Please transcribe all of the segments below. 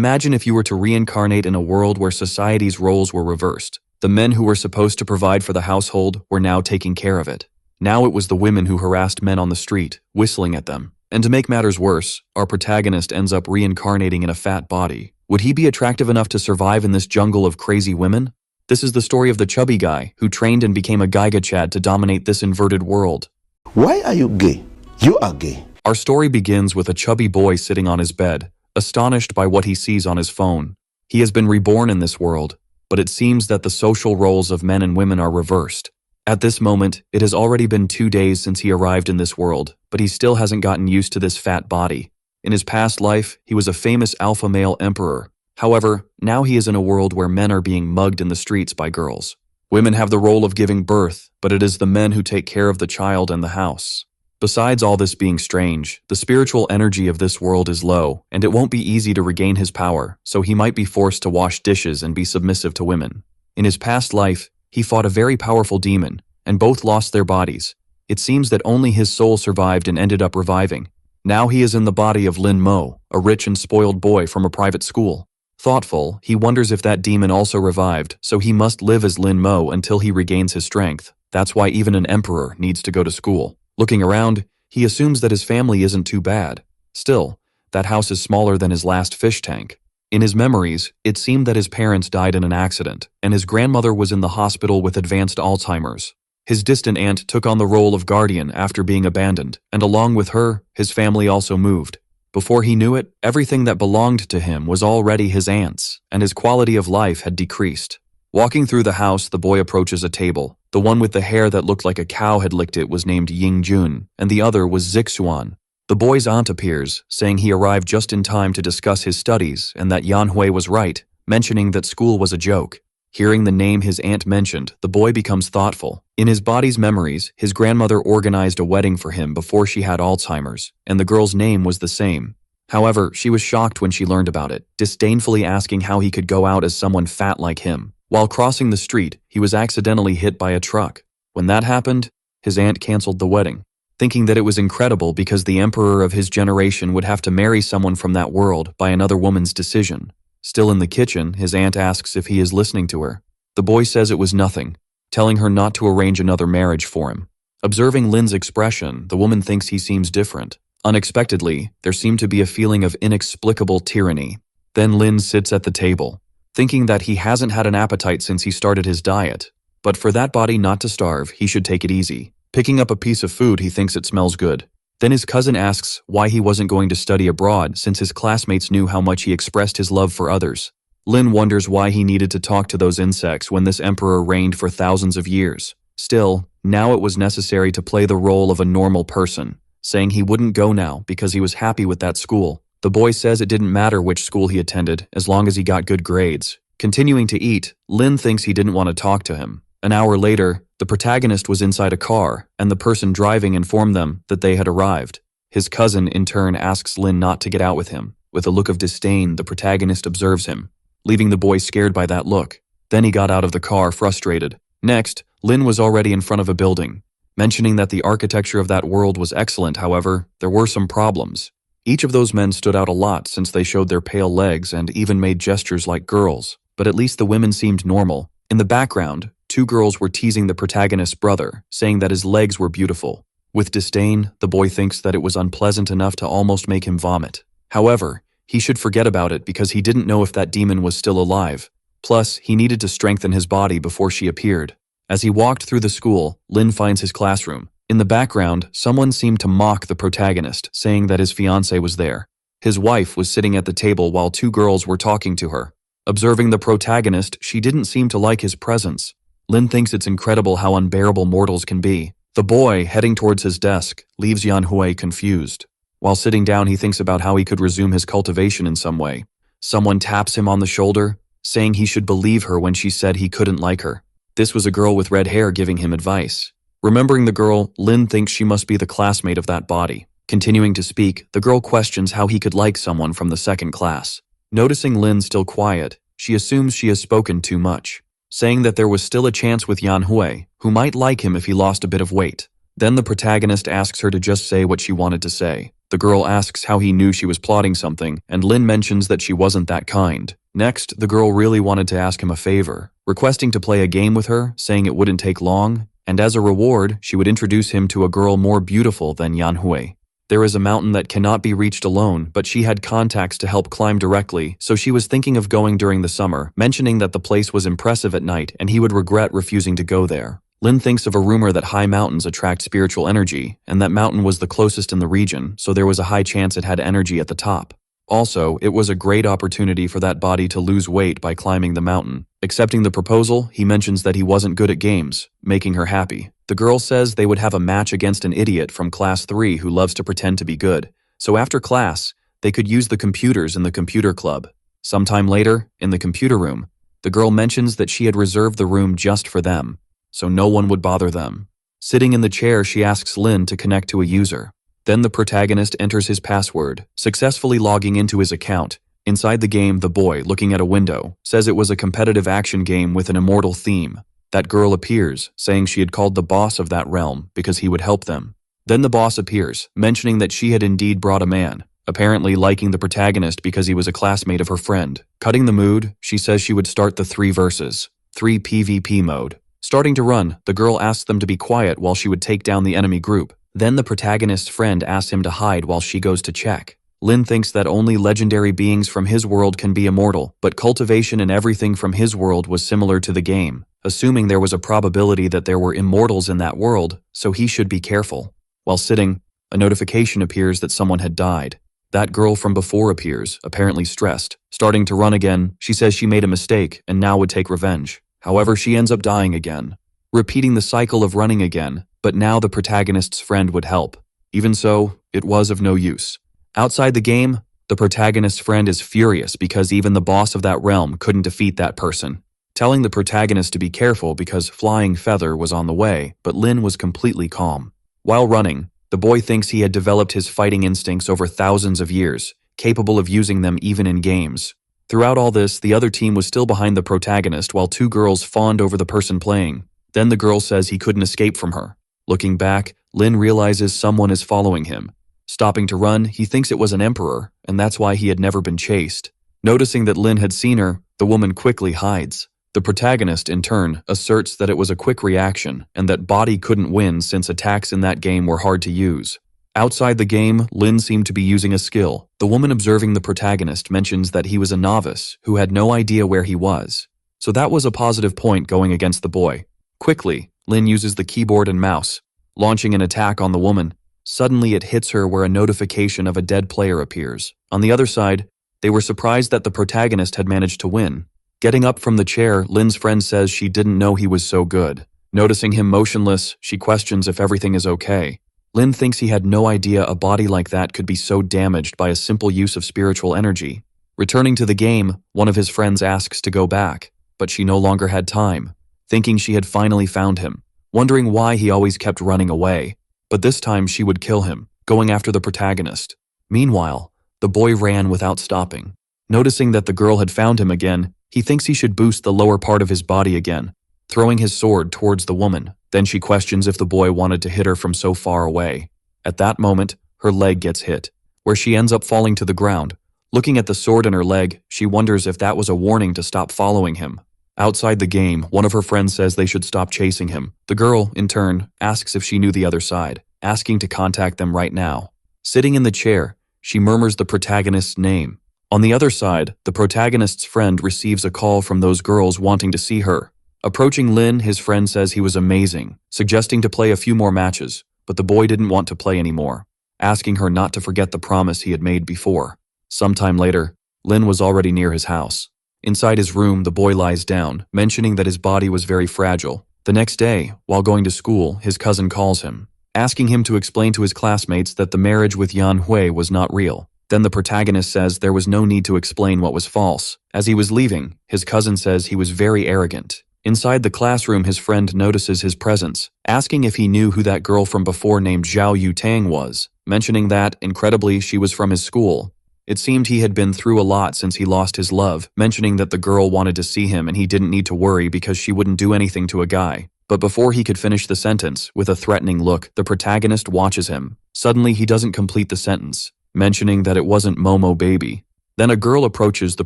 Imagine if you were to reincarnate in a world where society's roles were reversed. The men who were supposed to provide for the household were now taking care of it. Now it was the women who harassed men on the street, whistling at them. And to make matters worse, our protagonist ends up reincarnating in a fat body. Would he be attractive enough to survive in this jungle of crazy women? This is the story of the chubby guy who trained and became a Giga Chad to dominate this inverted world. Why are you gay? You are gay. Our story begins with a chubby boy sitting on his bed, astonished by what he sees on his phone. He has been reborn in this world, but it seems that the social roles of men and women are reversed. At this moment, it has already been 2 days since he arrived in this world, but he still hasn't gotten used to this fat body. In his past life, he was a famous alpha male emperor. However, now he is in a world where men are being mugged in the streets by girls. Women have the role of giving birth, but it is the men who take care of the child and the house. Besides all this being strange, the spiritual energy of this world is low, and it won't be easy to regain his power, so he might be forced to wash dishes and be submissive to women. In his past life, he fought a very powerful demon, and both lost their bodies. It seems that only his soul survived and ended up reviving. Now he is in the body of Lin Mo, a rich and spoiled boy from a private school. Thoughtful, he wonders if that demon also revived, so he must live as Lin Mo until he regains his strength. That's why even an emperor needs to go to school. Looking around, he assumes that his family isn't too bad. Still, that house is smaller than his last fish tank. In his memories, it seemed that his parents died in an accident, and his grandmother was in the hospital with advanced Alzheimer's. His distant aunt took on the role of guardian after being abandoned, and along with her, his family also moved. Before he knew it, everything that belonged to him was already his aunt's, and his quality of life had decreased. Walking through the house, the boy approaches a table. The one with the hair that looked like a cow had licked it was named Ying Jun, and the other was Zixuan. The boy's aunt appears, saying he arrived just in time to discuss his studies and that Yan Hui was right, mentioning that school was a joke. Hearing the name his aunt mentioned, the boy becomes thoughtful. In his body's memories, his grandmother organized a wedding for him before she had Alzheimer's, and the girl's name was the same. However, she was shocked when she learned about it, disdainfully asking how he could go out as someone fat like him. While crossing the street, he was accidentally hit by a truck. When that happened, his aunt canceled the wedding, thinking that it was incredible because the emperor of his generation would have to marry someone from that world by another woman's decision. Still in the kitchen, his aunt asks if he is listening to her. The boy says it was nothing, telling her not to arrange another marriage for him. Observing Lin's expression, the woman thinks he seems different. Unexpectedly, there seemed to be a feeling of inexplicable tyranny. Then Lin sits at the table, thinking that he hasn't had an appetite since he started his diet. But for that body not to starve, he should take it easy. Picking up a piece of food, he thinks it smells good. Then his cousin asks why he wasn't going to study abroad since his classmates knew how much he expressed his love for others. Lin wonders why he needed to talk to those insects when this emperor reigned for thousands of years. Still, now it was necessary to play the role of a normal person, saying he wouldn't go now because he was happy with that school. The boy says it didn't matter which school he attended as long as he got good grades. Continuing to eat, Lin thinks he didn't want to talk to him. An hour later, the protagonist was inside a car, and the person driving informed them that they had arrived. His cousin, in turn, asks Lin not to get out with him. With a look of disdain, the protagonist observes him, leaving the boy scared by that look. Then he got out of the car, frustrated. Next, Lin was already in front of a building. Mentioning that the architecture of that world was excellent, however, there were some problems. Each of those men stood out a lot since they showed their pale legs and even made gestures like girls, but at least the women seemed normal. In the background, 2 girls were teasing the protagonist's brother, saying that his legs were beautiful. With disdain, the boy thinks that it was unpleasant enough to almost make him vomit. However, he should forget about it because he didn't know if that demon was still alive. Plus, he needed to strengthen his body before she appeared. As he walked through the school, Lin finds his classroom. In the background, someone seemed to mock the protagonist, saying that his fiancée was there. His wife was sitting at the table while 2 girls were talking to her. Observing the protagonist, she didn't seem to like his presence. Lin thinks it's incredible how unbearable mortals can be. The boy, heading towards his desk, leaves Yan Hui confused. While sitting down, he thinks about how he could resume his cultivation in some way. Someone taps him on the shoulder, saying he should believe her when she said he couldn't like her. This was a girl with red hair giving him advice. Remembering the girl, Lin thinks she must be the classmate of that body. Continuing to speak, the girl questions how he could like someone from the 2nd class. Noticing Lin still quiet, she assumes she has spoken too much, saying that there was still a chance with Yan Hui, who might like him if he lost a bit of weight. Then the protagonist asks her to just say what she wanted to say. The girl asks how he knew she was plotting something, and Lin mentions that she wasn't that kind. Next, the girl really wanted to ask him a favor, requesting to play a game with her, saying it wouldn't take long, and as a reward, she would introduce him to a girl more beautiful than Yanhui. There is a mountain that cannot be reached alone, but she had contacts to help climb directly, so she was thinking of going during the summer, mentioning that the place was impressive at night and he would regret refusing to go there. Lin thinks of a rumor that high mountains attract spiritual energy, and that mountain was the closest in the region, so there was a high chance it had energy at the top. Also, it was a great opportunity for that body to lose weight by climbing the mountain. Accepting the proposal, he mentions that he wasn't good at games, making her happy. The girl says they would have a match against an idiot from class 3 who loves to pretend to be good. So after class, they could use the computers in the computer club. Sometime later, in the computer room, the girl mentions that she had reserved the room just for them, so no one would bother them. Sitting in the chair, she asks Lin to connect to a user. Then the protagonist enters his password, successfully logging into his account. Inside the game, the boy, looking at a window, says it was a competitive action game with an immortal theme. That girl appears, saying she had called the boss of that realm because he would help them. Then the boss appears, mentioning that she had indeed brought a man, apparently liking the protagonist because he was a classmate of her friend. Cutting the mood, she says she would start the 3 versus 3 PvP mode. Starting to run, the girl asks them to be quiet while she would take down the enemy group. Then the protagonist's friend asks him to hide while she goes to check. Lin thinks that only legendary beings from his world can be immortal, but cultivation and everything from his world was similar to the game, assuming there was a probability that there were immortals in that world, so he should be careful. While sitting, a notification appears that someone had died. That girl from before appears, apparently stressed. Starting to run again, she says she made a mistake and now would take revenge. However, she ends up dying again, repeating the cycle of running again, but now the protagonist's friend would help. Even so, it was of no use. Outside the game, the protagonist's friend is furious because even the boss of that realm couldn't defeat that person, telling the protagonist to be careful because Flying Feather was on the way, but Lin was completely calm. While running, the boy thinks he had developed his fighting instincts over thousands of years, capable of using them even in games. Throughout all this, the other team was still behind the protagonist while 2 girls fawned over the person playing. Then the girl says he couldn't escape from her. Looking back, Lin realizes someone is following him. Stopping to run, he thinks it was an emperor, and that's why he had never been chased. Noticing that Lin had seen her, the woman quickly hides. The protagonist, in turn, asserts that it was a quick reaction and that body couldn't win since attacks in that game were hard to use. Outside the game, Lin seemed to be using a skill. The woman observing the protagonist mentions that he was a novice who had no idea where he was. So that was a positive point going against the boy. Quickly, Lin uses the keyboard and mouse, launching an attack on the woman. Suddenly it hits her where a notification of a dead player appears. On the other side, they were surprised that the protagonist had managed to win. Getting up from the chair, Lin's friend says she didn't know he was so good. Noticing him motionless, she questions if everything is okay. Lin thinks he had no idea a body like that could be so damaged by a simple use of spiritual energy. Returning to the game, one of his friends asks to go back, but she no longer had time, thinking she had finally found him, wondering why he always kept running away. But this time she would kill him, going after the protagonist. Meanwhile, the boy ran without stopping. Noticing that the girl had found him again, he thinks he should boost the lower part of his body again, throwing his sword towards the woman. Then she questions if the boy wanted to hit her from so far away. At that moment, her leg gets hit, where she ends up falling to the ground. Looking at the sword in her leg, she wonders if that was a warning to stop following him. Outside the game, one of her friends says they should stop chasing him. The girl, in turn, asks if she knew the other side, asking to contact them right now. Sitting in the chair, she murmurs the protagonist's name. On the other side, the protagonist's friend receives a call from those girls wanting to see her. Approaching Lin, his friend says he was amazing, suggesting to play a few more matches, but the boy didn't want to play anymore, asking her not to forget the promise he had made before. Sometime later, Lin was already near his house. Inside his room, the boy lies down, mentioning that his body was very fragile. The next day, while going to school, his cousin calls him, asking him to explain to his classmates that the marriage with Yan Hui was not real. Then the protagonist says there was no need to explain what was false. As he was leaving, his cousin says he was very arrogant. Inside the classroom, his friend notices his presence, asking if he knew who that girl from before named Zhao Yutang was, mentioning that, incredibly, she was from his school. It seemed he had been through a lot since he lost his love, mentioning that the girl wanted to see him and he didn't need to worry because she wouldn't do anything to a guy. But before he could finish the sentence, with a threatening look, the protagonist watches him. Suddenly, he doesn't complete the sentence, mentioning that it wasn't Momo baby. Then a girl approaches the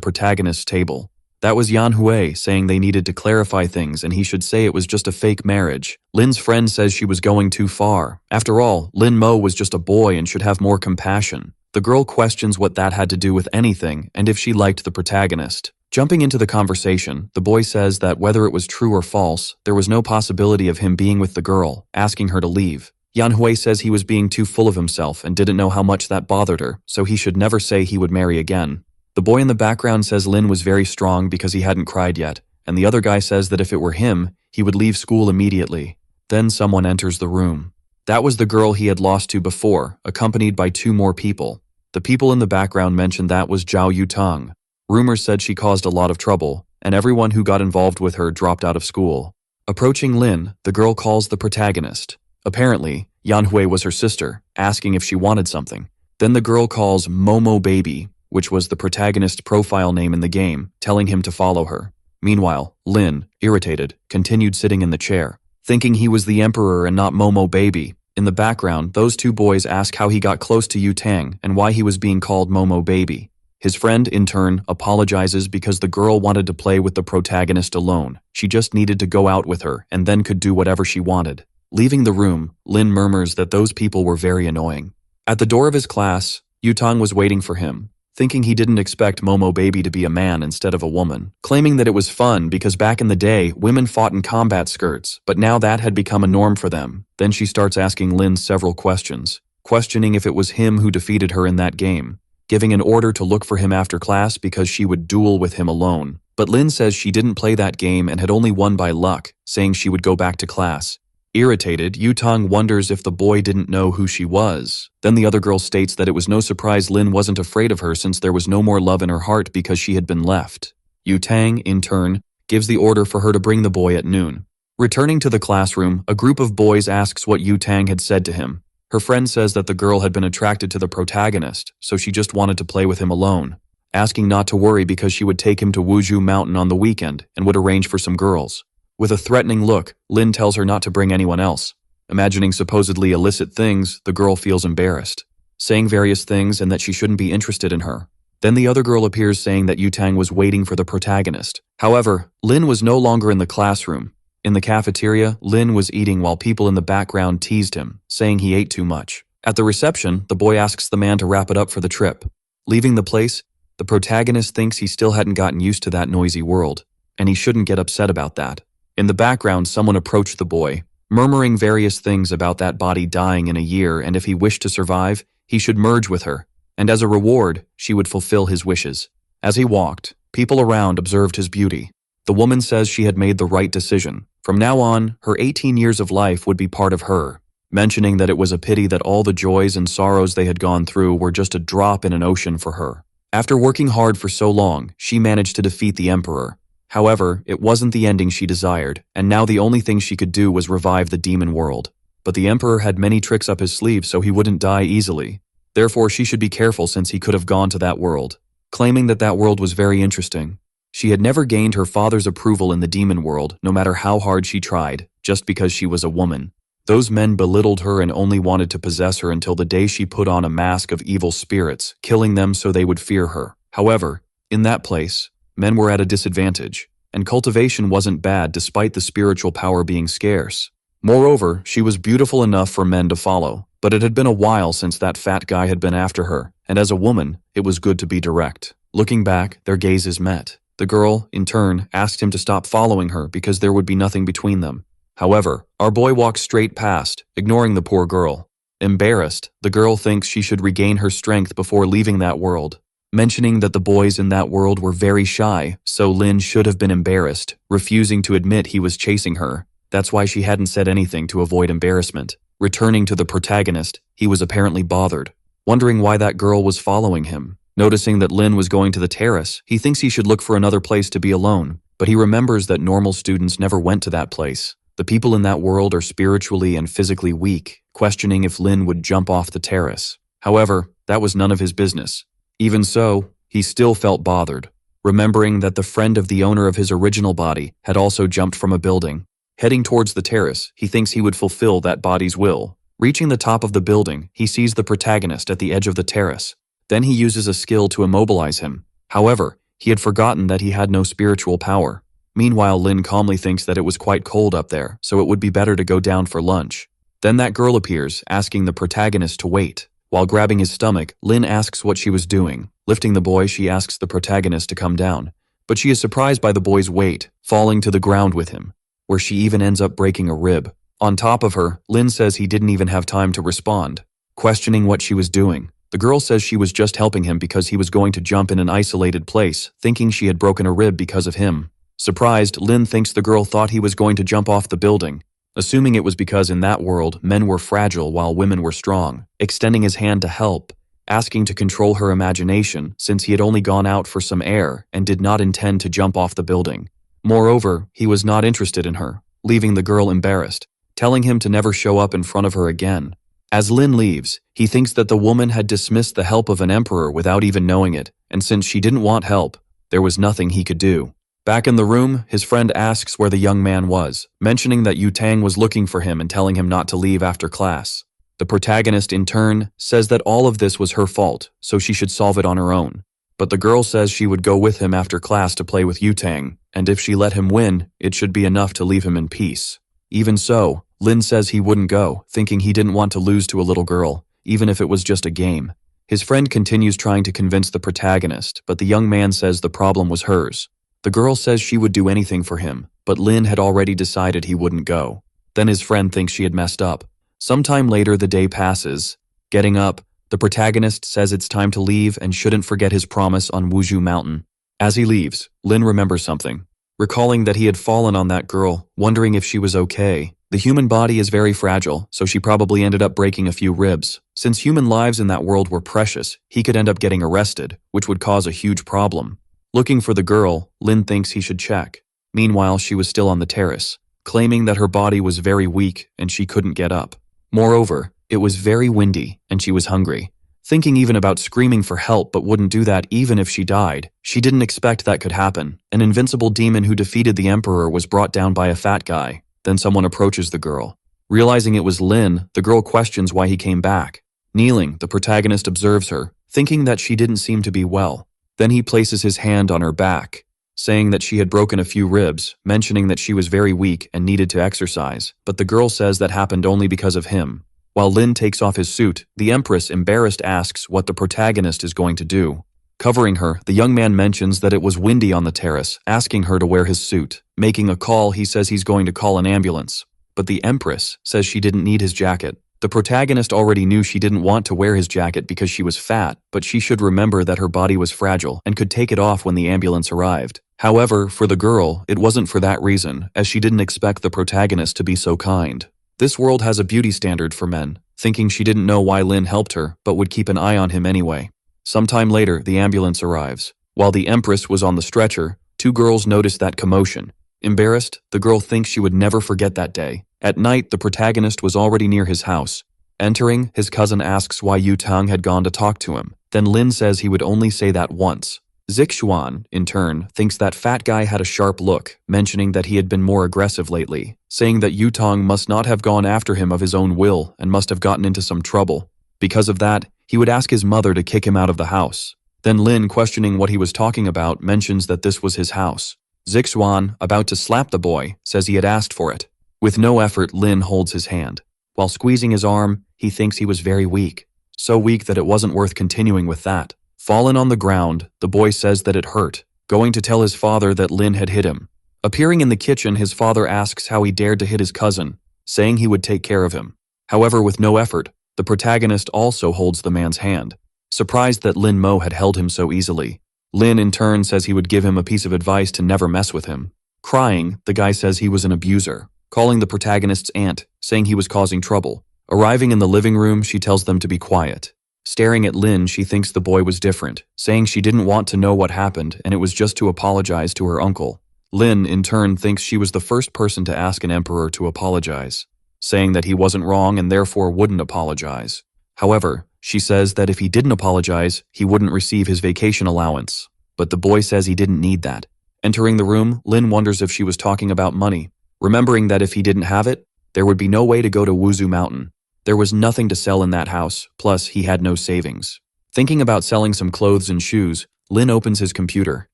protagonist's table. That was Yan Hui saying they needed to clarify things and he should say it was just a fake marriage. Lin's friend says she was going too far. After all, Lin Mo was just a boy and should have more compassion. The girl questions what that had to do with anything and if she liked the protagonist. Jumping into the conversation, the boy says that whether it was true or false, there was no possibility of him being with the girl, asking her to leave. Yan Hui says he was being too full of himself and didn't know how much that bothered her, so he should never say he would marry again. The boy in the background says Lin was very strong because he hadn't cried yet, and the other guy says that if it were him, he would leave school immediately. Then someone enters the room. That was the girl he had lost to before, accompanied by 2 more people. The people in the background mentioned that was Zhao Yutang. Rumors said she caused a lot of trouble, and everyone who got involved with her dropped out of school. Approaching Lin, the girl calls the protagonist. Apparently, Yan Hui was her sister, asking if she wanted something. Then the girl calls Momo Baby, which was the protagonist's profile name in the game, telling him to follow her. Meanwhile, Lin, irritated, continued sitting in the chair, thinking he was the emperor and not Momo Baby. In the background, those 2 boys ask how he got close to Yu Tang and why he was being called Momo Baby. His friend, in turn, apologizes because the girl wanted to play with the protagonist alone. She just needed to go out with her and then could do whatever she wanted. Leaving the room, Lin murmurs that those people were very annoying. At the door of his class, Yu Tang was waiting for him, thinking he didn't expect Momo Baby to be a man instead of a woman, claiming that it was fun because back in the day, women fought in combat skirts, but now that had become a norm for them. Then she starts asking Lin several questions, questioning if it was him who defeated her in that game, giving an order to look for him after class because she would duel with him alone. But Lin says she didn't play that game and had only won by luck, saying she would go back to class. Irritated, Yutang wonders if the boy didn't know who she was. Then the other girl states that it was no surprise Lin wasn't afraid of her since there was no more love in her heart because she had been left. Yutang, in turn, gives the order for her to bring the boy at noon. Returning to the classroom, a group of boys asks what Yutang had said to him. Her friend says that the girl had been attracted to the protagonist, so she just wanted to play with him alone, asking not to worry because she would take him to Wuzhou Mountain on the weekend and would arrange for some girls. With a threatening look, Lin tells her not to bring anyone else. Imagining supposedly illicit things, the girl feels embarrassed, saying various things and that she shouldn't be interested in her. Then the other girl appears saying that Yutang was waiting for the protagonist. However, Lin was no longer in the classroom. In the cafeteria, Lin was eating while people in the background teased him, saying he ate too much. At the reception, the boy asks the man to wrap it up for the trip. Leaving the place, the protagonist thinks he still hadn't gotten used to that noisy world, and he shouldn't get upset about that. In the background, someone approached the boy, murmuring various things about that body dying in a year and if he wished to survive, he should merge with her, and as a reward, she would fulfill his wishes. As he walked, people around observed his beauty. The woman says she had made the right decision. From now on, her 18 years of life would be part of her, mentioning that it was a pity that all the joys and sorrows they had gone through were just a drop in an ocean for her. After working hard for so long, she managed to defeat the emperor. However, it wasn't the ending she desired, and now the only thing she could do was revive the demon world. But the emperor had many tricks up his sleeve so he wouldn't die easily. Therefore, she should be careful since he could have gone to that world, claiming that that world was very interesting. She had never gained her father's approval in the demon world, no matter how hard she tried, just because she was a woman. Those men belittled her and only wanted to possess her until the day she put on a mask of evil spirits, killing them so they would fear her. However, in that place, men were at a disadvantage, and cultivation wasn't bad despite the spiritual power being scarce. Moreover, she was beautiful enough for men to follow, but it had been a while since that fat guy had been after her, and as a woman, it was good to be direct. Looking back, their gazes met. The girl, in turn, asked him to stop following her because there would be nothing between them. However, our boy walked straight past, ignoring the poor girl. Embarrassed, the girl thinks she should regain her strength before leaving that world, mentioning that the boys in that world were very shy, so Lin should have been embarrassed, refusing to admit he was chasing her. That's why she hadn't said anything to avoid embarrassment. Returning to the protagonist, he was apparently bothered, wondering why that girl was following him. Noticing that Lin was going to the terrace, he thinks he should look for another place to be alone, but he remembers that normal students never went to that place. The people in that world are spiritually and physically weak, questioning if Lin would jump off the terrace. However, that was none of his business. Even so, he still felt bothered, remembering that the friend of the owner of his original body had also jumped from a building. Heading towards the terrace, he thinks he would fulfill that body's will. Reaching the top of the building, he sees the protagonist at the edge of the terrace. Then he uses a skill to immobilize him. However, he had forgotten that he had no spiritual power. Meanwhile, Lin calmly thinks that it was quite cold up there, so it would be better to go down for lunch. Then that girl appears, asking the protagonist to wait. While grabbing his stomach, Lin asks what she was doing. Lifting the boy, she asks the protagonist to come down. But she is surprised by the boy's weight, falling to the ground with him, where she even ends up breaking a rib. On top of her, Lin says he didn't even have time to respond. Questioning what she was doing, the girl says she was just helping him because he was going to jump in an isolated place, thinking she had broken a rib because of him. Surprised, Lin thinks the girl thought he was going to jump off the building, assuming it was because in that world, men were fragile while women were strong. Extending his hand to help, asking to control her imagination since he had only gone out for some air and did not intend to jump off the building. Moreover, he was not interested in her, leaving the girl embarrassed, telling him to never show up in front of her again. As Lin leaves, he thinks that the woman had dismissed the help of an emperor without even knowing it, and since she didn't want help, there was nothing he could do. Back in the room, his friend asks where the young man was, mentioning that Yu Tang was looking for him and telling him not to leave after class. The protagonist, in turn, says that all of this was her fault, so she should solve it on her own. But the girl says she would go with him after class to play with Yu Tang, and if she let him win, it should be enough to leave him in peace. Even so, Lin says he wouldn't go, thinking he didn't want to lose to a little girl, even if it was just a game. His friend continues trying to convince the protagonist, but the young man says the problem was hers. The girl says she would do anything for him, but Lin had already decided he wouldn't go. Then his friend thinks she had messed up. Sometime later, the day passes. Getting up, the protagonist says it's time to leave and shouldn't forget his promise on Wuzhu Mountain. As he leaves, Lin remembers something. Recalling that he had fallen on that girl, wondering if she was okay. The human body is very fragile, so she probably ended up breaking a few ribs. Since human lives in that world were precious, he could end up getting arrested, which would cause a huge problem. Looking for the girl, Lin thinks he should check. Meanwhile, she was still on the terrace, claiming that her body was very weak and she couldn't get up. Moreover, it was very windy and she was hungry. Thinking even about screaming for help but wouldn't do that even if she died, she didn't expect that could happen. An invincible demon who defeated the emperor was brought down by a fat guy. Then someone approaches the girl. Realizing it was Lin, the girl questions why he came back. Kneeling, the protagonist observes her, thinking that she didn't seem to be well. Then he places his hand on her back, saying that she had broken a few ribs, mentioning that she was very weak and needed to exercise, but the girl says that happened only because of him. While Lin takes off his suit, the Empress, embarrassed, asks what the protagonist is going to do. Covering her, the young man mentions that it was windy on the terrace, asking her to wear his suit. Making a call, he says he's going to call an ambulance, but the Empress says she didn't need his jacket. The protagonist already knew she didn't want to wear his jacket because she was fat, but she should remember that her body was fragile and could take it off when the ambulance arrived. However, for the girl, it wasn't for that reason, as she didn't expect the protagonist to be so kind. This world has a beauty standard for men, thinking she didn't know why Lin helped her, but would keep an eye on him anyway. Sometime later, the ambulance arrives. While the Empress was on the stretcher, two girls notice that commotion. Embarrassed, the girl thinks she would never forget that day. At night, the protagonist was already near his house. Entering, his cousin asks why Yu Tang had gone to talk to him. Then Lin says he would only say that once. Zixuan, in turn, thinks that fat guy had a sharp look, mentioning that he had been more aggressive lately, saying that Yu Tang must not have gone after him of his own will and must have gotten into some trouble. Because of that, he would ask his mother to kick him out of the house. Then Lin, questioning what he was talking about, mentions that this was his house. Zixuan, about to slap the boy, says he had asked for it. With no effort, Lin holds his hand. While squeezing his arm, he thinks he was very weak. So weak that it wasn't worth continuing with that. Fallen on the ground, the boy says that it hurt, going to tell his father that Lin had hit him. Appearing in the kitchen, his father asks how he dared to hit his cousin, saying he would take care of him. However, with no effort, the protagonist also holds the man's hand, surprised that Lin Mo had held him so easily. Lin, in turn, says he would give him a piece of advice to never mess with him. Crying, the guy says he was an abuser, calling the protagonist's aunt, saying he was causing trouble. Arriving in the living room, she tells them to be quiet. Staring at Lin, she thinks the boy was different, saying she didn't want to know what happened and it was just to apologize to her uncle. Lin, in turn, thinks she was the first person to ask an emperor to apologize, saying that he wasn't wrong and therefore wouldn't apologize. However, she says that if he didn't apologize, he wouldn't receive his vacation allowance. But the boy says he didn't need that. Entering the room, Lin wonders if she was talking about money. remembering that if he didn't have it, there would be no way to go to Wuzu Mountain. There was nothing to sell in that house, plus he had no savings. Thinking about selling some clothes and shoes, Lin opens his computer,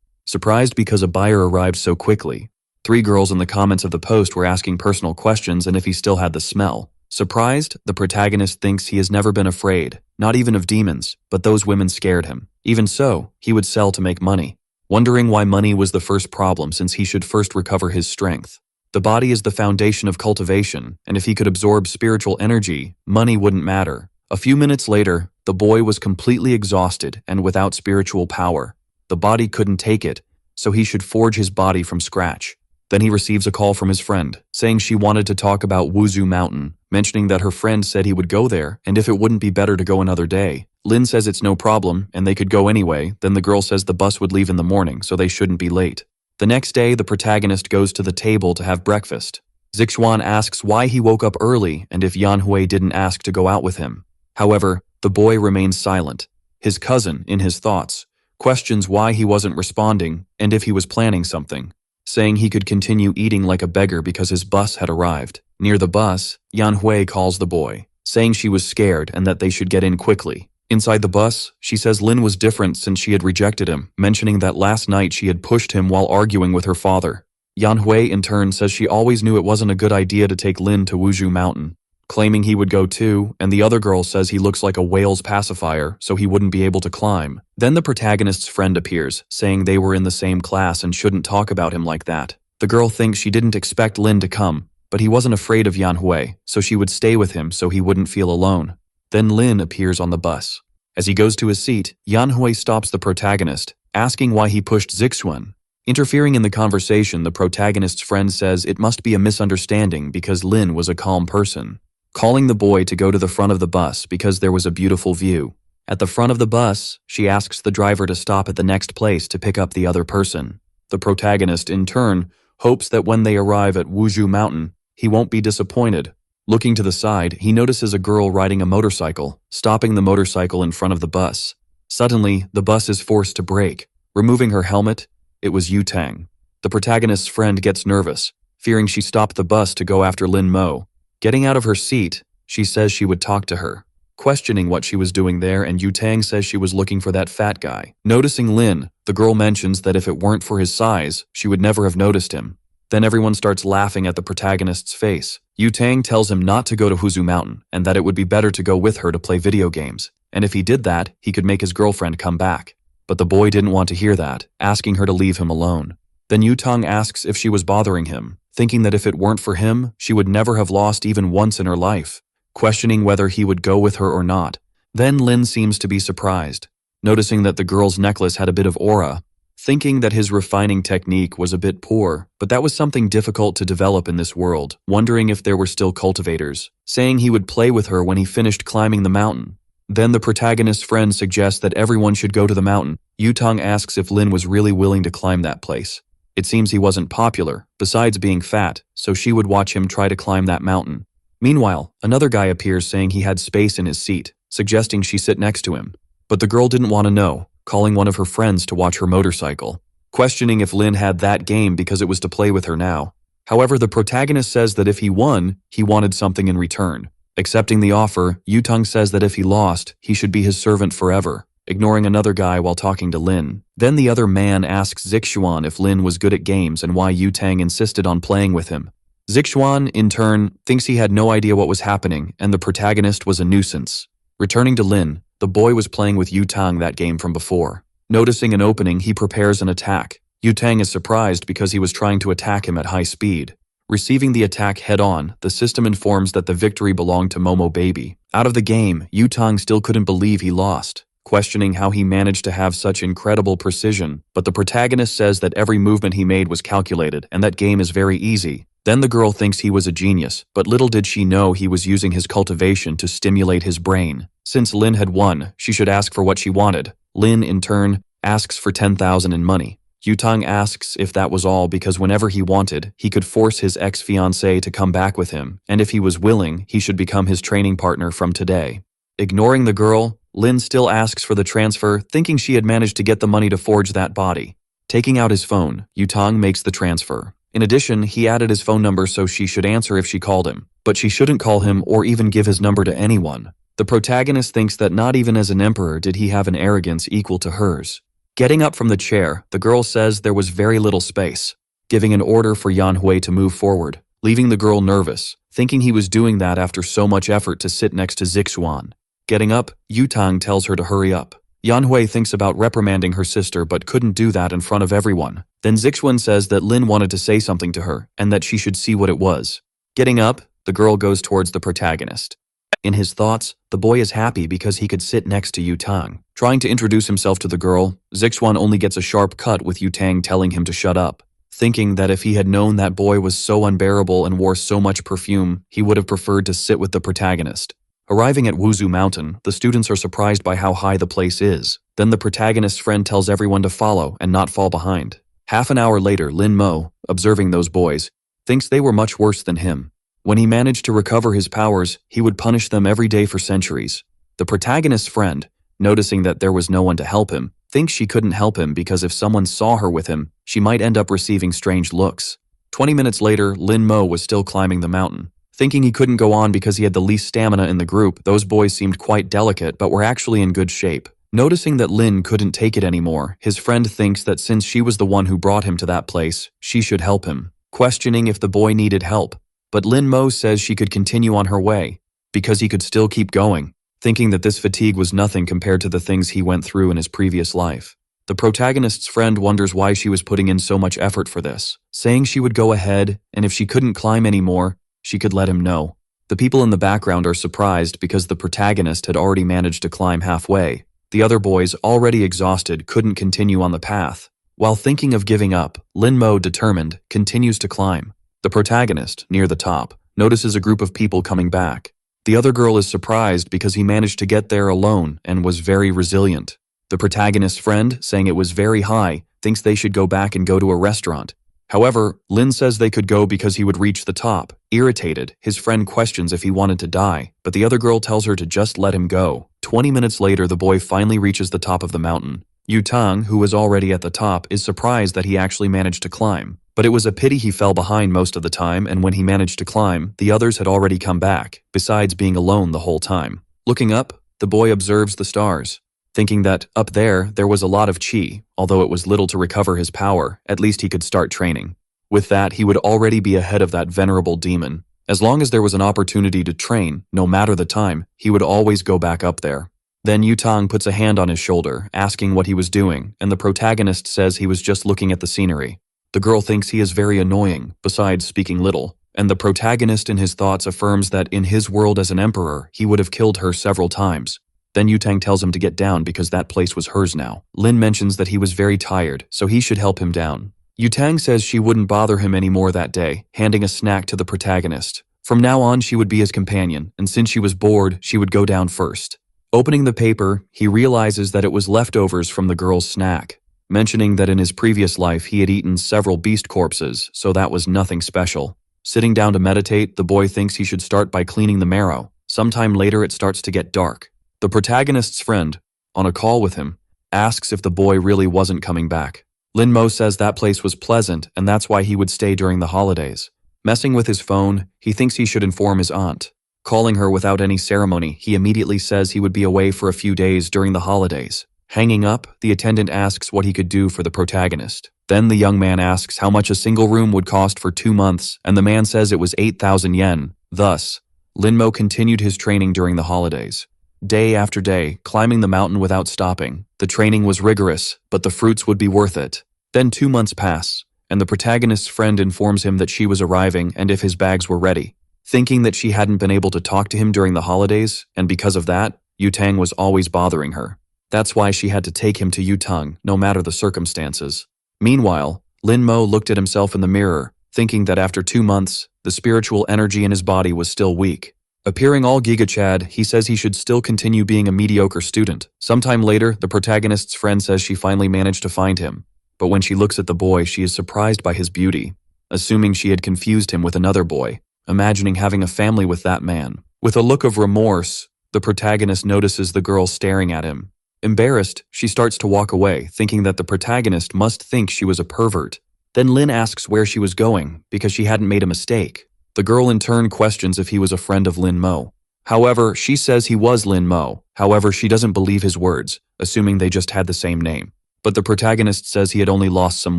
surprised because a buyer arrived so quickly. 3 girls in the comments of the post were asking personal questions and if he still had the smell. Surprised, the protagonist thinks he has never been afraid, not even of demons, but those women scared him. Even so, he would sell to make money, wondering why money was the first problem since he should first recover his strength. The body is the foundation of cultivation, and if he could absorb spiritual energy, money wouldn't matter. A few minutes later, the boy was completely exhausted and without spiritual power. The body couldn't take it, so he should forge his body from scratch. Then he receives a call from his friend, saying she wanted to talk about Wuzu Mountain, mentioning that her friend said he would go there, and if it wouldn't be better to go another day. Lin says it's no problem, and they could go anyway. Then the girl says the bus would leave in the morning, so they shouldn't be late. The next day, the protagonist goes to the table to have breakfast. Zixuan asks why he woke up early and if Yanhui didn't ask to go out with him. However, the boy remains silent. His cousin, in his thoughts, questions why he wasn't responding and if he was planning something, saying he could continue eating like a beggar because his bus had arrived. Near the bus, Yanhui calls the boy, saying she was scared and that they should get in quickly. Inside the bus, she says Lin was different since she had rejected him, mentioning that last night she had pushed him while arguing with her father. Yanhui in turn says she always knew it wasn't a good idea to take Lin to Wuju Mountain, claiming he would go too, and the other girl says he looks like a whale's pacifier, so he wouldn't be able to climb. Then the protagonist's friend appears, saying they were in the same class and shouldn't talk about him like that. The girl thinks she didn't expect Lin to come, but he wasn't afraid of Yanhui, so she would stay with him so he wouldn't feel alone. Then Lin appears on the bus. As he goes to his seat, Yanhui stops the protagonist, asking why he pushed Zixuan. Interfering in the conversation, the protagonist's friend says it must be a misunderstanding because Lin was a calm person, calling the boy to go to the front of the bus because there was a beautiful view. At the front of the bus, she asks the driver to stop at the next place to pick up the other person. The protagonist, in turn, hopes that when they arrive at Wuju Mountain, he won't be disappointed. Looking to the side, he notices a girl riding a motorcycle, stopping the motorcycle in front of the bus. Suddenly, the bus is forced to brake. Removing her helmet, it was Yu Tang. The protagonist's friend gets nervous, fearing she stopped the bus to go after Lin Mo. Getting out of her seat, she says she would talk to her, questioning what she was doing there, and Yu Tang says she was looking for that fat guy. Noticing Lin, the girl mentions that if it weren't for his size, she would never have noticed him. Then everyone starts laughing at the protagonist's face. Yu Tang tells him not to go to Huzu Mountain and that it would be better to go with her to play video games, and if he did that, he could make his girlfriend come back. But the boy didn't want to hear that, asking her to leave him alone. Then Yu Tang asks if she was bothering him, thinking that if it weren't for him, she would never have lost even once in her life, questioning whether he would go with her or not. Then Lin seems to be surprised, noticing that the girl's necklace had a bit of aura, thinking that his refining technique was a bit poor, but that was something difficult to develop in this world, wondering if there were still cultivators, saying he would play with her when he finished climbing the mountain. Then the protagonist's friend suggests that everyone should go to the mountain. Yu Tang asks if Lin was really willing to climb that place. It seems he wasn't popular, besides being fat, so she would watch him try to climb that mountain. Meanwhile, another guy appears saying he had space in his seat, suggesting she sit next to him. But the girl didn't want to know, calling one of her friends to watch her motorcycle, questioning if Lin had that game because it was to play with her now. However, the protagonist says that if he won, he wanted something in return. Accepting the offer, Yu Tang says that if he lost, he should be his servant forever, ignoring another guy while talking to Lin. Then the other man asks Zixuan if Lin was good at games and why Yu Tang insisted on playing with him. Zixuan, in turn, thinks he had no idea what was happening and the protagonist was a nuisance. Returning to Lin, the boy was playing with Yu Tang that game from before. Noticing an opening, he prepares an attack. Yu Tang is surprised because he was trying to attack him at high speed. Receiving the attack head-on, the system informs that the victory belonged to Momo Baby. Out of the game, Yu Tang still couldn't believe he lost, questioning how he managed to have such incredible precision, but the protagonist says that every movement he made was calculated and that game is very easy. Then the girl thinks he was a genius, but little did she know he was using his cultivation to stimulate his brain. Since Lin had won, she should ask for what she wanted. Lin, in turn, asks for 10,000 in money. Yu Tang asks if that was all because whenever he wanted, he could force his ex-fiancée to come back with him, and if he was willing, he should become his training partner from today. Ignoring the girl, Lin still asks for the transfer, thinking she had managed to get the money to forge that body. Taking out his phone, Yu Tang makes the transfer. In addition, he added his phone number so she should answer if she called him, but she shouldn't call him or even give his number to anyone. The protagonist thinks that not even as an emperor did he have an arrogance equal to hers. Getting up from the chair, the girl says there was very little space, giving an order for Yan Hui to move forward, leaving the girl nervous, thinking he was doing that after so much effort to sit next to Zixuan. Getting up, Yutang tells her to hurry up. Yan Hui thinks about reprimanding her sister but couldn't do that in front of everyone. Then Zixuan says that Lin wanted to say something to her and that she should see what it was. Getting up, the girl goes towards the protagonist. In his thoughts, the boy is happy because he could sit next to Yutang. Trying to introduce himself to the girl, Zixuan only gets a sharp cut with Yutang telling him to shut up. Thinking that if he had known that boy was so unbearable and wore so much perfume, he would have preferred to sit with the protagonist. Arriving at Wuzhu Mountain, the students are surprised by how high the place is. Then the protagonist's friend tells everyone to follow and not fall behind. Half an hour later, Lin Mo, observing those boys, thinks they were much worse than him. When he managed to recover his powers, he would punish them every day for centuries. The protagonist's friend, noticing that there was no one to help him, thinks she couldn't help him because if someone saw her with him, she might end up receiving strange looks. 20 minutes later, Lin Mo was still climbing the mountain. Thinking he couldn't go on because he had the least stamina in the group, those boys seemed quite delicate but were actually in good shape. Noticing that Lin couldn't take it anymore, his friend thinks that since she was the one who brought him to that place, she should help him, questioning if the boy needed help. But Lin Mo says she could continue on her way, because he could still keep going, thinking that this fatigue was nothing compared to the things he went through in his previous life. The protagonist's friend wonders why she was putting in so much effort for this, saying she would go ahead, and if she couldn't climb anymore, she could let him know. The people in the background are surprised because the protagonist had already managed to climb halfway. The other boys, already exhausted, couldn't continue on the path. While thinking of giving up, Lin Mo, determined, continues to climb. The protagonist, near the top, notices a group of people coming back. The other girl is surprised because he managed to get there alone and was very resilient. The protagonist's friend, saying it was very high, thinks they should go back and go to a restaurant. However, Lin says they could go because he would reach the top. Irritated, his friend questions if he wanted to die, but the other girl tells her to just let him go. 20 minutes later, the boy finally reaches the top of the mountain. Yutang, who was already at the top, is surprised that he actually managed to climb. But it was a pity he fell behind most of the time, and when he managed to climb, the others had already come back, besides being alone the whole time. Looking up, the boy observes the stars. Thinking that, up there was a lot of chi, although it was little to recover his power, at least he could start training. With that, he would already be ahead of that venerable demon. As long as there was an opportunity to train, no matter the time, he would always go back up there. Then Yutang puts a hand on his shoulder, asking what he was doing, and the protagonist says he was just looking at the scenery. The girl thinks he is very annoying, besides speaking little, and the protagonist in his thoughts affirms that in his world as an emperor, he would have killed her several times. Then Yutang tells him to get down because that place was hers now. Lin mentions that he was very tired, so he should help him down. Yutang says she wouldn't bother him anymore that day, handing a snack to the protagonist. From now on, she would be his companion, and since she was bored, she would go down first. Opening the paper, he realizes that it was leftovers from the girl's snack, mentioning that in his previous life he had eaten several beast corpses, so that was nothing special. Sitting down to meditate, the boy thinks he should start by cleaning the marrow. Sometime later, it starts to get dark. The protagonist's friend, on a call with him, asks if the boy really wasn't coming back. Lin Mo says that place was pleasant and that's why he would stay during the holidays. Messing with his phone, he thinks he should inform his aunt. Calling her without any ceremony, he immediately says he would be away for a few days during the holidays. Hanging up, the attendant asks what he could do for the protagonist. Then the young man asks how much a single room would cost for 2 months, and the man says it was 8,000 yen. Thus, Lin Mo continued his training during the holidays. Day after day, climbing the mountain without stopping. The training was rigorous, but the fruits would be worth it. Then 2 months pass, and the protagonist's friend informs him that she was arriving and if his bags were ready. Thinking that she hadn't been able to talk to him during the holidays, and because of that, Yutang was always bothering her. That's why she had to take him to Yutang, no matter the circumstances. Meanwhile, Lin Mo looked at himself in the mirror, thinking that after 2 months, the spiritual energy in his body was still weak. Appearing all gigachad, he says he should still continue being a mediocre student. Sometime later, the protagonist's friend says she finally managed to find him. But when she looks at the boy, she is surprised by his beauty, assuming she had confused him with another boy, imagining having a family with that man. With a look of remorse, the protagonist notices the girl staring at him. Embarrassed, she starts to walk away, thinking that the protagonist must think she was a pervert. Then Lin asks where she was going because she hadn't made a mistake. The girl in turn questions if he was a friend of Lin Mo. However, she says he was Lin Mo. However, she doesn't believe his words, assuming they just had the same name. But the protagonist says he had only lost some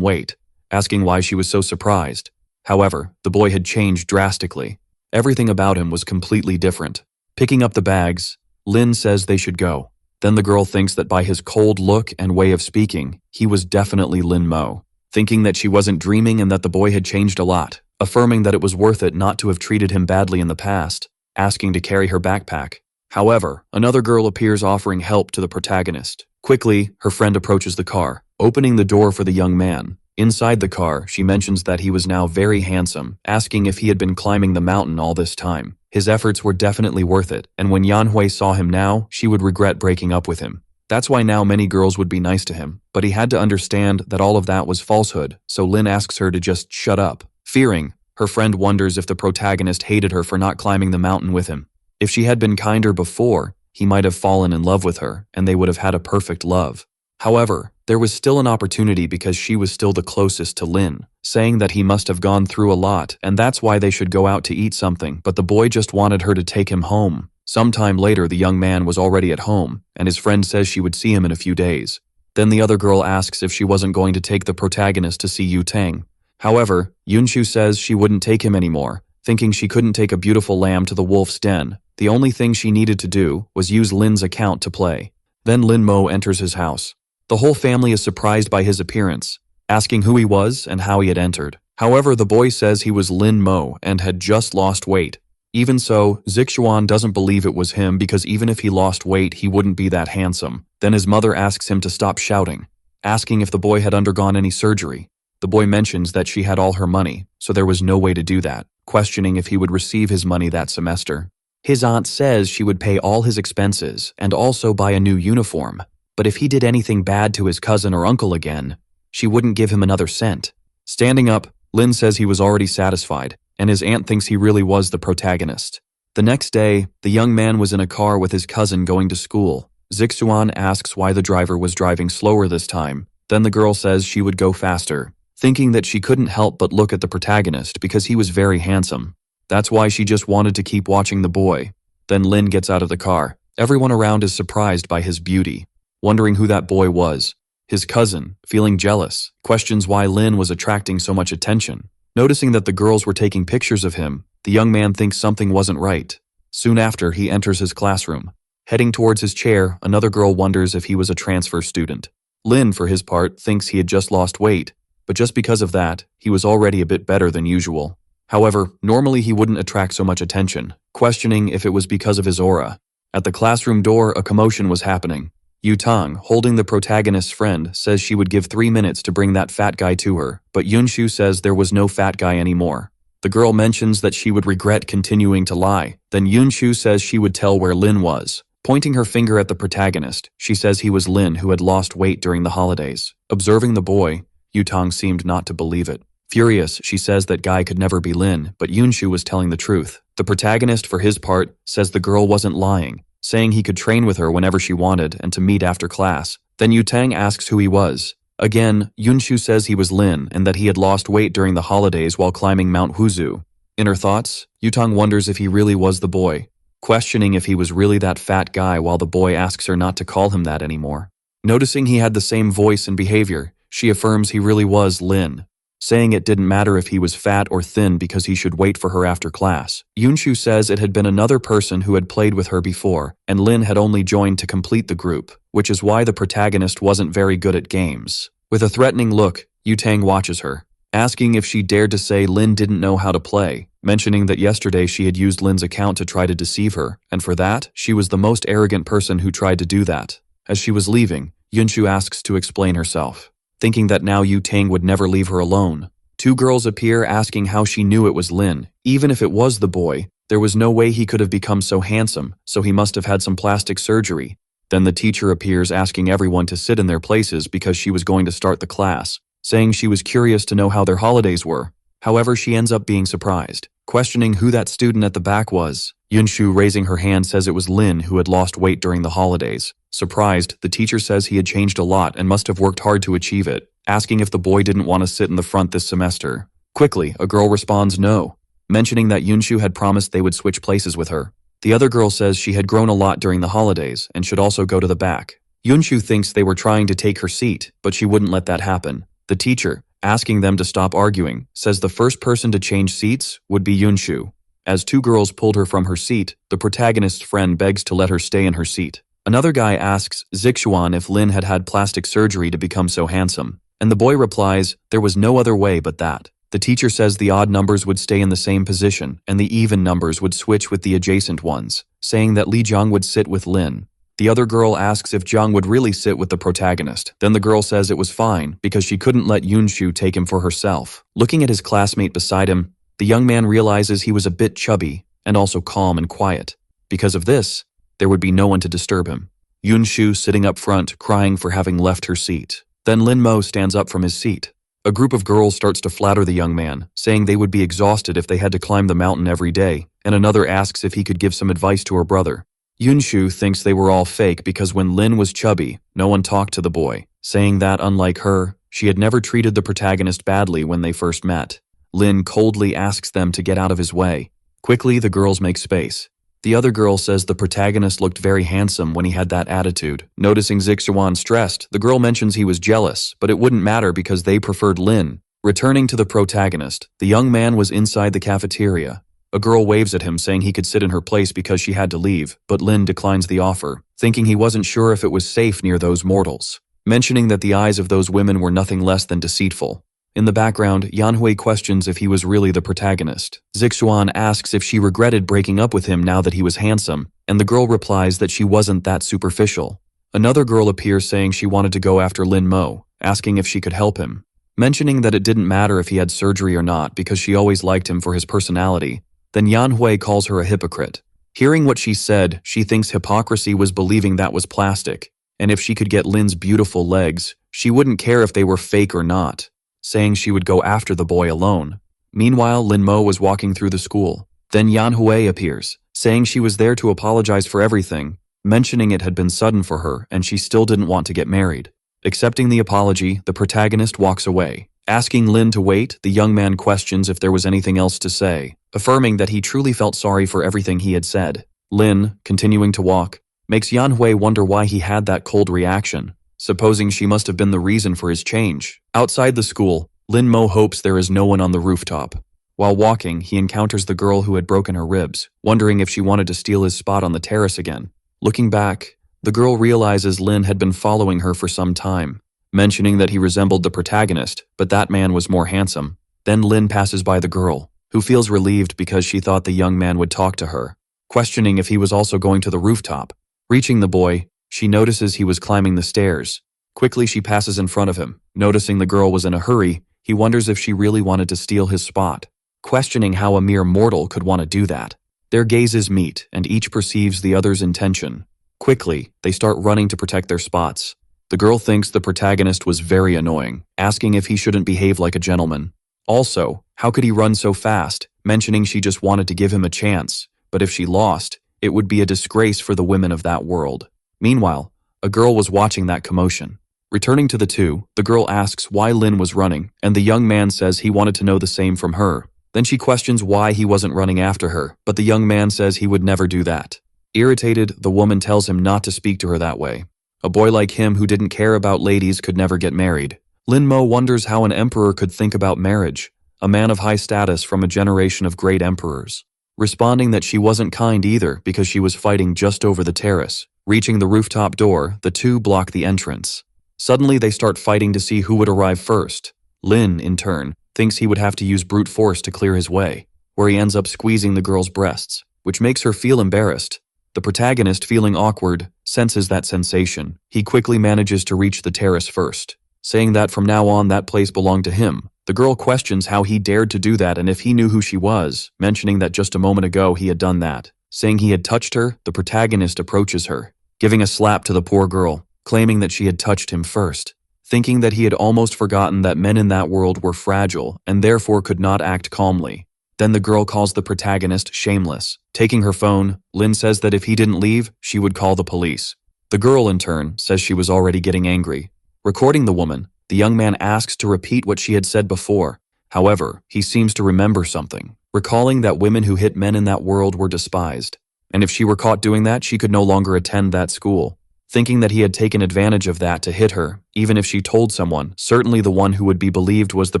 weight, asking why she was so surprised. However, the boy had changed drastically. Everything about him was completely different. Picking up the bags, Lin says they should go. Then the girl thinks that by his cold look and way of speaking, he was definitely Lin Mo. Thinking that she wasn't dreaming and that the boy had changed a lot, affirming that it was worth it not to have treated him badly in the past, asking to carry her backpack. However, another girl appears offering help to the protagonist. Quickly, her friend approaches the car, opening the door for the young man. Inside the car, she mentions that he was now very handsome, asking if he had been climbing the mountain all this time. His efforts were definitely worth it, and when Yanhui saw him now, she would regret breaking up with him. That's why now many girls would be nice to him, but he had to understand that all of that was falsehood, so Lin asks her to just shut up. Fearing, her friend wonders if the protagonist hated her for not climbing the mountain with him. If she had been kinder before, he might have fallen in love with her, and they would have had a perfect love. However, there was still an opportunity because she was still the closest to Lin, saying that he must have gone through a lot and that's why they should go out to eat something, but the boy just wanted her to take him home. Sometime later, the young man was already at home, and his friend says she would see him in a few days. Then the other girl asks if she wasn't going to take the protagonist to see Yu Tang. However, Yunshu says she wouldn't take him anymore, thinking she couldn't take a beautiful lamb to the wolf's den. The only thing she needed to do was use Lin's account to play. Then Lin Mo enters his house. The whole family is surprised by his appearance, asking who he was and how he had entered. However, the boy says he was Lin Mo and had just lost weight. Even so, Zixuan doesn't believe it was him because even if he lost weight, he wouldn't be that handsome. Then his mother asks him to stop shouting, asking if the boy had undergone any surgery. The boy mentions that she had all her money, so there was no way to do that, questioning if he would receive his money that semester. His aunt says she would pay all his expenses and also buy a new uniform, but if he did anything bad to his cousin or uncle again, she wouldn't give him another cent. Standing up, Lin says he was already satisfied, and his aunt thinks he really was the protagonist. The next day, the young man was in a car with his cousin going to school. Zixuan asks why the driver was driving slower this time. Then the girl says she would go faster, thinking that she couldn't help but look at the protagonist because he was very handsome. That's why she just wanted to keep watching the boy. Then Lin gets out of the car. Everyone around is surprised by his beauty, wondering who that boy was. His cousin, feeling jealous, questions why Lin was attracting so much attention. Noticing that the girls were taking pictures of him, the young man thinks something wasn't right. Soon after, he enters his classroom. Heading towards his chair, another girl wonders if he was a transfer student. Lin, for his part, thinks he had just lost weight, but just because of that, he was already a bit better than usual. However, normally he wouldn't attract so much attention, questioning if it was because of his aura. At the classroom door, a commotion was happening. Yu Tang, holding the protagonist's friend, says she would give 3 minutes to bring that fat guy to her, but Yunshu says there was no fat guy anymore. The girl mentions that she would regret continuing to lie. Then Yunshu says she would tell where Lin was. Pointing her finger at the protagonist, she says he was Lin who had lost weight during the holidays. Observing the boy, Yu Tang seemed not to believe it. Furious, she says that guy could never be Lin, but Yunshu was telling the truth. The protagonist, for his part, says the girl wasn't lying, saying he could train with her whenever she wanted and to meet after class. Then Yu Tang asks who he was. Again, Yunshu says he was Lin and that he had lost weight during the holidays while climbing Mount Huzu. In her thoughts, Yu Tang wonders if he really was the boy, questioning if he was really that fat guy while the boy asks her not to call him that anymore. Noticing he had the same voice and behavior, she affirms he really was Lin, saying it didn't matter if he was fat or thin because he should wait for her after class. Yunshu says it had been another person who had played with her before, and Lin had only joined to complete the group, which is why the protagonist wasn't very good at games. With a threatening look, Yu Tang watches her, asking if she dared to say Lin didn't know how to play, mentioning that yesterday she had used Lin's account to try to deceive her, and for that, she was the most arrogant person who tried to do that. As she was leaving, Yunshu asks to explain herself, thinking that now Yu Tang would never leave her alone. 2 girls appear asking how she knew it was Lin. Even if it was the boy, there was no way he could have become so handsome, so he must have had some plastic surgery. Then the teacher appears asking everyone to sit in their places because she was going to start the class, saying she was curious to know how their holidays were. However, she ends up being surprised, questioning who that student at the back was. Yunshu, raising her hand, says it was Lin who had lost weight during the holidays. Surprised, the teacher says he had changed a lot and must have worked hard to achieve it. asking if the boy didn't want to sit in the front this semester. Quickly, a girl responds no, mentioning that Yunshu had promised they would switch places with her. The other girl says she had grown a lot during the holidays and should also go to the back. Yunshu thinks they were trying to take her seat, but she wouldn't let that happen. The teacher, asking them to stop arguing, says the first person to change seats would be Yunshu. As two girls pulled her from her seat, the protagonist's friend begs to let her stay in her seat. Another guy asks Zixuan if Lin had had plastic surgery to become so handsome, and the boy replies there was no other way but that. The teacher says the odd numbers would stay in the same position and the even numbers would switch with the adjacent ones, saying that Li Jiang would sit with Lin. The other girl asks if Jiang would really sit with the protagonist. Then the girl says it was fine because she couldn't let Yunshu take him for herself. Looking at his classmate beside him, the young man realizes he was a bit chubby and also calm and quiet. Because of this, there would be no one to disturb him. Yunshu sitting up front, crying for having left her seat. Then Lin Mo stands up from his seat. A group of girls starts to flatter the young man, saying they would be exhausted if they had to climb the mountain every day, and another asks if he could give some advice to her brother. Yunshu thinks they were all fake because when Lin was chubby, no one talked to the boy, saying that, unlike her, she had never treated the protagonist badly when they first met. Lin coldly asks them to get out of his way. Quickly, the girls make space. The other girl says the protagonist looked very handsome when he had that attitude. Noticing Zixuan stressed, the girl mentions he was jealous, but it wouldn't matter because they preferred Lin. Returning to the protagonist, the young man was inside the cafeteria. A girl waves at him saying he could sit in her place because she had to leave, but Lin declines the offer, thinking he wasn't sure if it was safe near those mortals, mentioning that the eyes of those women were nothing less than deceitful. In the background, Yanhui questions if he was really the protagonist. Zixuan asks if she regretted breaking up with him now that he was handsome, and the girl replies that she wasn't that superficial. Another girl appears saying she wanted to go after Lin Mo, asking if she could help him, mentioning that it didn't matter if he had surgery or not because she always liked him for his personality. Then Yanhui calls her a hypocrite. Hearing what she said, she thinks hypocrisy was believing that was plastic, and if she could get Lin's beautiful legs, she wouldn't care if they were fake or not, saying she would go after the boy alone. Meanwhile, Lin Mo was walking through the school. Then Yanhui appears, saying she was there to apologize for everything, mentioning it had been sudden for her and she still didn't want to get married. Accepting the apology, the protagonist walks away. Asking Lin to wait, the young man questions if there was anything else to say, affirming that he truly felt sorry for everything he had said. Lin, continuing to walk, makes Yanhui wonder why he had that cold reaction, supposing she must have been the reason for his change. Outside the school, Lin Mo hopes there is no one on the rooftop. While walking, he encounters the girl who had broken her ribs, wondering if she wanted to steal his spot on the terrace again. Looking back, the girl realizes Lin had been following her for some time, mentioning that he resembled the protagonist, but that man was more handsome. Then Lin passes by the girl, who feels relieved because she thought the young man would talk to her, questioning if he was also going to the rooftop. Reaching the boy, she notices he was climbing the stairs. Quickly, she passes in front of him. Noticing the girl was in a hurry, he wonders if she really wanted to steal his spot, questioning how a mere mortal could want to do that. Their gazes meet, and each perceives the other's intention. Quickly, they start running to protect their spots. The girl thinks the protagonist was very annoying, asking if he shouldn't behave like a gentleman. Also, how could he run so fast, mentioning she just wanted to give him a chance, but if she lost, it would be a disgrace for the women of that world. Meanwhile, a girl was watching that commotion. Returning to the two, the girl asks why Lin was running, and the young man says he wanted to know the same from her. Then she questions why he wasn't running after her, but the young man says he would never do that. Irritated, the woman tells him not to speak to her that way. A boy like him who didn't care about ladies could never get married. Lin Mo wonders how an emperor could think about marriage, a man of high status from a generation of great emperors. Responding that she wasn't kind either because she was fighting just over the terrace. Reaching the rooftop door, the two block the entrance. Suddenly they start fighting to see who would arrive first. Lin, in turn, thinks he would have to use brute force to clear his way, where he ends up squeezing the girl's breasts, which makes her feel embarrassed. The protagonist, feeling awkward, senses that sensation. He quickly manages to reach the terrace first, saying that from now on that place belonged to him. The girl questions how he dared to do that and if he knew who she was, mentioning that just a moment ago he had done that. Saying he had touched her, the protagonist approaches her, giving a slap to the poor girl, claiming that she had touched him first, thinking that he had almost forgotten that men in that world were fragile and therefore could not act calmly. Then the girl calls the protagonist shameless. Taking her phone, Lin says that if he didn't leave, she would call the police. The girl, in turn, says she was already getting angry. Recording the woman, The young man asks to repeat what she had said before. However, he seems to remember something, recalling that women who hit men in that world were despised. And if she were caught doing that, she could no longer attend that school. Thinking that he had taken advantage of that to hit her, even if she told someone, certainly the one who would be believed was the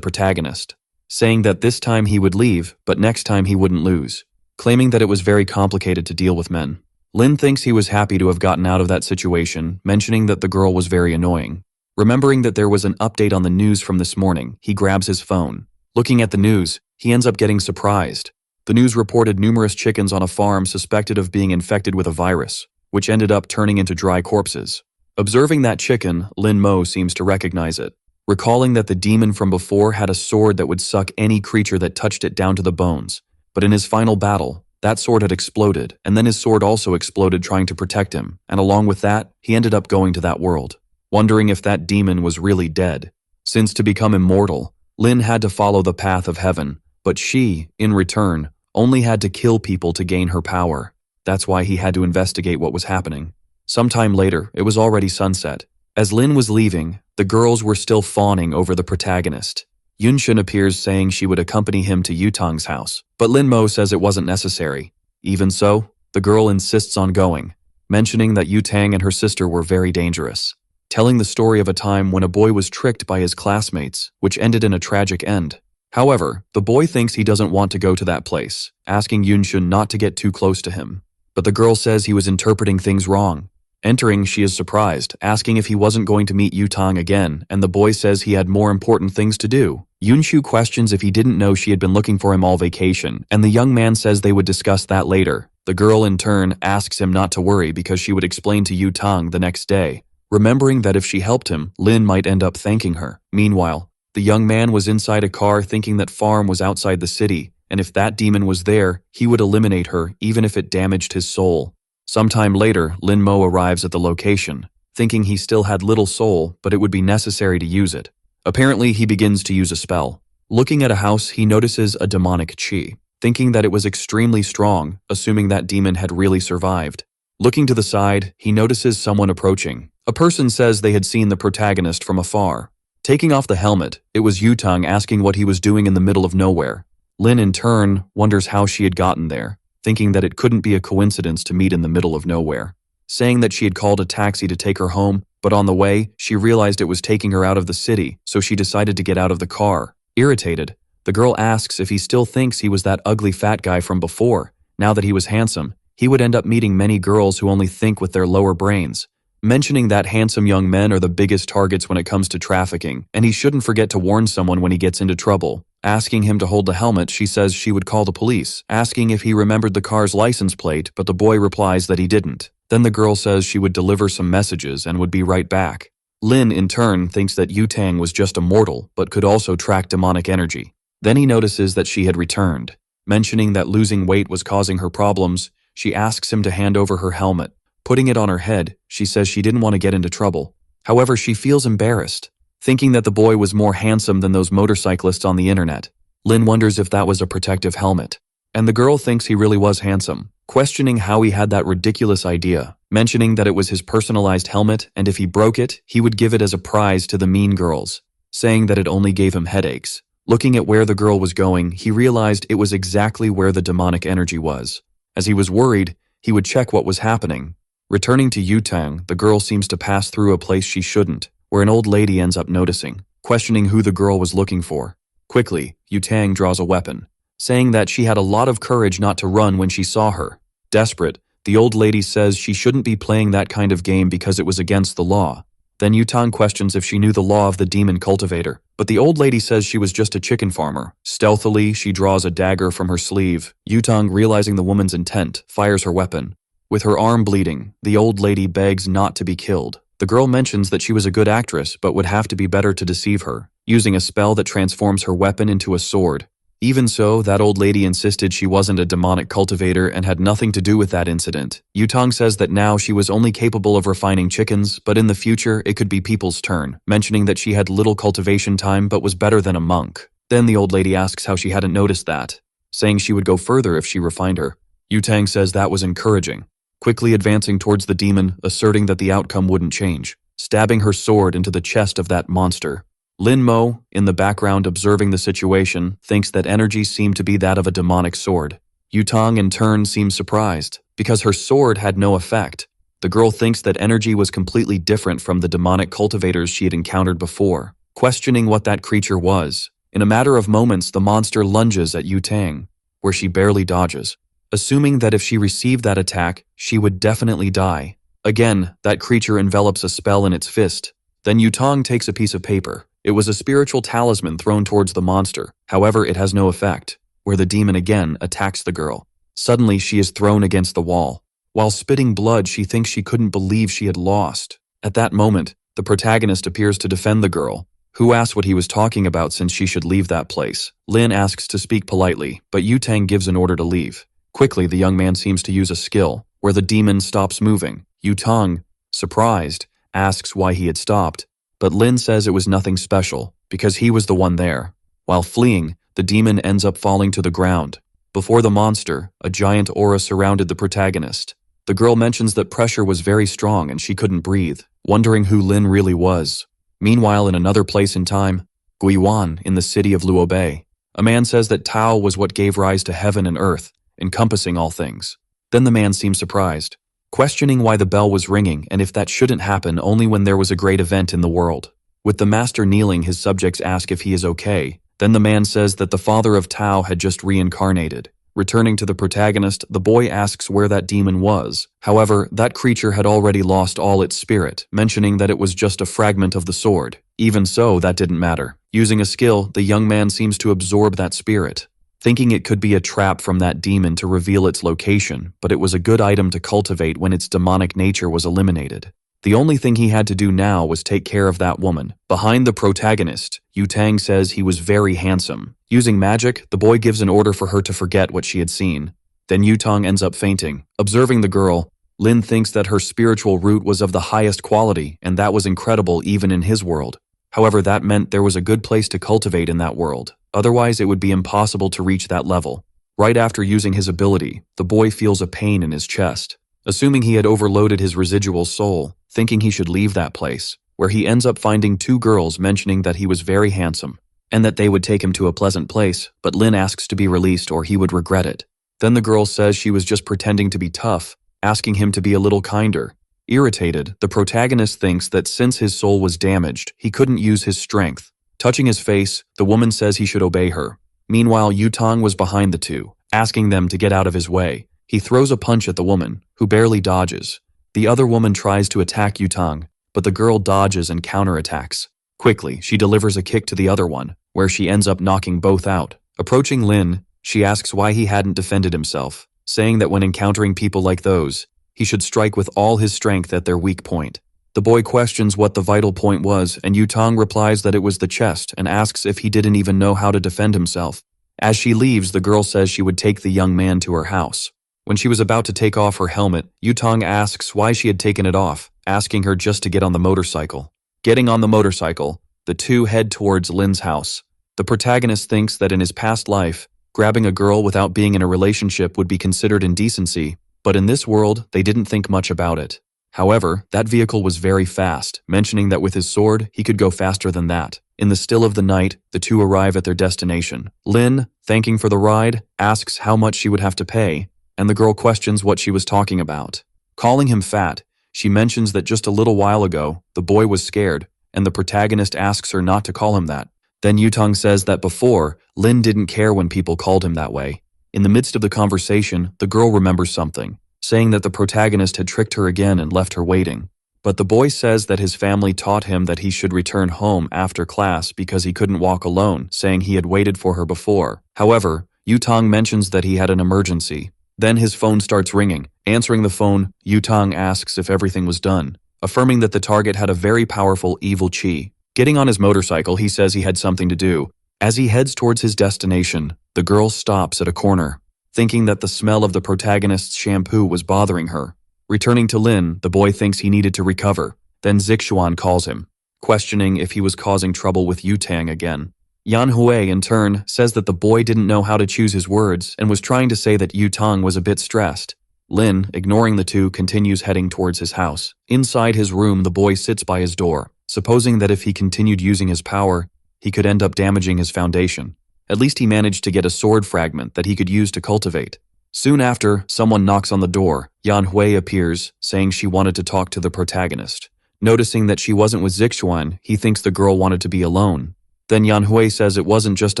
protagonist. Saying that this time he would leave, but next time he wouldn't lose. Claiming that it was very complicated to deal with men. Lin thinks he was happy to have gotten out of that situation, mentioning that the girl was very annoying. Remembering that there was an update on the news from this morning, he grabs his phone. Looking at the news, he ends up getting surprised. The news reported numerous chickens on a farm suspected of being infected with a virus, which ended up turning into dry corpses. Observing that chicken, Lin Mo seems to recognize it. Recalling that the demon from before had a sword that would suck any creature that touched it down to the bones. But in his final battle, that sword had exploded, and then his sword also exploded trying to protect him, and along with that, he ended up going to that world. Wondering if that demon was really dead. Since to become immortal, Lin had to follow the path of heaven, but she, in return, only had to kill people to gain her power. That's why he had to investigate what was happening. Sometime later, it was already sunset. As Lin was leaving, the girls were still fawning over the protagonist. Yunxin appears saying she would accompany him to Yutang's house, but Lin Mo says it wasn't necessary. Even so, the girl insists on going, mentioning that Yutang and her sister were very dangerous. Telling the story of a time when a boy was tricked by his classmates, which ended in a tragic end. However, the boy thinks he doesn't want to go to that place, asking Yunxin not to get too close to him. But the girl says he was interpreting things wrong. Entering, she is surprised, asking if he wasn't going to meet Yutang again, and the boy says he had more important things to do. Yunshu questions if he didn't know she had been looking for him all vacation, and the young man says they would discuss that later. The girl, in turn, asks him not to worry because she would explain to Yutang the next day. Remembering that if she helped him, Lin might end up thanking her. Meanwhile, the young man was inside a car thinking that Farm was outside the city, and if that demon was there, he would eliminate her even if it damaged his soul. Sometime later, Lin Mo arrives at the location, thinking he still had little soul, but it would be necessary to use it. Apparently, he begins to use a spell. Looking at a house, he notices a demonic chi, thinking that it was extremely strong, assuming that demon had really survived. Looking to the side, he notices someone approaching. A person says they had seen the protagonist from afar. Taking off the helmet, it was Yutang asking what he was doing in the middle of nowhere. Lin, in turn, wonders how she had gotten there, thinking that it couldn't be a coincidence to meet in the middle of nowhere. Saying that she had called a taxi to take her home, but on the way, she realized it was taking her out of the city, so she decided to get out of the car. Irritated, the girl asks if he still thinks he was that ugly fat guy from before. Now that he was handsome, he would end up meeting many girls who only think with their lower brains. Mentioning that handsome young men are the biggest targets when it comes to trafficking, and he shouldn't forget to warn someone when he gets into trouble. Asking him to hold the helmet, she says she would call the police, asking if he remembered the car's license plate, but the boy replies that he didn't. Then the girl says she would deliver some messages and would be right back. Lin, in turn, thinks that Yutang was just a mortal, but could also track demonic energy. Then he notices that she had returned. Mentioning that losing weight was causing her problems, she asks him to hand over her helmet. Putting it on her head, she says she didn't want to get into trouble. However, she feels embarrassed, thinking that the boy was more handsome than those motorcyclists on the internet. Lin wonders if that was a protective helmet. And the girl thinks he really was handsome, questioning how he had that ridiculous idea, mentioning that it was his personalized helmet and if he broke it, he would give it as a prize to the mean girls, saying that it only gave him headaches. Looking at where the girl was going, he realized it was exactly where the demonic energy was. As he was worried, he would check what was happening. Returning to Yutang, the girl seems to pass through a place she shouldn't, where an old lady ends up noticing, questioning who the girl was looking for. Quickly, Yutang draws a weapon, saying that she had a lot of courage not to run when she saw her. Desperate, the old lady says she shouldn't be playing that kind of game because it was against the law. Then Yutang questions if she knew the law of the demon cultivator, but the old lady says she was just a chicken farmer. Stealthily, she draws a dagger from her sleeve. Yutang, realizing the woman's intent, fires her weapon. With her arm bleeding, the old lady begs not to be killed. The girl mentions that she was a good actress but would have to be better to deceive her, using a spell that transforms her weapon into a sword. Even so, that old lady insisted she wasn't a demonic cultivator and had nothing to do with that incident. Yutang says that now she was only capable of refining chickens, but in the future it could be people's turn, mentioning that she had little cultivation time but was better than a monk. Then the old lady asks how she hadn't noticed that, saying she would go further if she refined her. Yutang says that was encouraging. Quickly advancing towards the demon, asserting that the outcome wouldn't change, stabbing her sword into the chest of that monster. Lin Mo, in the background observing the situation, thinks that energy seemed to be that of a demonic sword. Yutong in turn seems surprised, because her sword had no effect. The girl thinks that energy was completely different from the demonic cultivators she had encountered before, questioning what that creature was. In a matter of moments, the monster lunges at Yutang, where she barely dodges, assuming that if she received that attack, she would definitely die. Again, that creature envelops a spell in its fist. Then Yutong takes a piece of paper. It was a spiritual talisman thrown towards the monster. However, it has no effect, where the demon again attacks the girl. Suddenly, she is thrown against the wall. While spitting blood, she thinks she couldn't believe she had lost. At that moment, the protagonist appears to defend the girl, who asks what he was talking about since she should leave that place. Lin asks to speak politely, but Yutang gives an order to leave. Quickly, the young man seems to use a skill, where the demon stops moving. Yutang, surprised, asks why he had stopped, but Lin says it was nothing special, because he was the one there. While fleeing, the demon ends up falling to the ground. Before the monster, a giant aura surrounded the protagonist. The girl mentions that pressure was very strong and she couldn't breathe, wondering who Lin really was. Meanwhile, in another place in time, Guiyuan, in the city of Luobei, a man says that Tao was what gave rise to heaven and earth, encompassing all things. Then the man seems surprised, questioning why the bell was ringing and if that shouldn't happen only when there was a great event in the world. With the master kneeling, his subjects ask if he is okay. Then the man says that the father of Tao had just reincarnated. Returning to the protagonist, the boy asks where that demon was. However, that creature had already lost all its spirit, mentioning that it was just a fragment of the sword. Even so, that didn't matter. Using a skill, the young man seems to absorb that spirit, thinking it could be a trap from that demon to reveal its location, but it was a good item to cultivate when its demonic nature was eliminated. The only thing he had to do now was take care of that woman. Behind the protagonist, Yutang says he was very handsome. Using magic, the boy gives an order for her to forget what she had seen. Then Yutang ends up fainting. Observing the girl, Lin thinks that her spiritual root was of the highest quality, and that was incredible even in his world. However, that meant there was a good place to cultivate in that world. Otherwise, it would be impossible to reach that level. Right after using his ability, the boy feels a pain in his chest. Assuming he had overloaded his residual soul, thinking he should leave that place, where he ends up finding two girls mentioning that he was very handsome, and that they would take him to a pleasant place, but Lin asks to be released or he would regret it. Then the girl says she was just pretending to be tough, asking him to be a little kinder. Irritated, the protagonist thinks that since his soul was damaged, he couldn't use his strength. Touching his face, the woman says he should obey her. Meanwhile, Yutang was behind the two, asking them to get out of his way. He throws a punch at the woman, who barely dodges. The other woman tries to attack Yutang, but the girl dodges and counterattacks. Quickly, she delivers a kick to the other one, where she ends up knocking both out. Approaching Lin, she asks why he hadn't defended himself, saying that when encountering people like those, he should strike with all his strength at their weak point. The boy questions what the vital point was, and Yutang replies that it was the chest and asks if he didn't even know how to defend himself. As she leaves, the girl says she would take the young man to her house. When she was about to take off her helmet, Yutang asks why she had taken it off, asking her just to get on the motorcycle. Getting on the motorcycle, the two head towards Lin's house. The protagonist thinks that in his past life, grabbing a girl without being in a relationship would be considered indecency, but in this world, they didn't think much about it. However, that vehicle was very fast, mentioning that with his sword, he could go faster than that. In the still of the night, the two arrive at their destination. Lin, thanking for the ride, asks how much she would have to pay, and the girl questions what she was talking about. Calling him fat, she mentions that just a little while ago, the boy was scared, and the protagonist asks her not to call him that. Then Yutang says that before, Lin didn't care when people called him that way. In the midst of the conversation, the girl remembers something, saying that the protagonist had tricked her again and left her waiting. But the boy says that his family taught him that he should return home after class because he couldn't walk alone, saying he had waited for her before. However, Yutang mentions that he had an emergency. Then his phone starts ringing. Answering the phone, Yutang asks if everything was done, affirming that the target had a very powerful evil chi. Getting on his motorcycle, he says he had something to do. As he heads towards his destination, the girl stops at a corner, thinking that the smell of the protagonist's shampoo was bothering her. Returning to Lin, the boy thinks he needed to recover. Then Zixuan calls him, questioning if he was causing trouble with Yutang again. Yan Hui, in turn, says that the boy didn't know how to choose his words and was trying to say that Yutang was a bit stressed. Lin, ignoring the two, continues heading towards his house. Inside his room, the boy sits by his door, supposing that if he continued using his power, he could end up damaging his foundation. At least he managed to get a sword fragment that he could use to cultivate. Soon after, someone knocks on the door. Yan Hui appears, saying she wanted to talk to the protagonist. Noticing that she wasn't with Zixuan, he thinks the girl wanted to be alone. Then Yan Hui says it wasn't just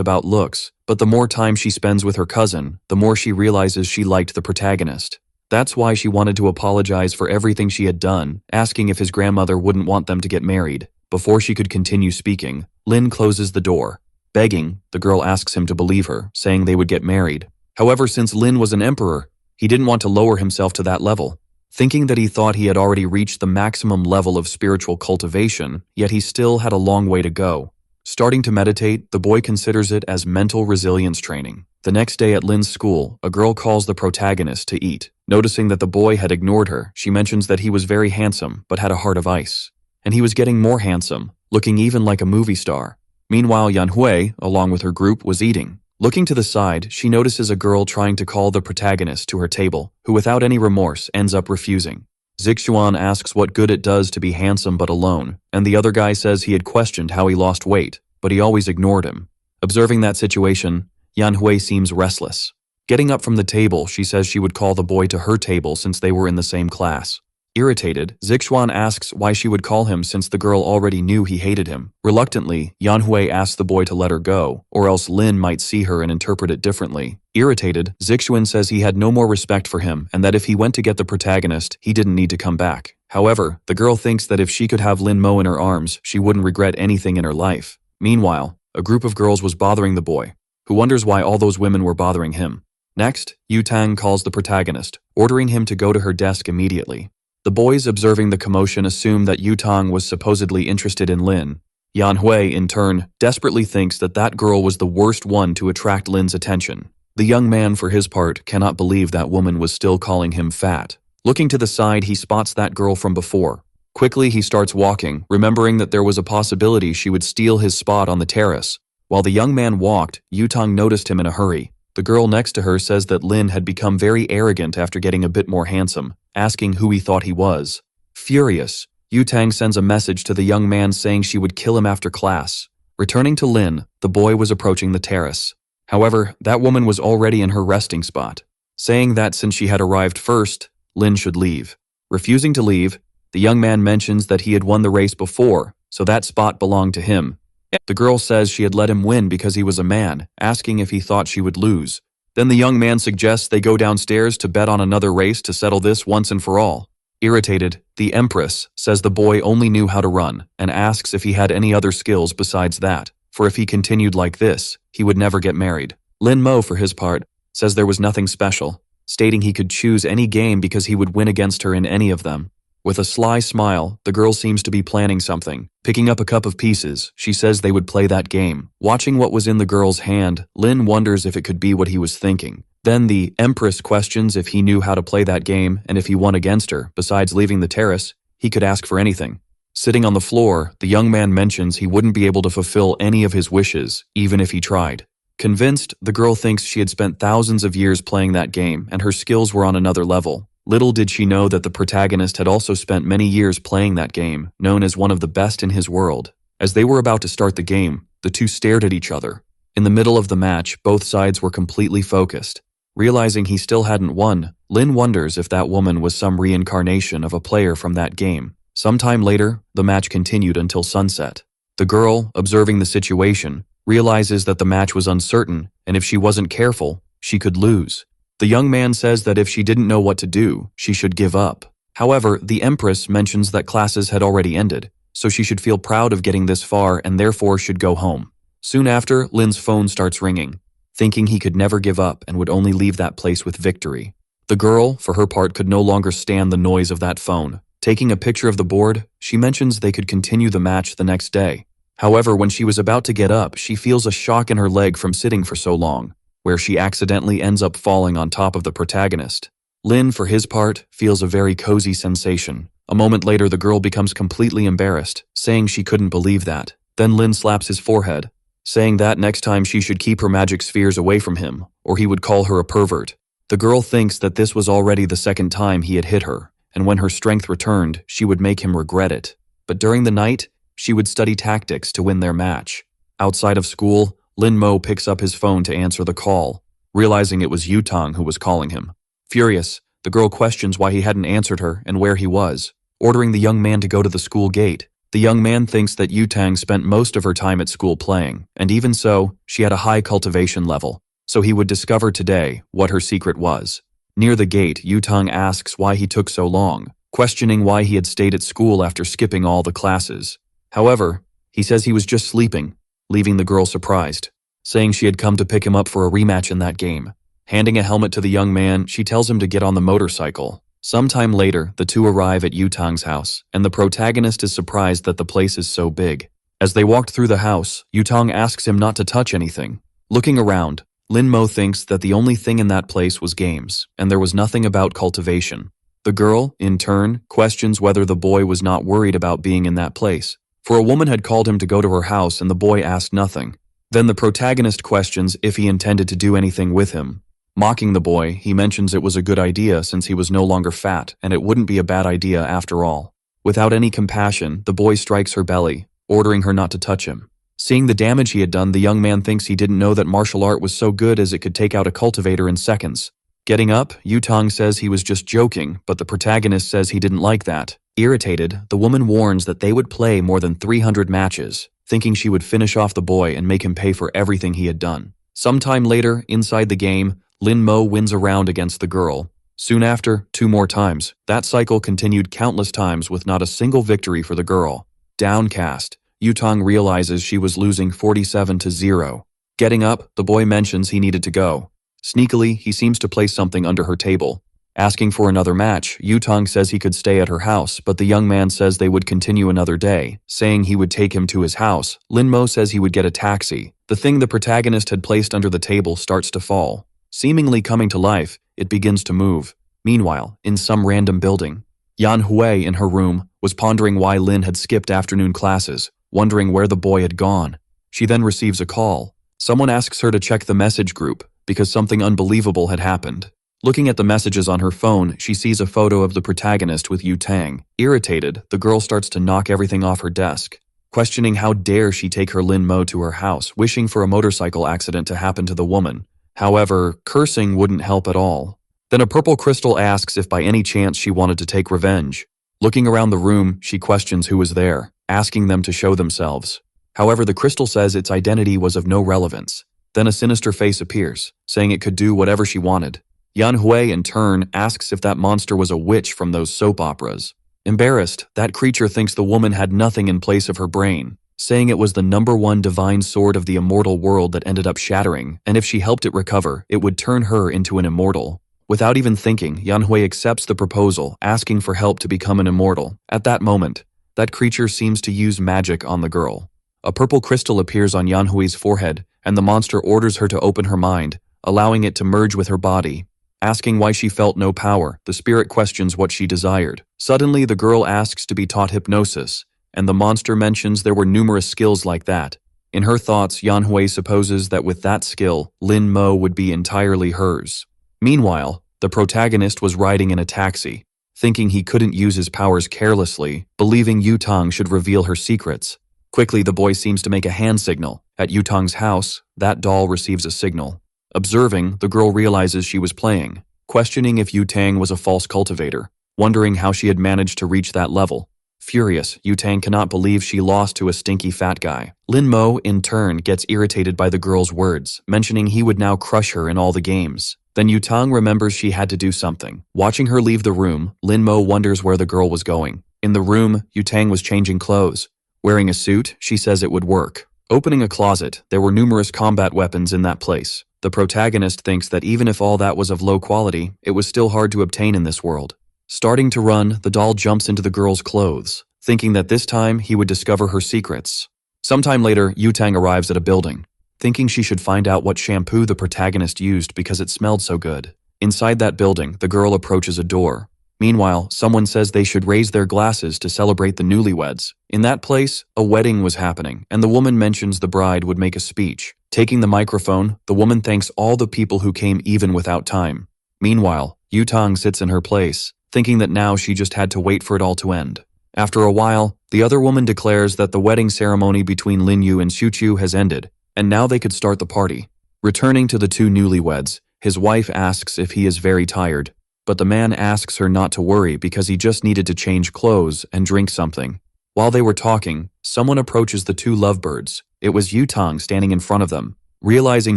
about looks, but the more time she spends with her cousin, the more she realizes she liked the protagonist. That's why she wanted to apologize for everything she had done, asking if his grandmother wouldn't want them to get married. Before she could continue speaking, Lin closes the door. Begging, the girl asks him to believe her, saying they would get married. However, since Lin was an emperor, he didn't want to lower himself to that level. Thinking that he thought he had already reached the maximum level of spiritual cultivation, yet he still had a long way to go. Starting to meditate, the boy considers it as mental resilience training. The next day at Lin's school, a girl calls the protagonist to eat. Noticing that the boy had ignored her, she mentions that he was very handsome but had a heart of ice. And he was getting more handsome, looking even like a movie star. Meanwhile, Yan Hui, along with her group, was eating. Looking to the side, she notices a girl trying to call the protagonist to her table, who without any remorse ends up refusing. Zixuan asks what good it does to be handsome but alone, and the other guy says he had questioned how he lost weight, but he always ignored him. Observing that situation, Yan Hui seems restless. Getting up from the table, she says she would call the boy to her table since they were in the same class. Irritated, Zixuan asks why she would call him since the girl already knew he hated him. Reluctantly, Yan Hui asks the boy to let her go, or else Lin might see her and interpret it differently. Irritated, Zixuan says he had no more respect for him and that if he went to get the protagonist, he didn't need to come back. However, the girl thinks that if she could have Lin Mo in her arms, she wouldn't regret anything in her life. Meanwhile, a group of girls was bothering the boy, who wonders why all those women were bothering him. Next, Yu Tang calls the protagonist, ordering him to go to her desk immediately. The boys observing the commotion assume that Yu Tang was supposedly interested in Lin. Yan Hui, in turn, desperately thinks that that girl was the worst one to attract Lin's attention. The young man, for his part, cannot believe that woman was still calling him fat. Looking to the side, he spots that girl from before. Quickly, he starts walking, remembering that there was a possibility she would steal his spot on the terrace. While the young man walked, Yu Tang noticed him in a hurry. The girl next to her says that Lin had become very arrogant after getting a bit more handsome, asking who he thought he was. Furious, Yu Tang sends a message to the young man saying she would kill him after class. Returning to Lin, the boy was approaching the terrace. However, that woman was already in her resting spot, saying that since she had arrived first, Lin should leave. Refusing to leave, the young man mentions that he had won the race before, so that spot belonged to him. The girl says she had let him win because he was a man, asking if he thought she would lose. Then the young man suggests they go downstairs to bet on another race to settle this once and for all. Irritated, the Empress says the boy only knew how to run and asks if he had any other skills besides that, for if he continued like this, he would never get married. Lin Mo, for his part, says there was nothing special, stating he could choose any game because he would win against her in any of them. With a sly smile, the girl seems to be planning something. Picking up a cup of pieces, she says they would play that game. Watching what was in the girl's hand, Lin wonders if it could be what he was thinking. Then the Empress questions if he knew how to play that game and if he won against her, besides leaving the terrace, he could ask for anything. Sitting on the floor, the young man mentions he wouldn't be able to fulfill any of his wishes, even if he tried. Convinced, the girl thinks she had spent thousands of years playing that game and her skills were on another level. Little did she know that the protagonist had also spent many years playing that game, known as one of the best in his world. As they were about to start the game, the two stared at each other. In the middle of the match, both sides were completely focused. Realizing he still hadn't won, Lin wonders if that woman was some reincarnation of a player from that game. Sometime later, the match continued until sunset. The girl, observing the situation, realizes that the match was uncertain, and if she wasn't careful, she could lose. The young man says that if she didn't know what to do, she should give up. However, the Empress mentions that classes had already ended, so she should feel proud of getting this far and therefore should go home. Soon after, Lin's phone starts ringing, thinking he could never give up and would only leave that place with victory. The girl, for her part, could no longer stand the noise of that phone. Taking a picture of the board, she mentions they could continue the match the next day. However, when she was about to get up, she feels a shock in her leg from sitting for so long, where she accidentally ends up falling on top of the protagonist. Lin, for his part, feels a very cozy sensation. A moment later, the girl becomes completely embarrassed, saying she couldn't believe that. Then Lin slaps his forehead, saying that next time she should keep her magic spheres away from him, or he would call her a pervert. The girl thinks that this was already the second time he had hit her, and when her strength returned, she would make him regret it. But during the night, she would study tactics to win their match. Outside of school, Lin Mo picks up his phone to answer the call, realizing it was Yutang who was calling him. Furious, the girl questions why he hadn't answered her and where he was, ordering the young man to go to the school gate. The young man thinks that Yutang spent most of her time at school playing, and even so, she had a high cultivation level, so he would discover today what her secret was. Near the gate, Yutang asks why he took so long, questioning why he had stayed at school after skipping all the classes. However, he says he was just sleeping, leaving the girl surprised, saying she had come to pick him up for a rematch in that game. Handing a helmet to the young man, she tells him to get on the motorcycle. Sometime later, the two arrive at Yutang's house, and the protagonist is surprised that the place is so big. As they walked through the house, Yutang asks him not to touch anything. Looking around, Lin Mo thinks that the only thing in that place was games, and there was nothing about cultivation. The girl, in turn, questions whether the boy was not worried about being in that place, for a woman had called him to go to her house and the boy asked nothing. Then the protagonist questions if he intended to do anything with him. Mocking the boy, he mentions it was a good idea since he was no longer fat and it wouldn't be a bad idea after all. Without any compassion, the boy strikes her belly, ordering her not to touch him. Seeing the damage he had done, the young man thinks he didn't know that martial art was so good as it could take out a cultivator in seconds. Getting up, Yutang says he was just joking, but the protagonist says he didn't like that. Irritated, the woman warns that they would play more than 300 matches, thinking she would finish off the boy and make him pay for everything he had done. Sometime later, inside the game, Lin Mo wins a round against the girl. Soon after, 2 more times. That cycle continued countless times with not a single victory for the girl. Downcast, Yutang realizes she was losing 47-0. Getting up, the boy mentions he needed to go. Sneakily, he seems to place something under her table. Asking for another match, Yutang says he could stay at her house, but the young man says they would continue another day, saying he would take him to his house. Lin Mo says he would get a taxi. The thing the protagonist had placed under the table starts to fall. Seemingly coming to life, it begins to move. Meanwhile, in some random building, Yan Hui, in her room, was pondering why Lin had skipped afternoon classes, wondering where the boy had gone. She then receives a call. Someone asks her to check the message group, because something unbelievable had happened. Looking at the messages on her phone, she sees a photo of the protagonist with Yutang. Irritated, the girl starts to knock everything off her desk, questioning how dare she take her Lin Mo to her house, wishing for a motorcycle accident to happen to the woman. However, cursing wouldn't help at all. Then a purple crystal asks if by any chance she wanted to take revenge. Looking around the room, she questions who was there, asking them to show themselves. However, the crystal says its identity was of no relevance. Then a sinister face appears, saying it could do whatever she wanted. Yan Hui, in turn, asks if that monster was a witch from those soap operas. Embarrassed, that creature thinks the woman had nothing in place of her brain, saying it was the #1 divine sword of the immortal world that ended up shattering, and if she helped it recover, it would turn her into an immortal. Without even thinking, Yan Hui accepts the proposal, asking for help to become an immortal. At that moment, that creature seems to use magic on the girl. A purple crystal appears on Yan Hui's forehead, and the monster orders her to open her mind, allowing it to merge with her body. Asking why she felt no power, the spirit questions what she desired. Suddenly, the girl asks to be taught hypnosis, and the monster mentions there were numerous skills like that. In her thoughts, Yan Hui supposes that with that skill, Lin Mo would be entirely hers. Meanwhile, the protagonist was riding in a taxi, thinking he couldn't use his powers carelessly, believing Yutang should reveal her secrets. Quickly, the boy seems to make a hand signal. At Yutang's house, that doll receives a signal. Observing, the girl realizes she was playing, questioning if Yutang was a false cultivator, wondering how she had managed to reach that level. Furious, Yutang cannot believe she lost to a stinky fat guy. Lin Mo, in turn, gets irritated by the girl's words, mentioning he would now crush her in all the games. Then Yutang remembers she had to do something. Watching her leave the room, Lin Mo wonders where the girl was going. In the room, Yutang was changing clothes. Wearing a suit, she says it would work. Opening a closet, there were numerous combat weapons in that place. The protagonist thinks that even if all that was of low quality, it was still hard to obtain in this world. Starting to run, the doll jumps into the girl's clothes, thinking that this time he would discover her secrets. Sometime later, Yutang arrives at a building, thinking she should find out what shampoo the protagonist used because it smelled so good. Inside that building, the girl approaches a door. Meanwhile, someone says they should raise their glasses to celebrate the newlyweds. In that place, a wedding was happening, and the woman mentions the bride would make a speech. Taking the microphone, the woman thanks all the people who came even without time. Meanwhile, Yutang sits in her place, thinking that now she just had to wait for it all to end. After a while, the other woman declares that the wedding ceremony between Lin Yu and Xiu Chu has ended, and now they could start the party. Returning to the two newlyweds, his wife asks if he is very tired, but the man asks her not to worry because he just needed to change clothes and drink something. While they were talking, someone approaches the two lovebirds. It was Yutang standing in front of them. Realizing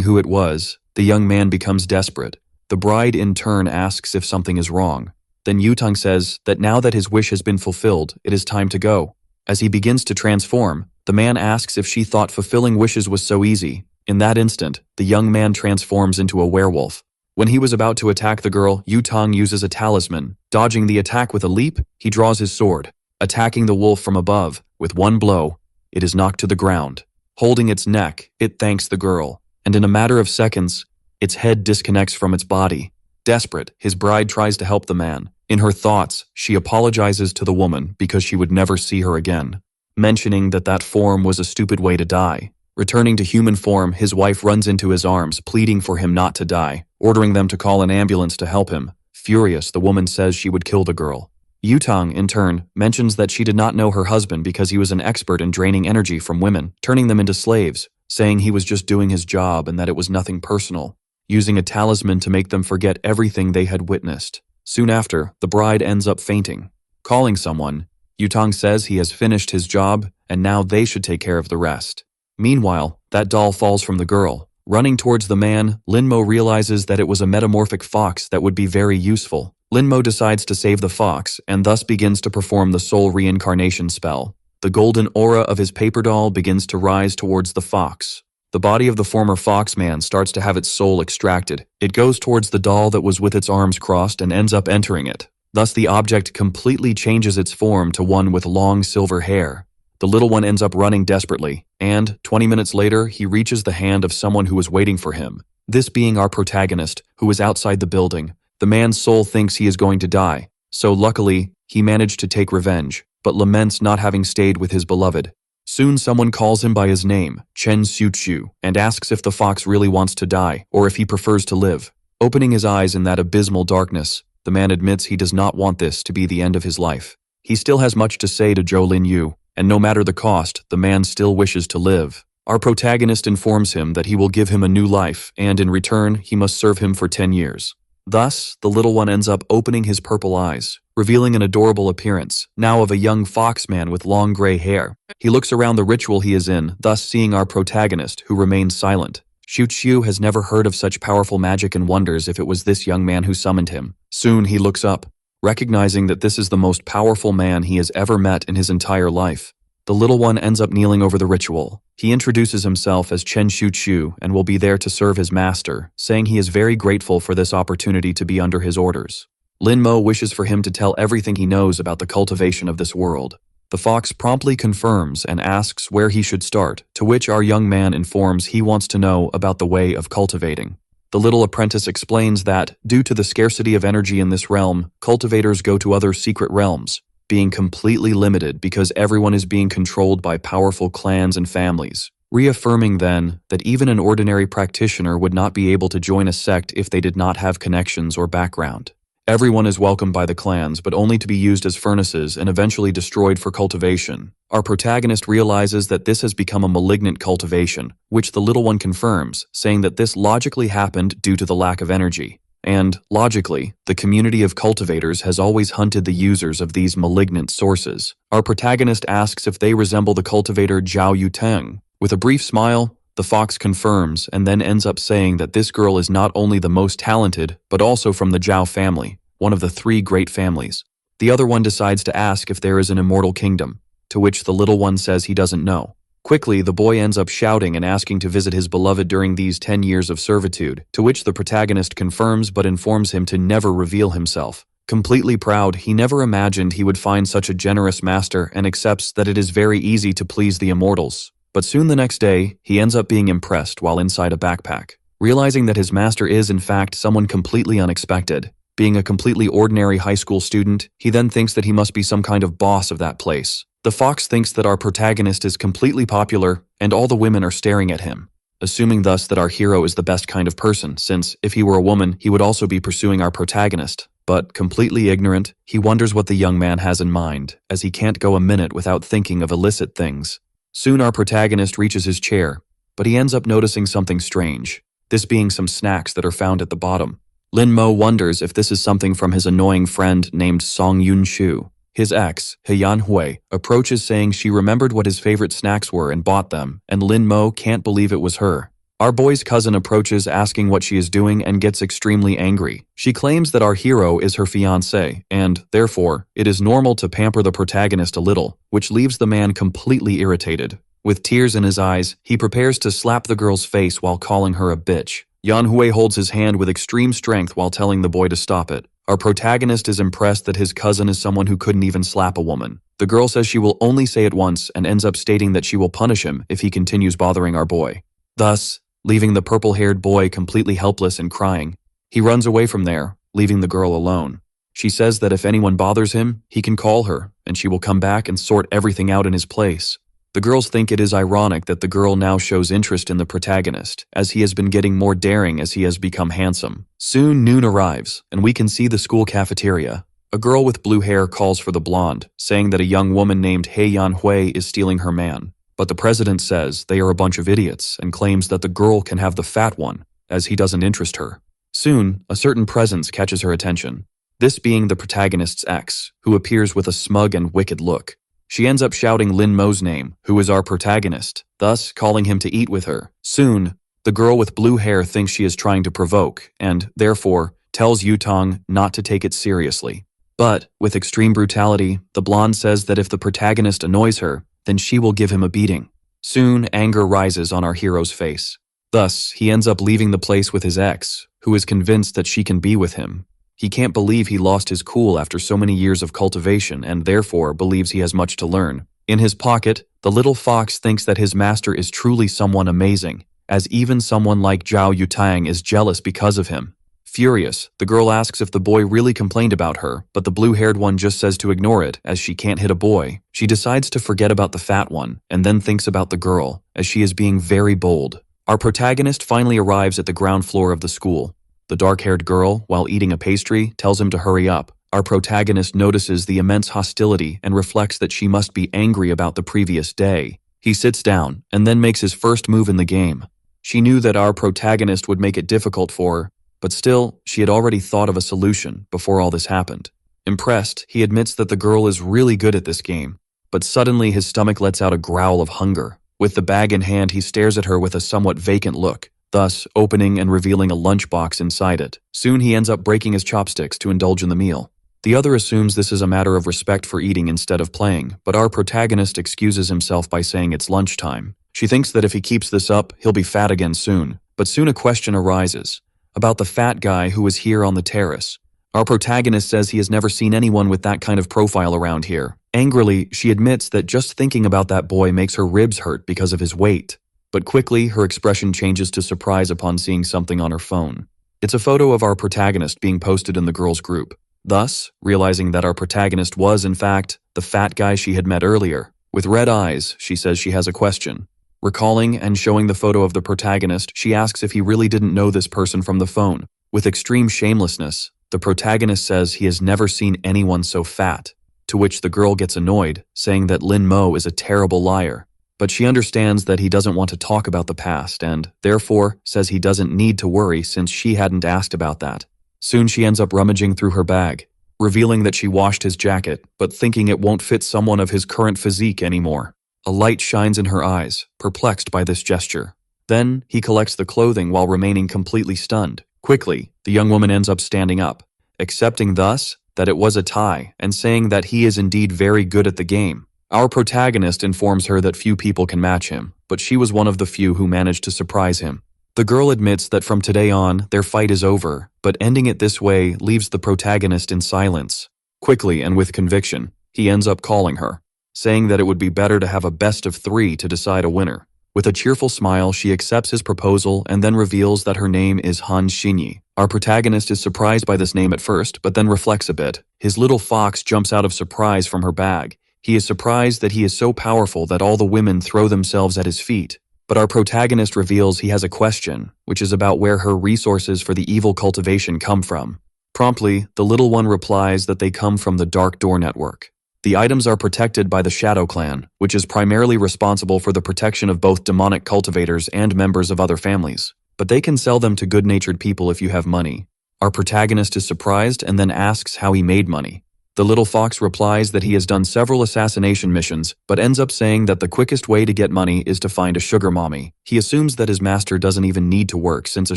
who it was, the young man becomes desperate. The bride in turn asks if something is wrong. Then Yutang says that now that his wish has been fulfilled, it is time to go. As he begins to transform, the man asks if she thought fulfilling wishes was so easy. In that instant, the young man transforms into a werewolf. When he was about to attack the girl, Yutang uses a talisman. Dodging the attack with a leap, he draws his sword. Attacking the wolf from above, with one blow, it is knocked to the ground. Holding its neck, it thanks the girl, and in a matter of seconds, its head disconnects from its body. Desperate, his bride tries to help the man. In her thoughts, she apologizes to the woman because she would never see her again, mentioning that that form was a stupid way to die. Returning to human form, his wife runs into his arms, pleading for him not to die, ordering them to call an ambulance to help him. Furious, the woman says she would kill the girl. Yutang, in turn, mentions that she did not know her husband because he was an expert in draining energy from women, turning them into slaves, saying he was just doing his job and that it was nothing personal, using a talisman to make them forget everything they had witnessed. Soon after, the bride ends up fainting. Calling someone, Yutang says he has finished his job and now they should take care of the rest. Meanwhile, that doll falls from the girl. Running towards the man, Linmo realizes that it was a metamorphic fox that would be very useful. Linmo decides to save the fox and thus begins to perform the soul reincarnation spell. The golden aura of his paper doll begins to rise towards the fox. The body of the former fox man starts to have its soul extracted. It goes towards the doll that was with its arms crossed and ends up entering it. Thus the object completely changes its form to one with long silver hair. The little one ends up running desperately, and 20 minutes later, he reaches the hand of someone who was waiting for him. This being our protagonist, who is outside the building. The man's soul thinks he is going to die, so luckily, he managed to take revenge, but laments not having stayed with his beloved. Soon someone calls him by his name, Chen Xiuqiu, and asks if the fox really wants to die, or if he prefers to live. Opening his eyes in that abysmal darkness, the man admits he does not want this to be the end of his life. He still has much to say to Zhou Linyu, and no matter the cost, the man still wishes to live. Our protagonist informs him that he will give him a new life, and in return, he must serve him for 10 years. Thus, the little one ends up opening his purple eyes, revealing an adorable appearance, now of a young fox man with long gray hair. He looks around the ritual he is in, thus seeing our protagonist, who remains silent. Xiu has never heard of such powerful magic and wonders if it was this young man who summoned him. Soon he looks up, recognizing that this is the most powerful man he has ever met in his entire life. The little one ends up kneeling over the ritual. He introduces himself as Chen Xiuqiu and will be there to serve his master, saying he is very grateful for this opportunity to be under his orders. Linmo wishes for him to tell everything he knows about the cultivation of this world. The fox promptly confirms and asks where he should start, to which our young man informs he wants to know about the way of cultivating. The little apprentice explains that, due to the scarcity of energy in this realm, cultivators go to other secret realms, being completely limited because everyone is being controlled by powerful clans and families, reaffirming then that even an ordinary practitioner would not be able to join a sect if they did not have connections or background. Everyone is welcomed by the clans, but only to be used as furnaces and eventually destroyed for cultivation. Our protagonist realizes that this has become a malignant cultivation, which the little one confirms, saying that this logically happened due to the lack of energy. And, logically, the community of cultivators has always hunted the users of these malignant sources. Our protagonist asks if they resemble the cultivator Zhao Yuteng. With a brief smile, the fox confirms and then ends up saying that this girl is not only the most talented, but also from the Zhao family, one of the 3 great families. The other one decides to ask if there is an immortal kingdom, to which the little one says he doesn't know. Quickly, the boy ends up shouting and asking to visit his beloved during these 10 years of servitude, to which the protagonist confirms but informs him to never reveal himself. Completely proud, he never imagined he would find such a generous master and accepts that it is very easy to please the immortals. But soon the next day, he ends up being impressed while inside a backpack. Realizing that his master is in fact someone completely unexpected. Being a completely ordinary high school student, he then thinks that he must be some kind of boss of that place. The fox thinks that our protagonist is completely popular and all the women are staring at him, assuming thus that our hero is the best kind of person, since if he were a woman, he would also be pursuing our protagonist. But, completely ignorant, he wonders what the young man has in mind, as he can't go a minute without thinking of illicit things. Soon our protagonist reaches his chair, but he ends up noticing something strange, this being some snacks that are found at the bottom. Lin Mo wonders if this is something from his annoying friend named Song Yun Shu. His ex, He-Yan Hui, approaches saying she remembered what his favorite snacks were and bought them, and Lin Mo can't believe it was her. Our boy's cousin approaches asking what she is doing and gets extremely angry. She claims that our hero is her fiancé, and, therefore, it is normal to pamper the protagonist a little, which leaves the man completely irritated. With tears in his eyes, he prepares to slap the girl's face while calling her a bitch. Yan Hui holds his hand with extreme strength while telling the boy to stop it. Our protagonist is impressed that his cousin is someone who couldn't even slap a woman. The girl says she will only say it once and ends up stating that she will punish him if he continues bothering our boy. Thus, leaving the purple-haired boy completely helpless and crying, he runs away from there, leaving the girl alone. She says that if anyone bothers him, he can call her, and she will come back and sort everything out in his place. The girls think it is ironic that the girl now shows interest in the protagonist, as he has been getting more daring as he has become handsome. Soon noon arrives, and we can see the school cafeteria. A girl with blue hair calls for the blonde, saying that a young woman named He-Yan Hui is stealing her man. But the president says they are a bunch of idiots and claims that the girl can have the fat one, as he doesn't interest her. Soon, a certain presence catches her attention, this being the protagonist's ex, who appears with a smug and wicked look. She ends up shouting Lin Mo's name, who is our protagonist, thus calling him to eat with her. Soon, the girl with blue hair thinks she is trying to provoke, and, therefore, tells Yutong not to take it seriously. But, with extreme brutality, the blonde says that if the protagonist annoys her, then she will give him a beating. Soon, anger rises on our hero's face. Thus, he ends up leaving the place with his ex, who is convinced that she can be with him. He can't believe he lost his cool after so many years of cultivation and therefore believes he has much to learn. In his pocket, the little fox thinks that his master is truly someone amazing, as even someone like Zhao Yutang is jealous because of him. Furious, the girl asks if the boy really complained about her, but the blue-haired one just says to ignore it, as she can't hit a boy. She decides to forget about the fat one, and then thinks about the girl, as she is being very bold. Our protagonist finally arrives at the ground floor of the school. The dark-haired girl, while eating a pastry, tells him to hurry up. Our protagonist notices the immense hostility and reflects that she must be angry about the previous day. He sits down, and then makes his first move in the game. She knew that our protagonist would make it difficult for her, but still, she had already thought of a solution before all this happened. Impressed, he admits that the girl is really good at this game, but suddenly his stomach lets out a growl of hunger. With the bag in hand, he stares at her with a somewhat vacant look, thus opening and revealing a lunchbox inside it. Soon he ends up breaking his chopsticks to indulge in the meal. The other assumes this is a matter of respect for eating instead of playing, but our protagonist excuses himself by saying it's lunchtime. She thinks that if he keeps this up, he'll be fat again soon, but soon a question arises about the fat guy who was here on the terrace. Our protagonist says he has never seen anyone with that kind of profile around here. Angrily, she admits that just thinking about that boy makes her ribs hurt because of his weight. But quickly, her expression changes to surprise upon seeing something on her phone. It's a photo of our protagonist being posted in the girls' group. Thus, realizing that our protagonist was, in fact, the fat guy she had met earlier. With red eyes, she says she has a question. Recalling and showing the photo of the protagonist, she asks if he really didn't know this person from the phone. With extreme shamelessness, the protagonist says he has never seen anyone so fat, to which the girl gets annoyed, saying that Lin Mo is a terrible liar. But she understands that he doesn't want to talk about the past and, therefore, says he doesn't need to worry since she hadn't asked about that. Soon she ends up rummaging through her bag, revealing that she washed his jacket, but thinking it won't fit someone of his current physique anymore. A light shines in her eyes, perplexed by this gesture. Then, he collects the clothing while remaining completely stunned. Quickly, the young woman ends up standing up, accepting thus that it was a tie and saying that he is indeed very good at the game. Our protagonist informs her that few people can match him, but she was one of the few who managed to surprise him. The girl admits that from today on, their fight is over, but ending it this way leaves the protagonist in silence. Quickly and with conviction, he ends up calling her, saying that it would be better to have a best of 3 to decide a winner. With a cheerful smile, she accepts his proposal and then reveals that her name is Han Xinyi. Our protagonist is surprised by this name at first, but then reflects a bit. His little fox jumps out of surprise from her bag. He is surprised that he is so powerful that all the women throw themselves at his feet. But our protagonist reveals he has a question, which is about where her resources for the evil cultivation come from. Promptly, the little one replies that they come from the Dark Door Network. The items are protected by the Shadow Clan, which is primarily responsible for the protection of both demonic cultivators and members of other families. But they can sell them to good-natured people if you have money. Our protagonist is surprised and then asks how he made money. The little fox replies that he has done several assassination missions, but ends up saying that the quickest way to get money is to find a sugar mommy. He assumes that his master doesn't even need to work since a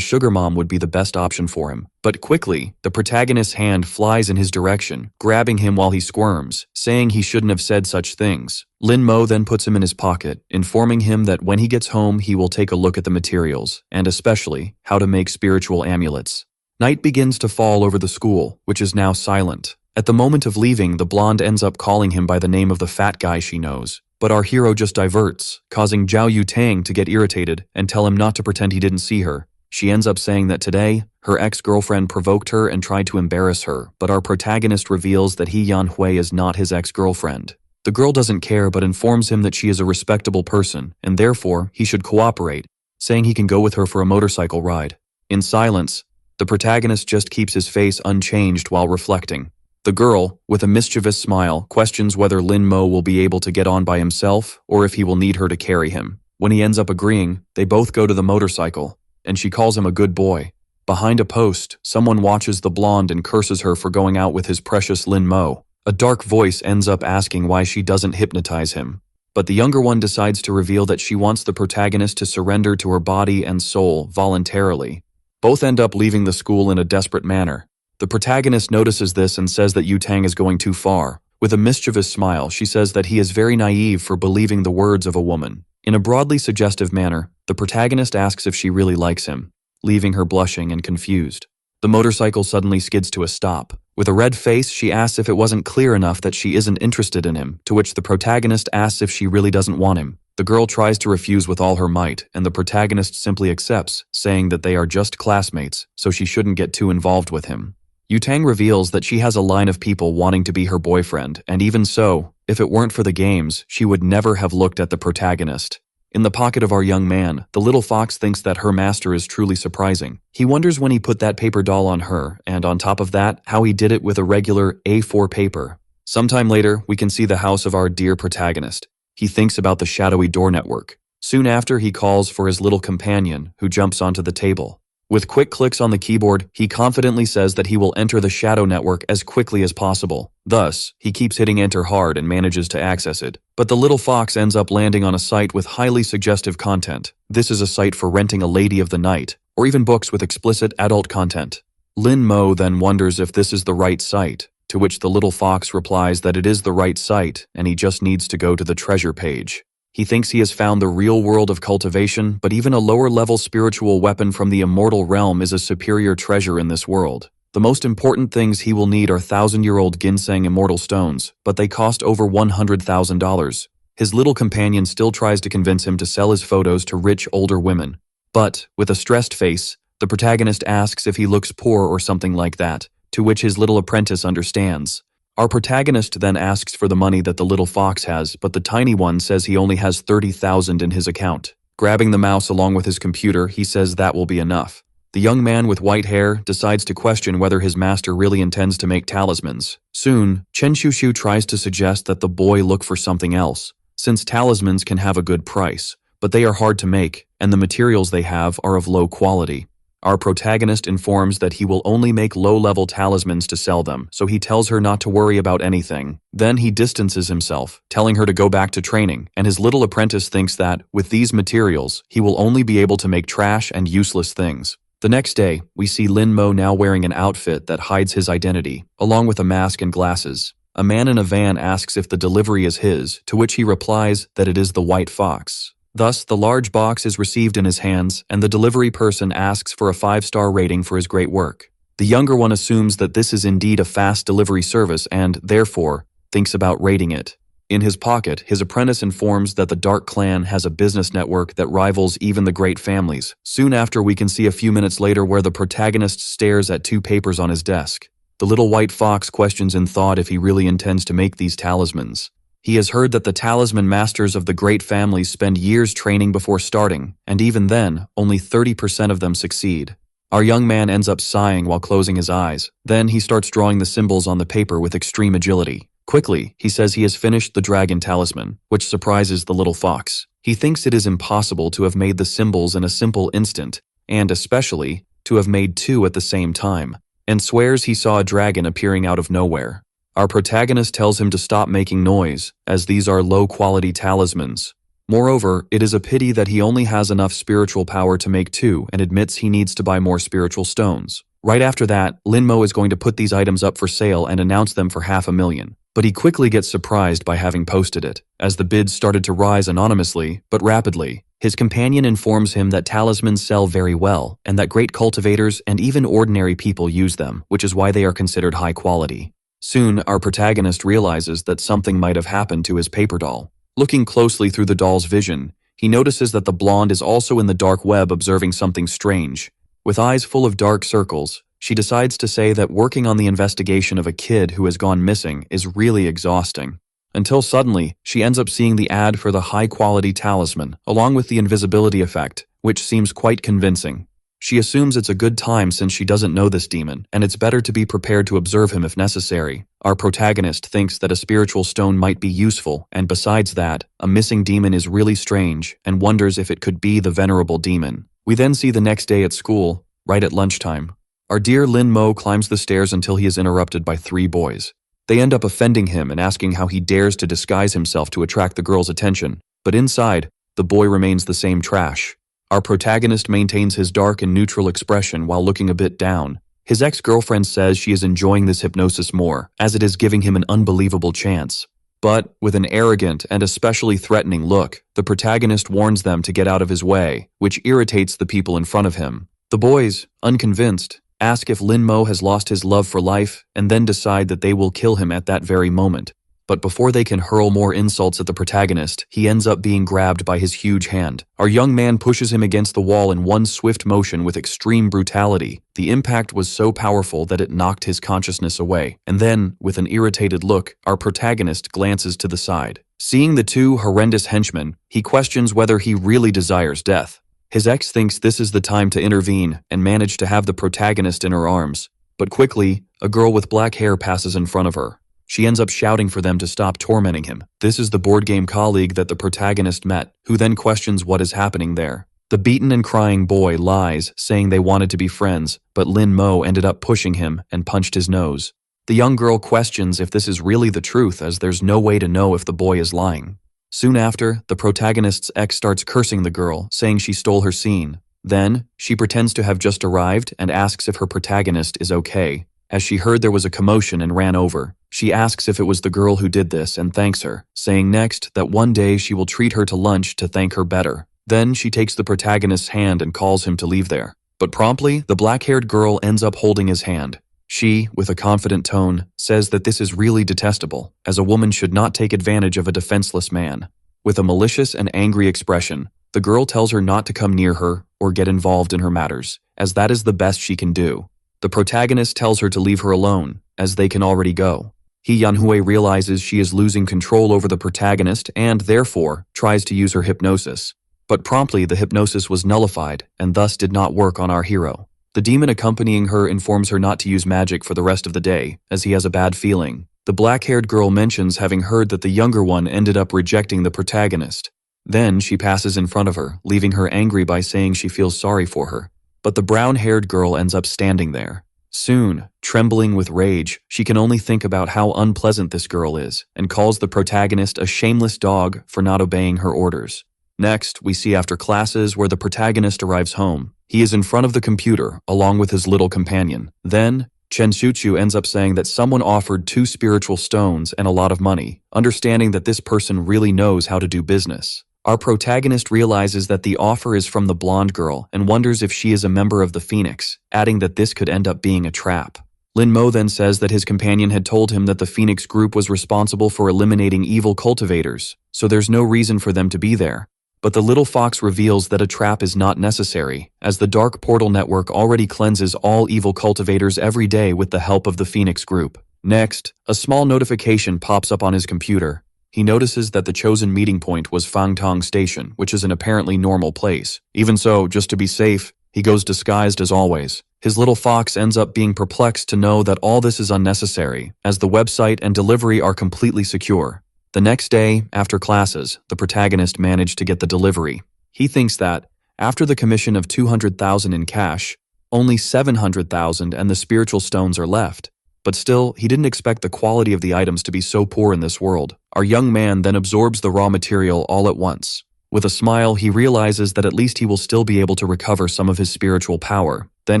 sugar mom would be the best option for him. But quickly, the protagonist's hand flies in his direction, grabbing him while he squirms, saying he shouldn't have said such things. Lin Mo then puts him in his pocket, informing him that when he gets home he will take a look at the materials, and especially how to make spiritual amulets. Night begins to fall over the school, which is now silent. At the moment of leaving, the blonde ends up calling him by the name of the fat guy she knows. But our hero just diverts, causing Zhao Yutang to get irritated and tell him not to pretend he didn't see her. She ends up saying that today, her ex-girlfriend provoked her and tried to embarrass her, but our protagonist reveals that Yan Hui is not his ex-girlfriend. The girl doesn't care but informs him that she is a respectable person, and therefore he should cooperate, saying he can go with her for a motorcycle ride. In silence, the protagonist just keeps his face unchanged while reflecting. The girl, with a mischievous smile, questions whether Lin Mo will be able to get on by himself or if he will need her to carry him. When he ends up agreeing, they both go to the motorcycle, and she calls him a good boy. Behind a post, someone watches the blonde and curses her for going out with his precious Lin Mo. A dark voice ends up asking why she doesn't hypnotize him. But the younger one decides to reveal that she wants the protagonist to surrender to her body and soul voluntarily. Both end up leaving the school in a desperate manner. The protagonist notices this and says that Yutang is going too far. With a mischievous smile, she says that he is very naive for believing the words of a woman. In a broadly suggestive manner, the protagonist asks if she really likes him, leaving her blushing and confused. The motorcycle suddenly skids to a stop. With a red face, she asks if it wasn't clear enough that she isn't interested in him, to which the protagonist asks if she really doesn't want him. The girl tries to refuse with all her might, and the protagonist simply accepts, saying that they are just classmates, so she shouldn't get too involved with him. Yutang reveals that she has a line of people wanting to be her boyfriend, and even so, if it weren't for the games, she would never have looked at the protagonist. In the pocket of our young man, the little fox thinks that her master is truly surprising. He wonders when he put that paper doll on her, and on top of that, how he did it with a regular A4 paper. Sometime later, we can see the house of our dear protagonist. He thinks about the shadowy door network. Soon after, he calls for his little companion, who jumps onto the table. With quick clicks on the keyboard, he confidently says that he will enter the shadow network as quickly as possible. Thus, he keeps hitting enter hard and manages to access it. But the little fox ends up landing on a site with highly suggestive content. This is a site for renting a lady of the night, or even books with explicit adult content. Lin Mo then wonders if this is the right site, to which the little fox replies that it is the right site and he just needs to go to the treasure page. He thinks he has found the real world of cultivation, but even a lower-level spiritual weapon from the immortal realm is a superior treasure in this world. The most important things he will need are 1,000-year-old ginseng immortal stones, but they cost over $100,000. His little companion still tries to convince him to sell his photos to rich older women. But, with a stressed face, the protagonist asks if he looks poor or something like that, to which his little apprentice understands. Our protagonist then asks for the money that the little fox has, but the tiny one says he only has 30,000 in his account. Grabbing the mouse along with his computer, he says that will be enough. The young man with white hair decides to question whether his master really intends to make talismans. Soon, Chen Shushu tries to suggest that the boy look for something else, since talismans can have a good price, but they are hard to make, and the materials they have are of low quality. Our protagonist informs that he will only make low-level talismans to sell them, so he tells her not to worry about anything. Then he distances himself, telling her to go back to training, and his little apprentice thinks that, with these materials, he will only be able to make trash and useless things. The next day, we see Lin Mo now wearing an outfit that hides his identity, along with a mask and glasses. A man in a van asks if the delivery is his, to which he replies that it is the White Fox. Thus, the large box is received in his hands, and the delivery person asks for a 5-star rating for his great work. The younger one assumes that this is indeed a fast delivery service and, therefore, thinks about rating it. In his pocket, his apprentice informs that the Dark Clan has a business network that rivals even the great families. Soon after, we can see a few minutes later where the protagonist stares at 2 papers on his desk. The little white fox questions in thought if he really intends to make these talismans. He has heard that the talisman masters of the great families spend years training before starting, and even then, only 30% of them succeed. Our young man ends up sighing while closing his eyes. Then he starts drawing the symbols on the paper with extreme agility. Quickly, he says he has finished the dragon talisman, which surprises the little fox. He thinks it is impossible to have made the symbols in a simple instant, and especially, to have made two at the same time, and swears he saw a dragon appearing out of nowhere. Our protagonist tells him to stop making noise, as these are low-quality talismans. Moreover, it is a pity that he only has enough spiritual power to make two and admits he needs to buy more spiritual stones. Right after that, Linmo is going to put these items up for sale and announce them for $500,000. But he quickly gets surprised by having posted it, as the bids started to rise anonymously, but rapidly. His companion informs him that talismans sell very well, and that great cultivators and even ordinary people use them, which is why they are considered high quality. Soon, our protagonist realizes that something might have happened to his paper doll. Looking closely through the doll's vision, he notices that the blonde is also in the dark web observing something strange. With eyes full of dark circles, she decides to say that working on the investigation of a kid who has gone missing is really exhausting. Until suddenly, she ends up seeing the ad for the high-quality talisman, along with the invisibility effect, which seems quite convincing. She assumes it's a good time since she doesn't know this demon, and it's better to be prepared to observe him if necessary. Our protagonist thinks that a spiritual stone might be useful, and besides that, a missing demon is really strange, and wonders if it could be the venerable demon. We then see the next day at school, right at lunchtime. Our dear Lin Mo climbs the stairs until he is interrupted by three boys. They end up offending him and asking how he dares to disguise himself to attract the girl's attention, but inside, the boy remains the same trash. Our protagonist maintains his dark and neutral expression while looking a bit down. His ex-girlfriend says she is enjoying this hypnosis more, as it is giving him an unbelievable chance. But, with an arrogant and especially threatening look, the protagonist warns them to get out of his way, which irritates the people in front of him. The boys, unconvinced, ask if Lin Mo has lost his love for life, and then decide that they will kill him at that very moment. But before they can hurl more insults at the protagonist, he ends up being grabbed by his huge hand. Our young man pushes him against the wall in one swift motion with extreme brutality. The impact was so powerful that it knocked his consciousness away. And then, with an irritated look, our protagonist glances to the side. Seeing the two horrendous henchmen, he questions whether he really desires death. His ex thinks this is the time to intervene and manage to have the protagonist in her arms. But quickly, a girl with black hair passes in front of her. She ends up shouting for them to stop tormenting him. This is the board game colleague that the protagonist met, who then questions what is happening there. The beaten and crying boy lies, saying they wanted to be friends, but Lin Mo ended up pushing him and punched his nose. The young girl questions if this is really the truth, as there's no way to know if the boy is lying. Soon after, the protagonist's ex starts cursing the girl, saying she stole her scene. Then, she pretends to have just arrived and asks if her protagonist is okay. As she heard there was a commotion and ran over, she asks if it was the girl who did this and thanks her, saying next that one day she will treat her to lunch to thank her better. Then she takes the protagonist's hand and calls him to leave there. But promptly, the black-haired girl ends up holding his hand. She, with a confident tone, says that this is really detestable, as a woman should not take advantage of a defenseless man. With a malicious and angry expression, the girl tells her not to come near her or get involved in her matters, as that is the best she can do. The protagonist tells her to leave her alone, as they can already go. Yanhui realizes she is losing control over the protagonist and, therefore, tries to use her hypnosis. But promptly the hypnosis was nullified and thus did not work on our hero. The demon accompanying her informs her not to use magic for the rest of the day, as he has a bad feeling. The black-haired girl mentions having heard that the younger one ended up rejecting the protagonist. Then she passes in front of her, leaving her angry by saying she feels sorry for her. But the brown-haired girl ends up standing there. Soon, trembling with rage, she can only think about how unpleasant this girl is, and calls the protagonist a shameless dog for not obeying her orders. Next, we see after classes where the protagonist arrives home. He is in front of the computer, along with his little companion. Then, Chen Shuchu ends up saying that someone offered 2 spiritual stones and a lot of money, understanding that this person really knows how to do business. Our protagonist realizes that the offer is from the blonde girl and wonders if she is a member of the Phoenix, adding that this could end up being a trap. Lin Mo then says that his companion had told him that the Phoenix group was responsible for eliminating evil cultivators, so there's no reason for them to be there. But the little fox reveals that a trap is not necessary, as the Dark Portal Network already cleanses all evil cultivators every day with the help of the Phoenix group. Next, a small notification pops up on his computer. He notices that the chosen meeting point was Fangtong Station, which is an apparently normal place. Even so, just to be safe, He goes disguised as always. His little fox ends up being perplexed to know that all this is unnecessary, as the website and delivery are completely secure. The next day, after classes, the protagonist managed to get the delivery. He thinks that, after the commission of 200,000 in cash, only 700,000 and the spiritual stones are left. But still, he didn't expect the quality of the items to be so poor in this world. Our young man then absorbs the raw material all at once. With a smile, he realizes that at least he will still be able to recover some of his spiritual power. Then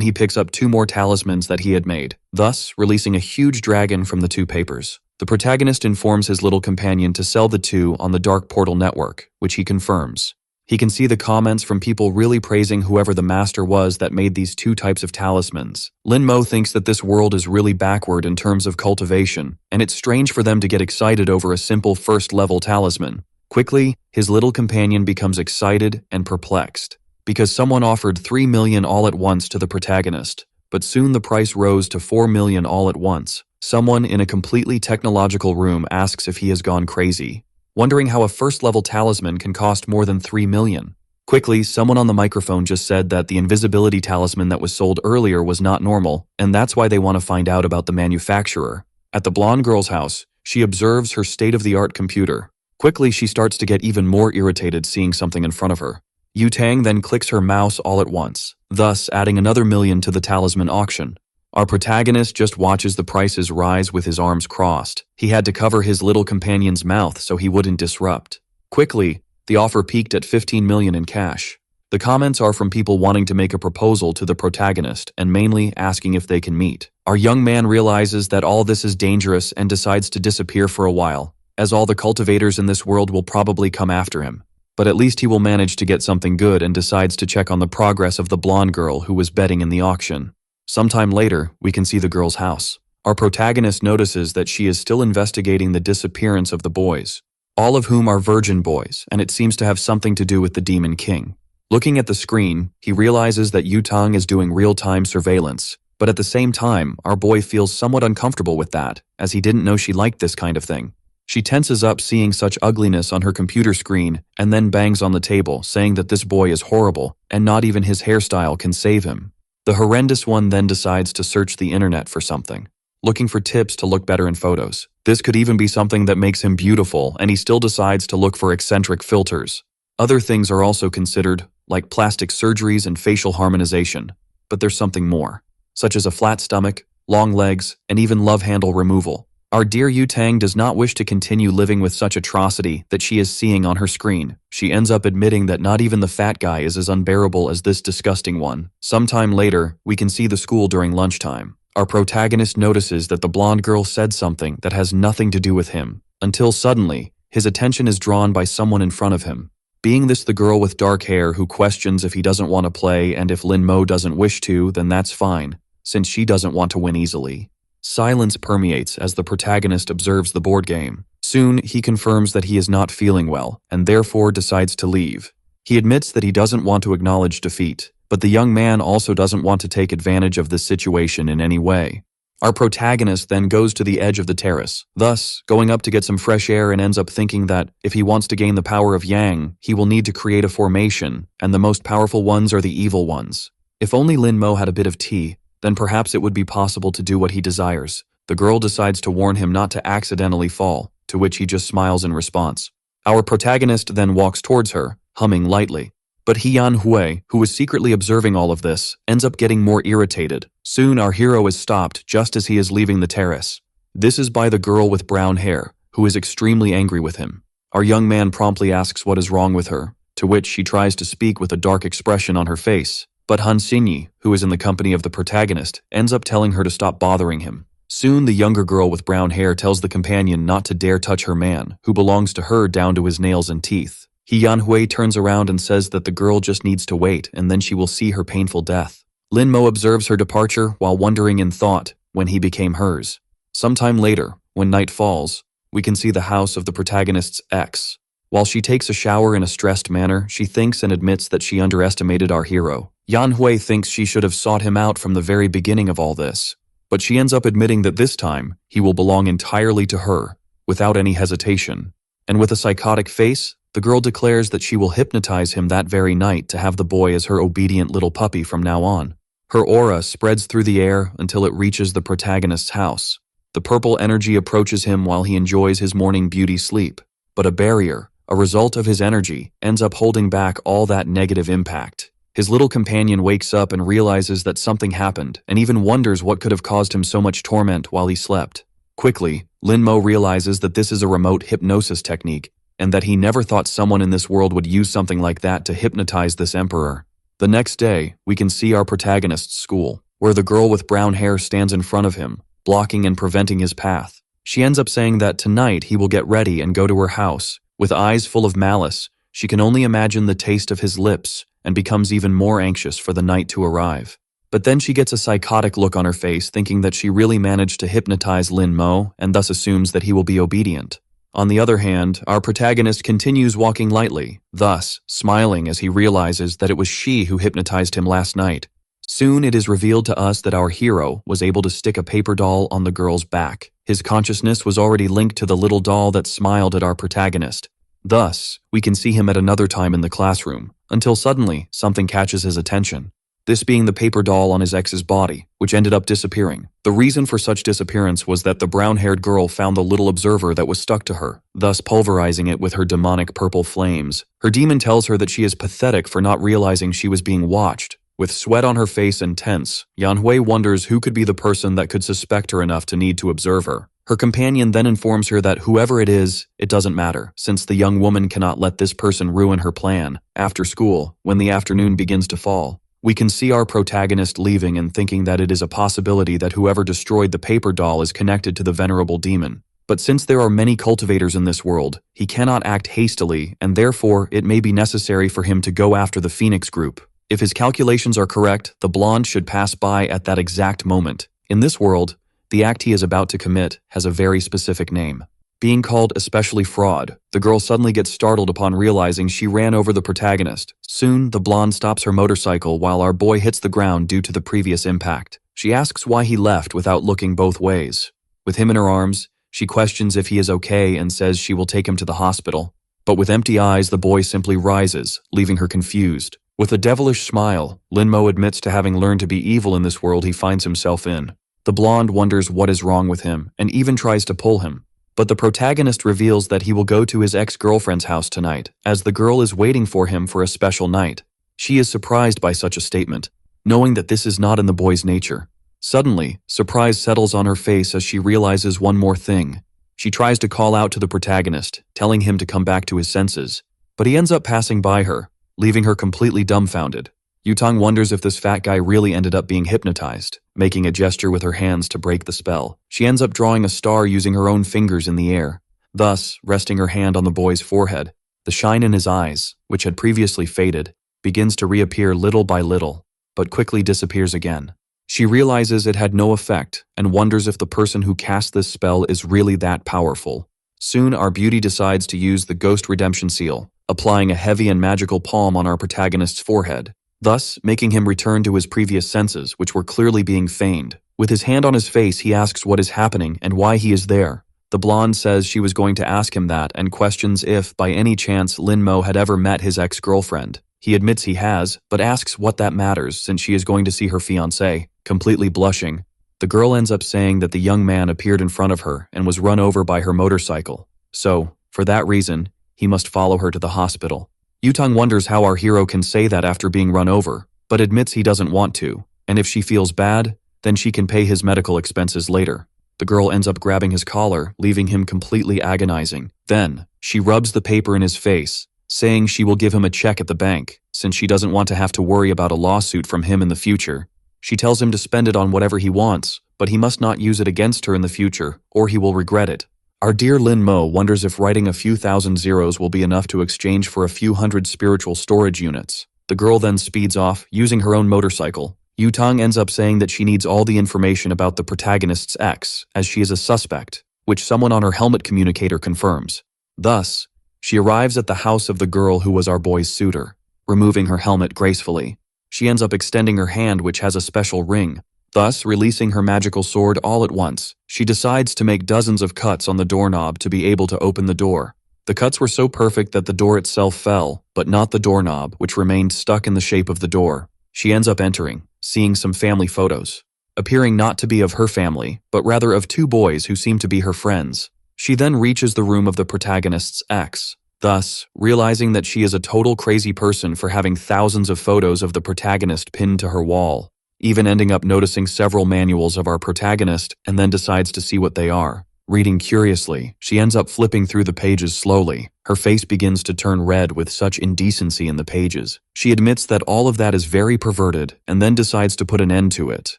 he picks up 2 more talismans that he had made, thus releasing a huge dragon from the 2 papers. The protagonist informs his little companion to sell the 2 on the Dark Portal network, which he confirms. He can see the comments from people really praising whoever the master was that made these 2 types of talismans. Lin Mo thinks that this world is really backward in terms of cultivation, and it's strange for them to get excited over a simple first-level talisman. Quickly, his little companion becomes excited and perplexed, because someone offered 3 million all at once to the protagonist, but soon the price rose to 4 million all at once. Someone in a completely technological room asks if he has gone crazy, wondering how a first-level talisman can cost more than 3 million. Quickly, someone on the microphone just said that the invisibility talisman that was sold earlier was not normal, and that's why they want to find out about the manufacturer. At the blonde girl's house, she observes her state-of-the-art computer. Quickly, she starts to get even more irritated seeing something in front of her. Yu Tang then clicks her mouse all at once, thus adding another million to the talisman auction. Our protagonist just watches the prices rise with his arms crossed. He had to cover his little companion's mouth so he wouldn't disrupt. Quickly, the offer peaked at 15 million in cash. The comments are from people wanting to make a proposal to the protagonist and mainly asking if they can meet. Our young man realizes that all this is dangerous and decides to disappear for a while, as all the cultivators in this world will probably come after him. But at least he will manage to get something good and decides to check on the progress of the blonde girl who was betting in the auction. Sometime later, we can see the girl's house. Our protagonist notices that she is still investigating the disappearance of the boys, all of whom are virgin boys, and it seems to have something to do with the Demon King. Looking at the screen, he realizes that Yu Tang is doing real-time surveillance, but at the same time, our boy feels somewhat uncomfortable with that, as he didn't know she liked this kind of thing. She tenses up seeing such ugliness on her computer screen and then bangs on the table, saying that this boy is horrible and not even his hairstyle can save him. The horrendous one then decides to search the internet for something, looking for tips to look better in photos. This could even be something that makes him beautiful, and he still decides to look for eccentric filters. Other things are also considered, like plastic surgeries and facial harmonization, but there's something more, such as a flat stomach, long legs, and even love handle removal. Our dear Yu Tang does not wish to continue living with such atrocity that she is seeing on her screen. She ends up admitting that not even the fat guy is as unbearable as this disgusting one. Sometime later, we can see the school during lunchtime. Our protagonist notices that the blonde girl said something that has nothing to do with him, until suddenly, his attention is drawn by someone in front of him. Being this the girl with dark hair who questions if he doesn't want to play, and if Lin Mo doesn't wish to, then that's fine, since she doesn't want to win easily. Silence permeates as the protagonist observes the board game. Soon, he confirms that he is not feeling well, and therefore decides to leave. He admits that he doesn't want to acknowledge defeat, but the young man also doesn't want to take advantage of this situation in any way. Our protagonist then goes to the edge of the terrace, thus going up to get some fresh air, and ends up thinking that if he wants to gain the power of Yang, he will need to create a formation, and the most powerful ones are the evil ones. If only Lin Mo had a bit of tea, then perhaps it would be possible to do what he desires. The girl decides to warn him not to accidentally fall, to which he just smiles in response. Our protagonist then walks towards her, humming lightly. But Yan Hui, who was secretly observing all of this, ends up getting more irritated. Soon our hero is stopped just as he is leaving the terrace. This is by the girl with brown hair, who is extremely angry with him. Our young man promptly asks what is wrong with her, to which she tries to speak with a dark expression on her face. But Han Xinyi, who is in the company of the protagonist, ends up telling her to stop bothering him. Soon the younger girl with brown hair tells the companion not to dare touch her man, who belongs to her down to his nails and teeth. Yan Hui turns around and says that the girl just needs to wait, and then she will see her painful death. Lin Mo observes her departure while wondering in thought when he became hers. Sometime later, when night falls, we can see the house of the protagonist's ex. While she takes a shower in a stressed manner, she thinks and admits that she underestimated our hero. Yan Hui thinks she should have sought him out from the very beginning of all this, but she ends up admitting that this time, he will belong entirely to her, without any hesitation. And with a psychotic face, The girl declares that she will hypnotize him that very night to have the boy as her obedient little puppy from now on. Her aura spreads through the air until it reaches the protagonist's house. The purple energy approaches him while he enjoys his morning beauty sleep. But a barrier, a result of his energy, ends up holding back all that negative impact. His little companion wakes up and realizes that something happened, and even wonders what could have caused him so much torment while he slept. Quickly, Lin-Mo realizes that this is a remote hypnosis technique, and that he never thought someone in this world would use something like that to hypnotize this emperor. The next day, we can see our protagonist's school, where the girl with brown hair stands in front of him, blocking and preventing his path. She ends up saying that tonight he will get ready and go to her house. With eyes full of malice, she can only imagine the taste of his lips and becomes even more anxious for the night to arrive. But then she gets a psychotic look on her face, thinking that she really managed to hypnotize Lin-Mo and thus assumes that he will be obedient. On the other hand, our protagonist continues walking lightly, thus smiling as he realizes that it was she who hypnotized him last night. Soon it is revealed to us that our hero was able to stick a paper doll on the girl's back. His consciousness was already linked to the little doll that smiled at our protagonist. Thus, we can see him at another time in the classroom, until suddenly something catches his attention. This being the paper doll on his ex's body, which ended up disappearing. The reason for such disappearance was that the brown-haired girl found the little observer that was stuck to her, thus pulverizing it with her demonic purple flames. Her demon tells her that she is pathetic for not realizing she was being watched. With sweat on her face and tense, Yanhui wonders who could be the person that could suspect her enough to need to observe her. Her companion then informs her that whoever it is, it doesn't matter, since the young woman cannot let this person ruin her plan. After school, when the afternoon begins to fall, we can see our protagonist leaving and thinking that it is a possibility that whoever destroyed the paper doll is connected to the venerable demon. But since there are many cultivators in this world, he cannot act hastily, and therefore it may be necessary for him to go after the Phoenix group. If his calculations are correct, the blonde should pass by at that exact moment. In this world, the act he is about to commit has a very specific name. Being called especially fraud, the girl suddenly gets startled upon realizing she ran over the protagonist. Soon, the blonde stops her motorcycle while our boy hits the ground due to the previous impact. She asks why he left without looking both ways. With him in her arms, she questions if he is okay and says she will take him to the hospital. But with empty eyes, the boy simply rises, leaving her confused. With a devilish smile, Lin-Mo admits to having learned to be evil in this world he finds himself in. The blonde wonders what is wrong with him and even tries to pull him. But the protagonist reveals that he will go to his ex-girlfriend's house tonight, as the girl is waiting for him for a special night. She is surprised by such a statement, knowing that this is not in the boy's nature. Suddenly, surprise settles on her face as she realizes one more thing. She tries to call out to the protagonist, telling him to come back to his senses, but he ends up passing by her, leaving her completely dumbfounded. Yutang wonders if this fat guy really ended up being hypnotized, making a gesture with her hands to break the spell. She ends up drawing a star using her own fingers in the air, thus resting her hand on the boy's forehead. The shine in his eyes, which had previously faded, begins to reappear little by little, but quickly disappears again. She realizes it had no effect and wonders if the person who cast this spell is really that powerful. Soon our beauty decides to use the Ghost Redemption Seal, applying a heavy and magical palm on our protagonist's forehead, thus making him return to his previous senses, which were clearly being feigned. With his hand on his face, he asks what is happening and why he is there. The blonde says she was going to ask him that and questions if, by any chance, Lin-Mo had ever met his ex-girlfriend. He admits he has, but asks what that matters since she is going to see her fiancé. Completely blushing, the girl ends up saying that the young man appeared in front of her and was run over by her motorcycle. So, for that reason, he must follow her to the hospital. Yutang wonders how our hero can say that after being run over, but admits he doesn't want to, and if she feels bad, then she can pay his medical expenses later. The girl ends up grabbing his collar, leaving him completely agonizing. Then, she rubs the paper in his face, saying she will give him a check at the bank, since she doesn't want to have to worry about a lawsuit from him in the future. She tells him to spend it on whatever he wants, but he must not use it against her in the future, or he will regret it. Our dear Lin-Mo wonders if writing a few thousand zeros will be enough to exchange for a few hundred spiritual storage units. The girl then speeds off, using her own motorcycle. Yutang ends up saying that she needs all the information about the protagonist's ex, as she is a suspect, which someone on her helmet communicator confirms. Thus, she arrives at the house of the girl who was our boy's suitor, removing her helmet gracefully. She ends up extending her hand, which has a special ring. Thus, releasing her magical sword all at once, she decides to make dozens of cuts on the doorknob to be able to open the door. The cuts were so perfect that the door itself fell, but not the doorknob, which remained stuck in the shape of the door. She ends up entering, seeing some family photos, appearing not to be of her family, but rather of two boys who seem to be her friends. She then reaches the room of the protagonist's ex, thus realizing that she is a total crazy person for having thousands of photos of the protagonist pinned to her wall, even ending up noticing several manuals of our protagonist and then decides to see what they are. Reading curiously, she ends up flipping through the pages slowly. Her face begins to turn red with such indecency in the pages. She admits that all of that is very perverted and then decides to put an end to it,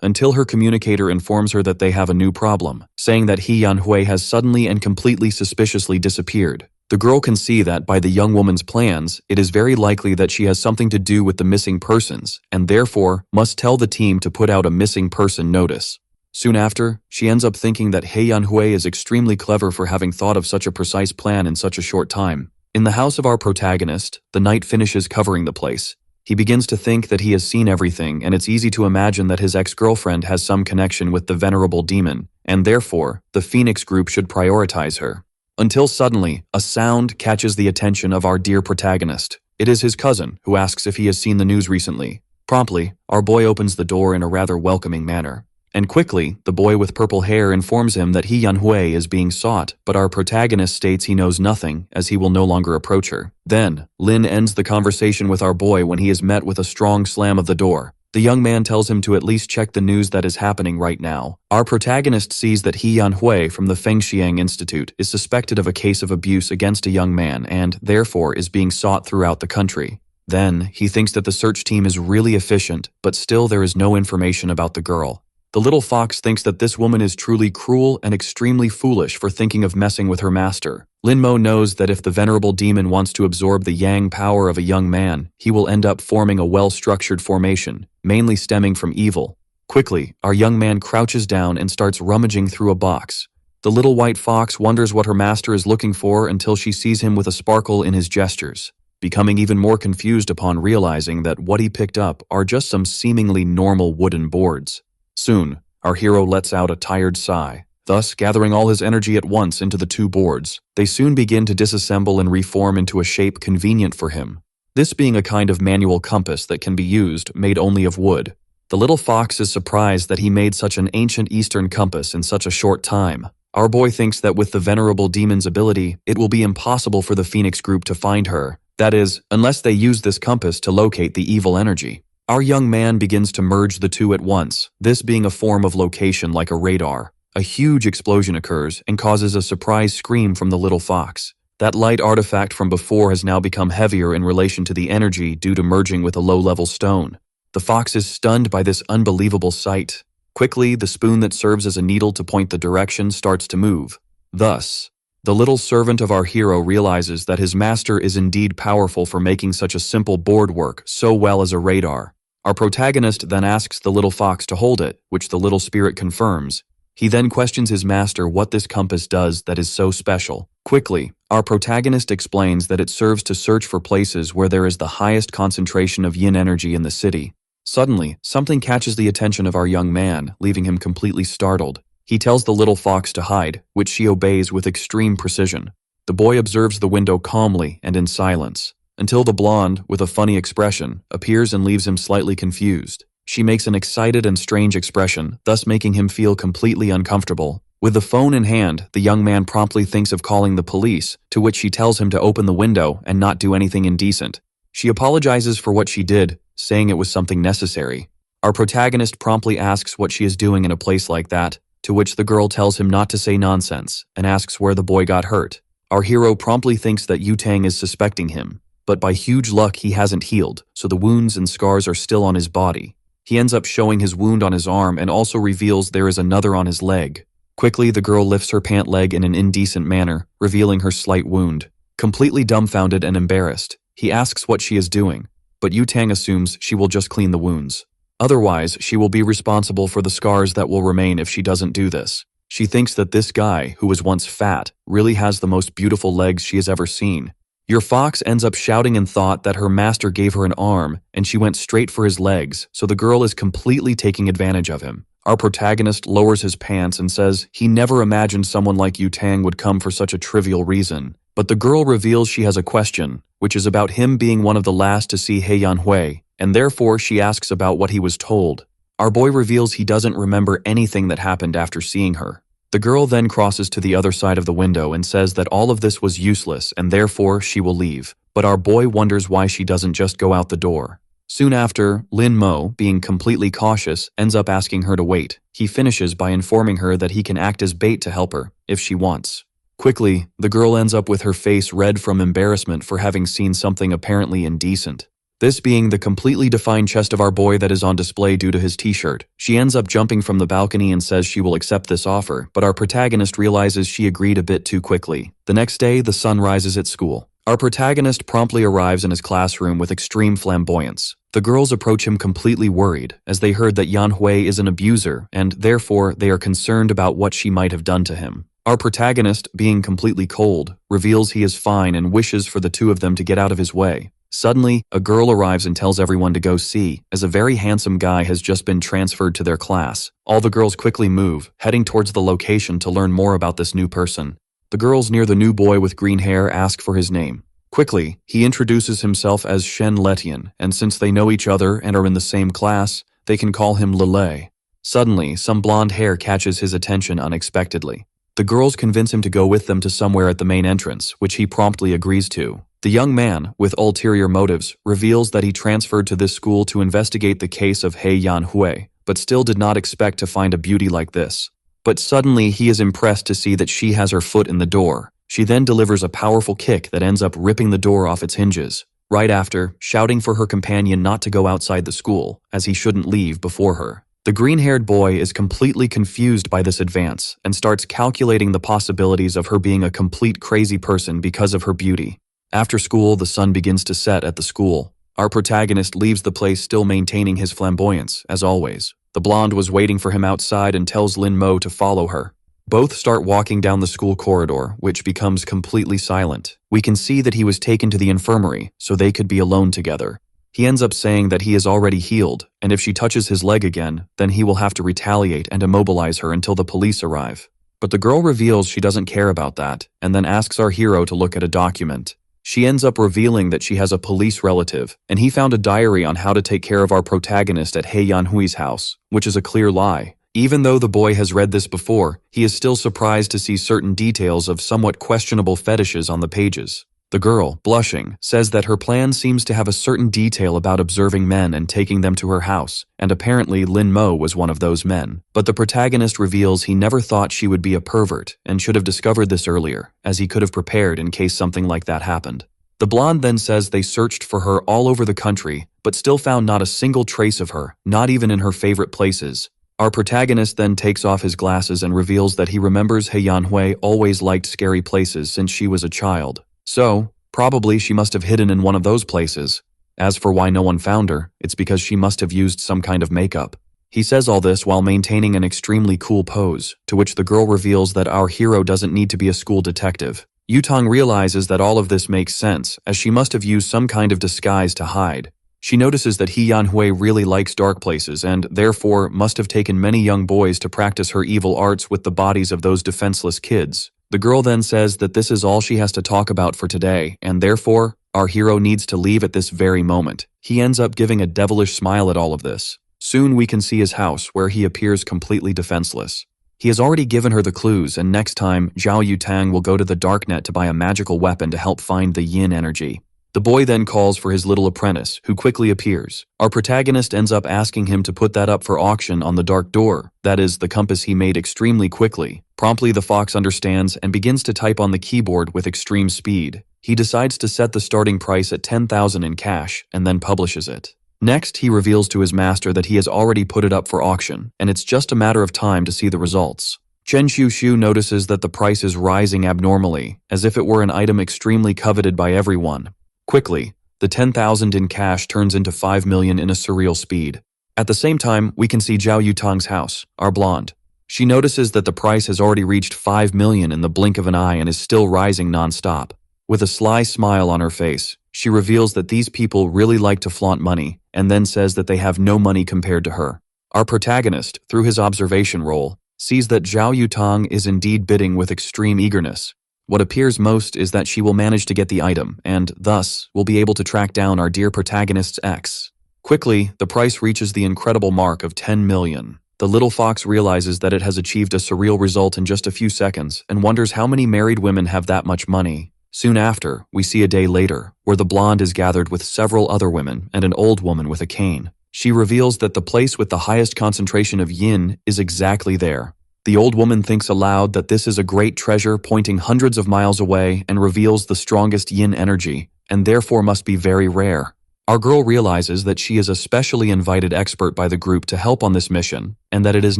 until her communicator informs her that they have a new problem, saying that He Yanhui has suddenly and completely suspiciously disappeared. The girl can see that by the young woman's plans, it is very likely that she has something to do with the missing persons, and therefore must tell the team to put out a missing person notice. Soon after, she ends up thinking that He Yanhui is extremely clever for having thought of such a precise plan in such a short time. In the house of our protagonist, the night finishes covering the place. He begins to think that he has seen everything, and it's easy to imagine that his ex-girlfriend has some connection with the venerable demon, and therefore, the Phoenix group should prioritize her. Until suddenly, a sound catches the attention of our dear protagonist. It is his cousin, who asks if he has seen the news recently. Promptly, our boy opens the door in a rather welcoming manner. And quickly, the boy with purple hair informs him that He Yanhui is being sought, but our protagonist states he knows nothing, as he will no longer approach her. Then, Lin ends the conversation with our boy when he is met with a strong slam of the door. The young man tells him to at least check the news that is happening right now. Our protagonist sees that He Yanhui from the Fengxiang Institute is suspected of a case of abuse against a young man and, therefore, is being sought throughout the country. Then, he thinks that the search team is really efficient, but still there is no information about the girl. The little fox thinks that this woman is truly cruel and extremely foolish for thinking of messing with her master. Lin Mo knows that if the venerable demon wants to absorb the yang power of a young man, he will end up forming a well-structured formation, mainly stemming from evil. Quickly, our young man crouches down and starts rummaging through a box. The little white fox wonders what her master is looking for until she sees him with a sparkle in his gestures, becoming even more confused upon realizing that what he picked up are just some seemingly normal wooden boards. Soon, our hero lets out a tired sigh, thus gathering all his energy at once into the two boards. They soon begin to disassemble and reform into a shape convenient for him, this being a kind of manual compass that can be used, made only of wood. The little fox is surprised that he made such an ancient Eastern compass in such a short time. Our boy thinks that with the venerable demon's ability, it will be impossible for the Phoenix group to find her, that is, unless they use this compass to locate the evil energy. Our young man begins to merge the two at once, this being a form of location like a radar. A huge explosion occurs and causes a surprise scream from the little fox. That light artifact from before has now become heavier in relation to the energy due to merging with a low-level stone. The fox is stunned by this unbelievable sight. Quickly, the spoon that serves as a needle to point the direction starts to move. Thus, the little servant of our hero realizes that his master is indeed powerful for making such a simple board work so well as a radar. Our protagonist then asks the little fox to hold it, which the little spirit confirms. He then questions his master what this compass does that is so special. Quickly, our protagonist explains that it serves to search for places where there is the highest concentration of yin energy in the city. Suddenly, something catches the attention of our young man, leaving him completely startled. He tells the little fox to hide, which she obeys with extreme precision. The boy observes the window calmly and in silence, until the blonde, with a funny expression, appears and leaves him slightly confused. She makes an excited and strange expression, thus making him feel completely uncomfortable. With the phone in hand, the young man promptly thinks of calling the police, to which she tells him to open the window and not do anything indecent. She apologizes for what she did, saying it was something necessary. Our protagonist promptly asks what she is doing in a place like that, to which the girl tells him not to say nonsense, and asks where the boy got hurt. Our hero promptly thinks that Yu Tang is suspecting him, but by huge luck he hasn't healed, so the wounds and scars are still on his body. He ends up showing his wound on his arm and also reveals there is another on his leg. Quickly, the girl lifts her pant leg in an indecent manner, revealing her slight wound. Completely dumbfounded and embarrassed, he asks what she is doing, but Yu Tang assumes she will just clean the wounds. Otherwise, she will be responsible for the scars that will remain if she doesn't do this. She thinks that this guy, who was once fat, really has the most beautiful legs she has ever seen. Your fox ends up shouting in thought that her master gave her an arm, and she went straight for his legs, so the girl is completely taking advantage of him. Our protagonist lowers his pants and says he never imagined someone like Yu Tang would come for such a trivial reason, But the girl reveals she has a question, which is about him being one of the last to see He Yanhui, and therefore she asks about what he was told. Our boy reveals he doesn't remember anything that happened after seeing her. The girl then crosses to the other side of the window and says that all of this was useless and therefore she will leave. But our boy wonders why she doesn't just go out the door. Soon after, Lin Mo, being completely cautious, ends up asking her to wait. He finishes by informing her that he can act as bait to help her, if she wants. Quickly, the girl ends up with her face red from embarrassment for having seen something apparently indecent. This being the completely defined chest of our boy that is on display due to his t-shirt. She ends up jumping from the balcony and says she will accept this offer, but our protagonist realizes she agreed a bit too quickly. The next day, the sun rises at school. Our protagonist promptly arrives in his classroom with extreme flamboyance. The girls approach him completely worried, as they heard that Yan Hui is an abuser, and therefore they are concerned about what she might have done to him. Our protagonist, being completely cold, reveals he is fine and wishes for the two of them to get out of his way. Suddenly, a girl arrives and tells everyone to go see, as a very handsome guy has just been transferred to their class. All the girls quickly move, heading towards the location to learn more about this new person. The girls near the new boy with green hair ask for his name. Quickly, he introduces himself as Shen Letian, and since they know each other and are in the same class, they can call him Lele. Suddenly, some blonde hair catches his attention unexpectedly. The girls convince him to go with them to somewhere at the main entrance, which he promptly agrees to. The young man, with ulterior motives, reveals that he transferred to this school to investigate the case of He Yanhui, but still did not expect to find a beauty like this. But suddenly he is impressed to see that she has her foot in the door. She then delivers a powerful kick that ends up ripping the door off its hinges. Right after, shouting for her companion not to go outside the school, as he shouldn't leave before her. The green-haired boy is completely confused by this advance and starts calculating the possibilities of her being a complete crazy person because of her beauty. After school, the sun begins to set at the school. Our protagonist leaves the place still maintaining his flamboyance, as always. The blonde was waiting for him outside and tells Lin Mo to follow her. Both start walking down the school corridor, which becomes completely silent. We can see that he was taken to the infirmary, so they could be alone together. He ends up saying that he is already healed, and if she touches his leg again, then he will have to retaliate and immobilize her until the police arrive. But the girl reveals she doesn't care about that, and then asks our hero to look at a document. She ends up revealing that she has a police relative, and he found a diary on how to take care of our protagonist at He Yanhui's house, which is a clear lie. Even though the boy has read this before, he is still surprised to see certain details of somewhat questionable fetishes on the pages. The girl, blushing, says that her plan seems to have a certain detail about observing men and taking them to her house, and apparently Lin Mo was one of those men. But the protagonist reveals he never thought she would be a pervert and should have discovered this earlier, as he could have prepared in case something like that happened. The blonde then says they searched for her all over the country, but still found not a single trace of her, not even in her favorite places. Our protagonist then takes off his glasses and reveals that he remembers He Yanhui always liked scary places since she was a child. So, probably she must have hidden in one of those places. As for why no one found her, it's because she must have used some kind of makeup. He says all this while maintaining an extremely cool pose, to which the girl reveals that our hero doesn't need to be a school detective. Yutong realizes that all of this makes sense, as she must have used some kind of disguise to hide. She notices that He Yanhui really likes dark places and, therefore, must have taken many young boys to practice her evil arts with the bodies of those defenseless kids. The girl then says that this is all she has to talk about for today, and therefore, our hero needs to leave at this very moment. He ends up giving a devilish smile at all of this. Soon we can see his house, where he appears completely defenseless. He has already given her the clues, and next time, Zhao Yutang will go to the darknet to buy a magical weapon to help find the yin energy. The boy then calls for his little apprentice, who quickly appears. Our protagonist ends up asking him to put that up for auction on the dark door, that is, the compass he made extremely quickly. Promptly the fox understands and begins to type on the keyboard with extreme speed. He decides to set the starting price at 10,000 in cash, and then publishes it. Next, he reveals to his master that he has already put it up for auction, and it's just a matter of time to see the results. Chen Xiushu notices that the price is rising abnormally, as if it were an item extremely coveted by everyone. Quickly, the 10,000 in cash turns into 5 million in a surreal speed. At the same time, we can see Zhao Yutang's house, our blonde. She notices that the price has already reached 5 million in the blink of an eye and is still rising non-stop. With a sly smile on her face, she reveals that these people really like to flaunt money, and then says that they have no money compared to her. Our protagonist, through his observation role, sees that Zhao Yutang is indeed bidding with extreme eagerness. What appears most is that she will manage to get the item, and, thus, will be able to track down our dear protagonist's ex. Quickly, the price reaches the incredible mark of 10 million. The little fox realizes that it has achieved a surreal result in just a few seconds and wonders how many married women have that much money. Soon after, we see a day later, where the blonde is gathered with several other women and an old woman with a cane. She reveals that the place with the highest concentration of yin is exactly there. The old woman thinks aloud that this is a great treasure pointing hundreds of miles away and reveals the strongest yin energy, and therefore must be very rare. Our girl realizes that she is a specially invited expert by the group to help on this mission, and that it is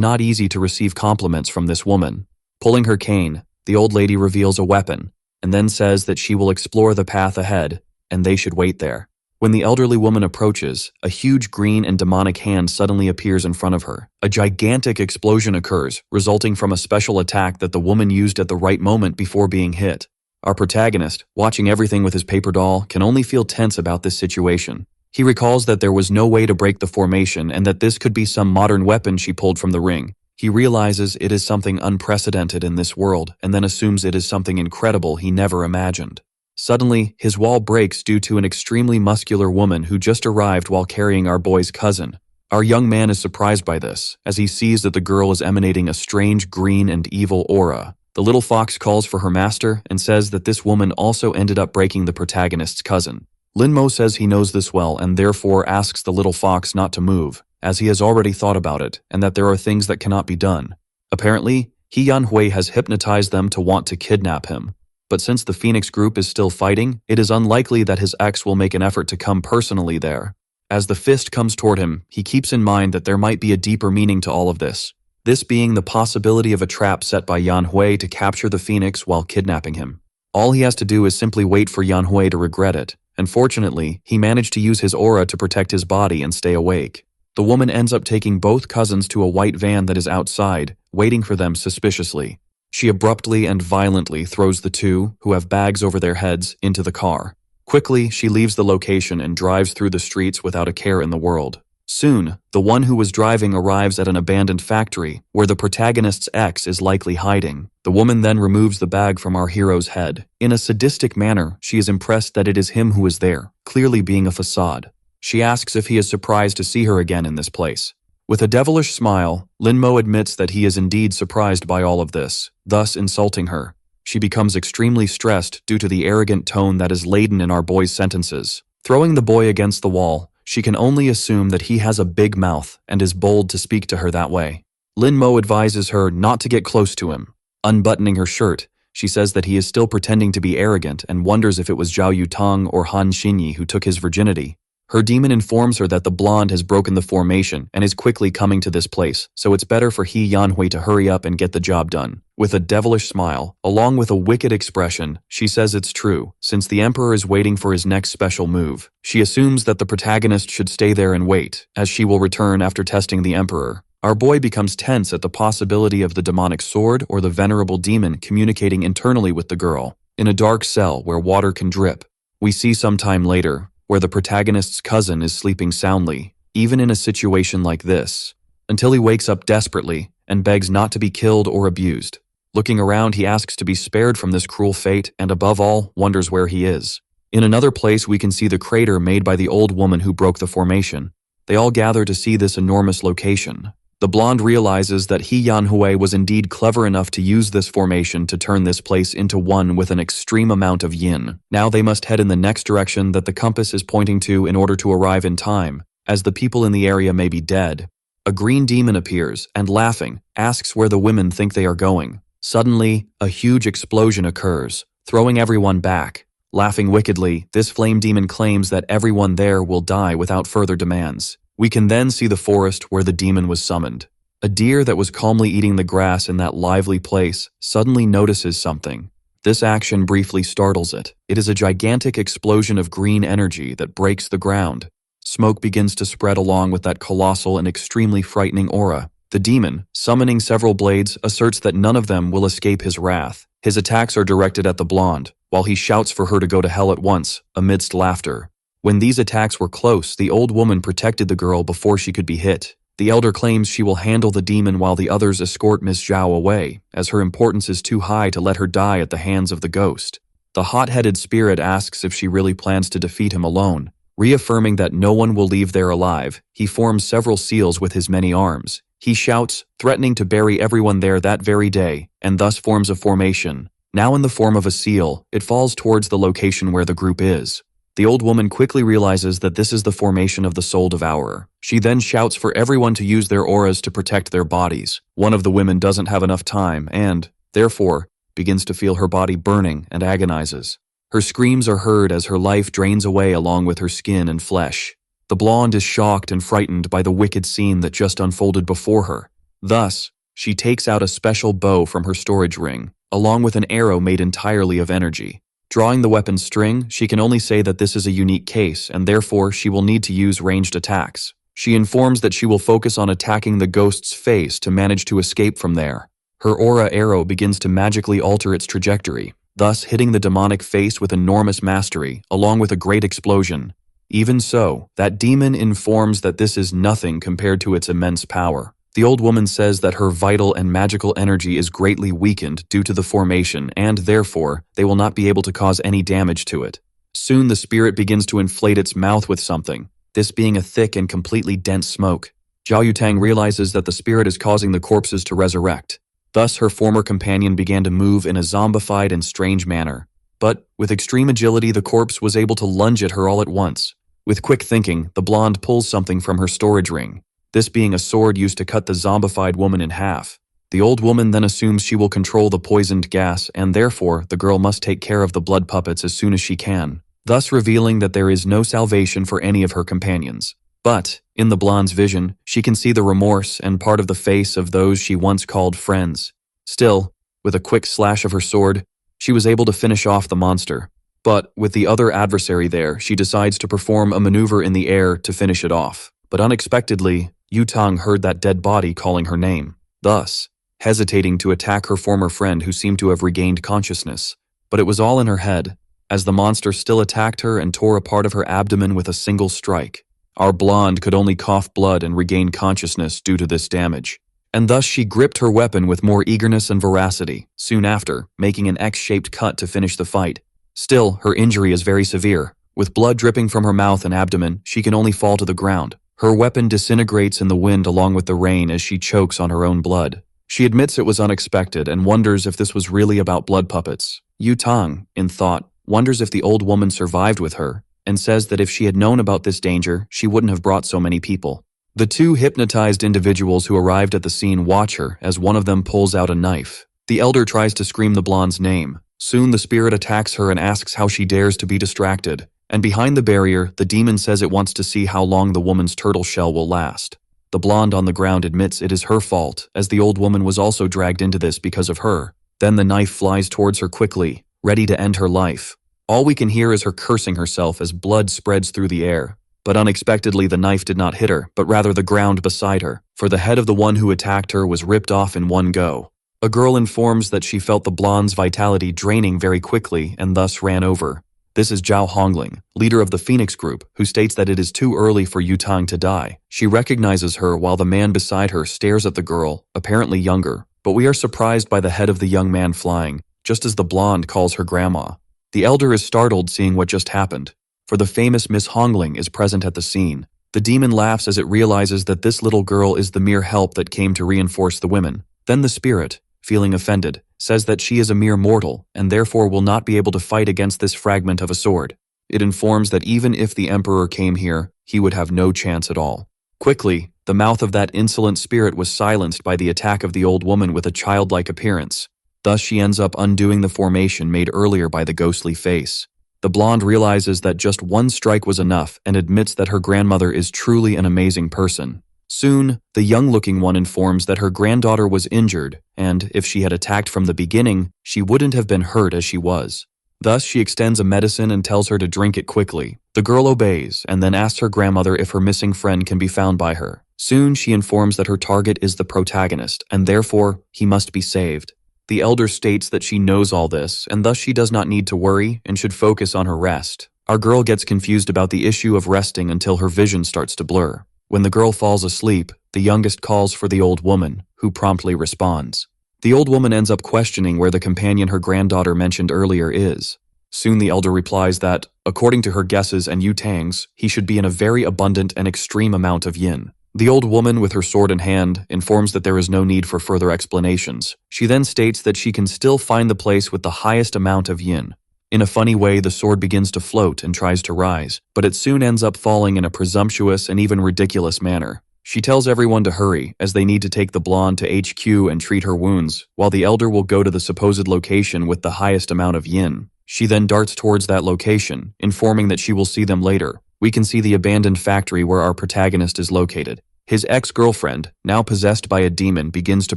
not easy to receive compliments from this woman. Pulling her cane, the old lady reveals a weapon, and then says that she will explore the path ahead, and they should wait there. When the elderly woman approaches, a huge green and demonic hand suddenly appears in front of her. A gigantic explosion occurs, resulting from a special attack that the woman used at the right moment before being hit. Our protagonist, watching everything with his paper doll, can only feel tense about this situation. He recalls that there was no way to break the formation and that this could be some modern weapon she pulled from the ring. He realizes it is something unprecedented in this world and then assumes it is something incredible he never imagined. Suddenly, his wall breaks due to an extremely muscular woman who just arrived while carrying our boy's cousin. Our young man is surprised by this, as he sees that the girl is emanating a strange green and evil aura. The little fox calls for her master and says that this woman also ended up breaking the protagonist's cousin. Linmo says he knows this well and therefore asks the little fox not to move, as he has already thought about it and that there are things that cannot be done. Apparently, He Yanhui has hypnotized them to want to kidnap him. But since the Phoenix group is still fighting, it is unlikely that his ex will make an effort to come personally there. As the fist comes toward him, he keeps in mind that there might be a deeper meaning to all of this. This being the possibility of a trap set by Yanhui to capture the Phoenix while kidnapping him. All he has to do is simply wait for Yanhui to regret it, and fortunately, he managed to use his aura to protect his body and stay awake. The woman ends up taking both cousins to a white van that is outside, waiting for them suspiciously. She abruptly and violently throws the two, who have bags over their heads, into the car. Quickly, she leaves the location and drives through the streets without a care in the world. Soon, the one who was driving arrives at an abandoned factory, where the protagonist's ex is likely hiding. The woman then removes the bag from our hero's head. In a sadistic manner, she is impressed that it is him who is there, clearly being a facade. She asks if he is surprised to see her again in this place. With a devilish smile, Linmo admits that he is indeed surprised by all of this, thus insulting her. She becomes extremely stressed due to the arrogant tone that is laden in our boy's sentences. Throwing the boy against the wall, she can only assume that he has a big mouth and is bold to speak to her that way. Linmo advises her not to get close to him. Unbuttoning her shirt, she says that he is still pretending to be arrogant and wonders if it was Zhao Yutang or Han Xinyi who took his virginity. Her demon informs her that the blonde has broken the formation and is quickly coming to this place, so it's better for He Yanhui to hurry up and get the job done. With a devilish smile, along with a wicked expression, she says it's true, since the Emperor is waiting for his next special move. She assumes that the protagonist should stay there and wait, as she will return after testing the Emperor. Our boy becomes tense at the possibility of the demonic sword or the venerable demon communicating internally with the girl. In a dark cell where water can drip, we see some time later, where the protagonist's cousin is sleeping soundly, even in a situation like this, until he wakes up desperately and begs not to be killed or abused. Looking around, he asks to be spared from this cruel fate and, above all, wonders where he is. In another place, we can see the crater made by the old woman who broke the formation. They all gather to see this enormous location. The blonde realizes that He Yanhui was indeed clever enough to use this formation to turn this place into one with an extreme amount of yin. Now they must head in the next direction that the compass is pointing to in order to arrive in time, as the people in the area may be dead. A green demon appears and, laughing, asks where the women think they are going. Suddenly, a huge explosion occurs, throwing everyone back. Laughing wickedly, this flame demon claims that everyone there will die without further demands. We can then see the forest where the demon was summoned. A deer that was calmly eating the grass in that lively place suddenly notices something. This action briefly startles it. It is a gigantic explosion of green energy that breaks the ground. Smoke begins to spread along with that colossal and extremely frightening aura. The demon, summoning several blades, asserts that none of them will escape his wrath. His attacks are directed at the blonde, while he shouts for her to go to hell at once, amidst laughter. When these attacks were close, the old woman protected the girl before she could be hit. The elder claims she will handle the demon while the others escort Miss Zhao away, as her importance is too high to let her die at the hands of the ghost. The hot-headed spirit asks if she really plans to defeat him alone. Reaffirming that no one will leave there alive, he forms several seals with his many arms. He shouts, threatening to bury everyone there that very day, and thus forms a formation. Now in the form of a seal, it falls towards the location where the group is. The old woman quickly realizes that this is the formation of the soul devourer. She then shouts for everyone to use their auras to protect their bodies. One of the women doesn't have enough time and, therefore, begins to feel her body burning and agonizes. Her screams are heard as her life drains away along with her skin and flesh. The blonde is shocked and frightened by the wicked scene that just unfolded before her. Thus, she takes out a special bow from her storage ring, along with an arrow made entirely of energy. Drawing the weapon's string, she can only say that this is a unique case, and therefore she will need to use ranged attacks. She informs that she will focus on attacking the ghost's face to manage to escape from there. Her aura arrow begins to magically alter its trajectory, thus hitting the demonic face with enormous mastery, along with a great explosion. Even so, that demon informs that this is nothing compared to its immense power. The old woman says that her vital and magical energy is greatly weakened due to the formation, and therefore, they will not be able to cause any damage to it. Soon the spirit begins to inflate its mouth with something, this being a thick and completely dense smoke. Zhao Yutang realizes that the spirit is causing the corpses to resurrect. Thus, her former companion began to move in a zombified and strange manner. But, with extreme agility, the corpse was able to lunge at her all at once. With quick thinking, the blonde pulls something from her storage ring, this being a sword used to cut the zombified woman in half. The old woman then assumes she will control the poisoned gas, and therefore, the girl must take care of the blood puppets as soon as she can, thus revealing that there is no salvation for any of her companions. But, in the blonde's vision, she can see the remorse and part of the face of those she once called friends. Still, with a quick slash of her sword, she was able to finish off the monster. But, with the other adversary there, she decides to perform a maneuver in the air to finish it off. But unexpectedly, Yutang heard that dead body calling her name, thus, hesitating to attack her former friend who seemed to have regained consciousness. But it was all in her head, as the monster still attacked her and tore a part of her abdomen with a single strike. Our blonde could only cough blood and regain consciousness due to this damage. And thus she gripped her weapon with more eagerness and veracity, soon after, making an X-shaped cut to finish the fight. Still, her injury is very severe. With blood dripping from her mouth and abdomen, she can only fall to the ground. Her weapon disintegrates in the wind along with the rain as she chokes on her own blood. She admits it was unexpected and wonders if this was really about blood puppets. Yutang, in thought, wonders if the old woman survived with her, and says that if she had known about this danger, she wouldn't have brought so many people. The two hypnotized individuals who arrived at the scene watch her as one of them pulls out a knife. The elder tries to scream the blonde's name. Soon the spirit attacks her and asks how she dares to be distracted. And behind the barrier, the demon says it wants to see how long the woman's turtle shell will last. The blonde on the ground admits it is her fault, as the old woman was also dragged into this because of her. Then the knife flies towards her quickly, ready to end her life. All we can hear is her cursing herself as blood spreads through the air. But unexpectedly the knife did not hit her, but rather the ground beside her, for the head of the one who attacked her was ripped off in one go. A girl informs that she felt the blonde's vitality draining very quickly and thus ran over. This is Zhao Hongling, leader of the Phoenix Group, who states that it is too early for Yutang to die. She recognizes her while the man beside her stares at the girl, apparently younger, but we are surprised by the head of the young man flying, just as the blonde calls her grandma. The elder is startled seeing what just happened, for the famous Miss Hongling is present at the scene. The demon laughs as it realizes that this little girl is the mere help that came to reinforce the women. Then the spirit, feeling offended, says that she is a mere mortal and therefore will not be able to fight against this fragment of a sword. It informs that even if the emperor came here, he would have no chance at all. Quickly, the mouth of that insolent spirit was silenced by the attack of the old woman with a childlike appearance. Thus she ends up undoing the formation made earlier by the ghostly face. The blonde realizes that just one strike was enough and admits that her grandmother is truly an amazing person. Soon, the young-looking one informs that her granddaughter was injured, and if she had attacked from the beginning, she wouldn't have been hurt as she was. Thus, she extends a medicine and tells her to drink it quickly. The girl obeys, and then asks her grandmother if her missing friend can be found by her. Soon, she informs that her target is the protagonist, and therefore, he must be saved. The elder states that she knows all this, and thus she does not need to worry and should focus on her rest. Our girl gets confused about the issue of resting until her vision starts to blur. When the girl falls asleep, the youngest calls for the old woman, who promptly responds. The old woman ends up questioning where the companion her granddaughter mentioned earlier is. Soon the elder replies that, according to her guesses and Yu Tang's, he should be in a very abundant and extreme amount of yin. The old woman, with her sword in hand, informs that there is no need for further explanations. She then states that she can still find the place with the highest amount of yin. In a funny way, the sword begins to float and tries to rise, but it soon ends up falling in a presumptuous and even ridiculous manner. She tells everyone to hurry, as they need to take the blonde to HQ and treat her wounds, while the elder will go to the supposed location with the highest amount of yin. She then darts towards that location, informing that she will see them later. We can see the abandoned factory where our protagonist is located. His ex-girlfriend, now possessed by a demon, begins to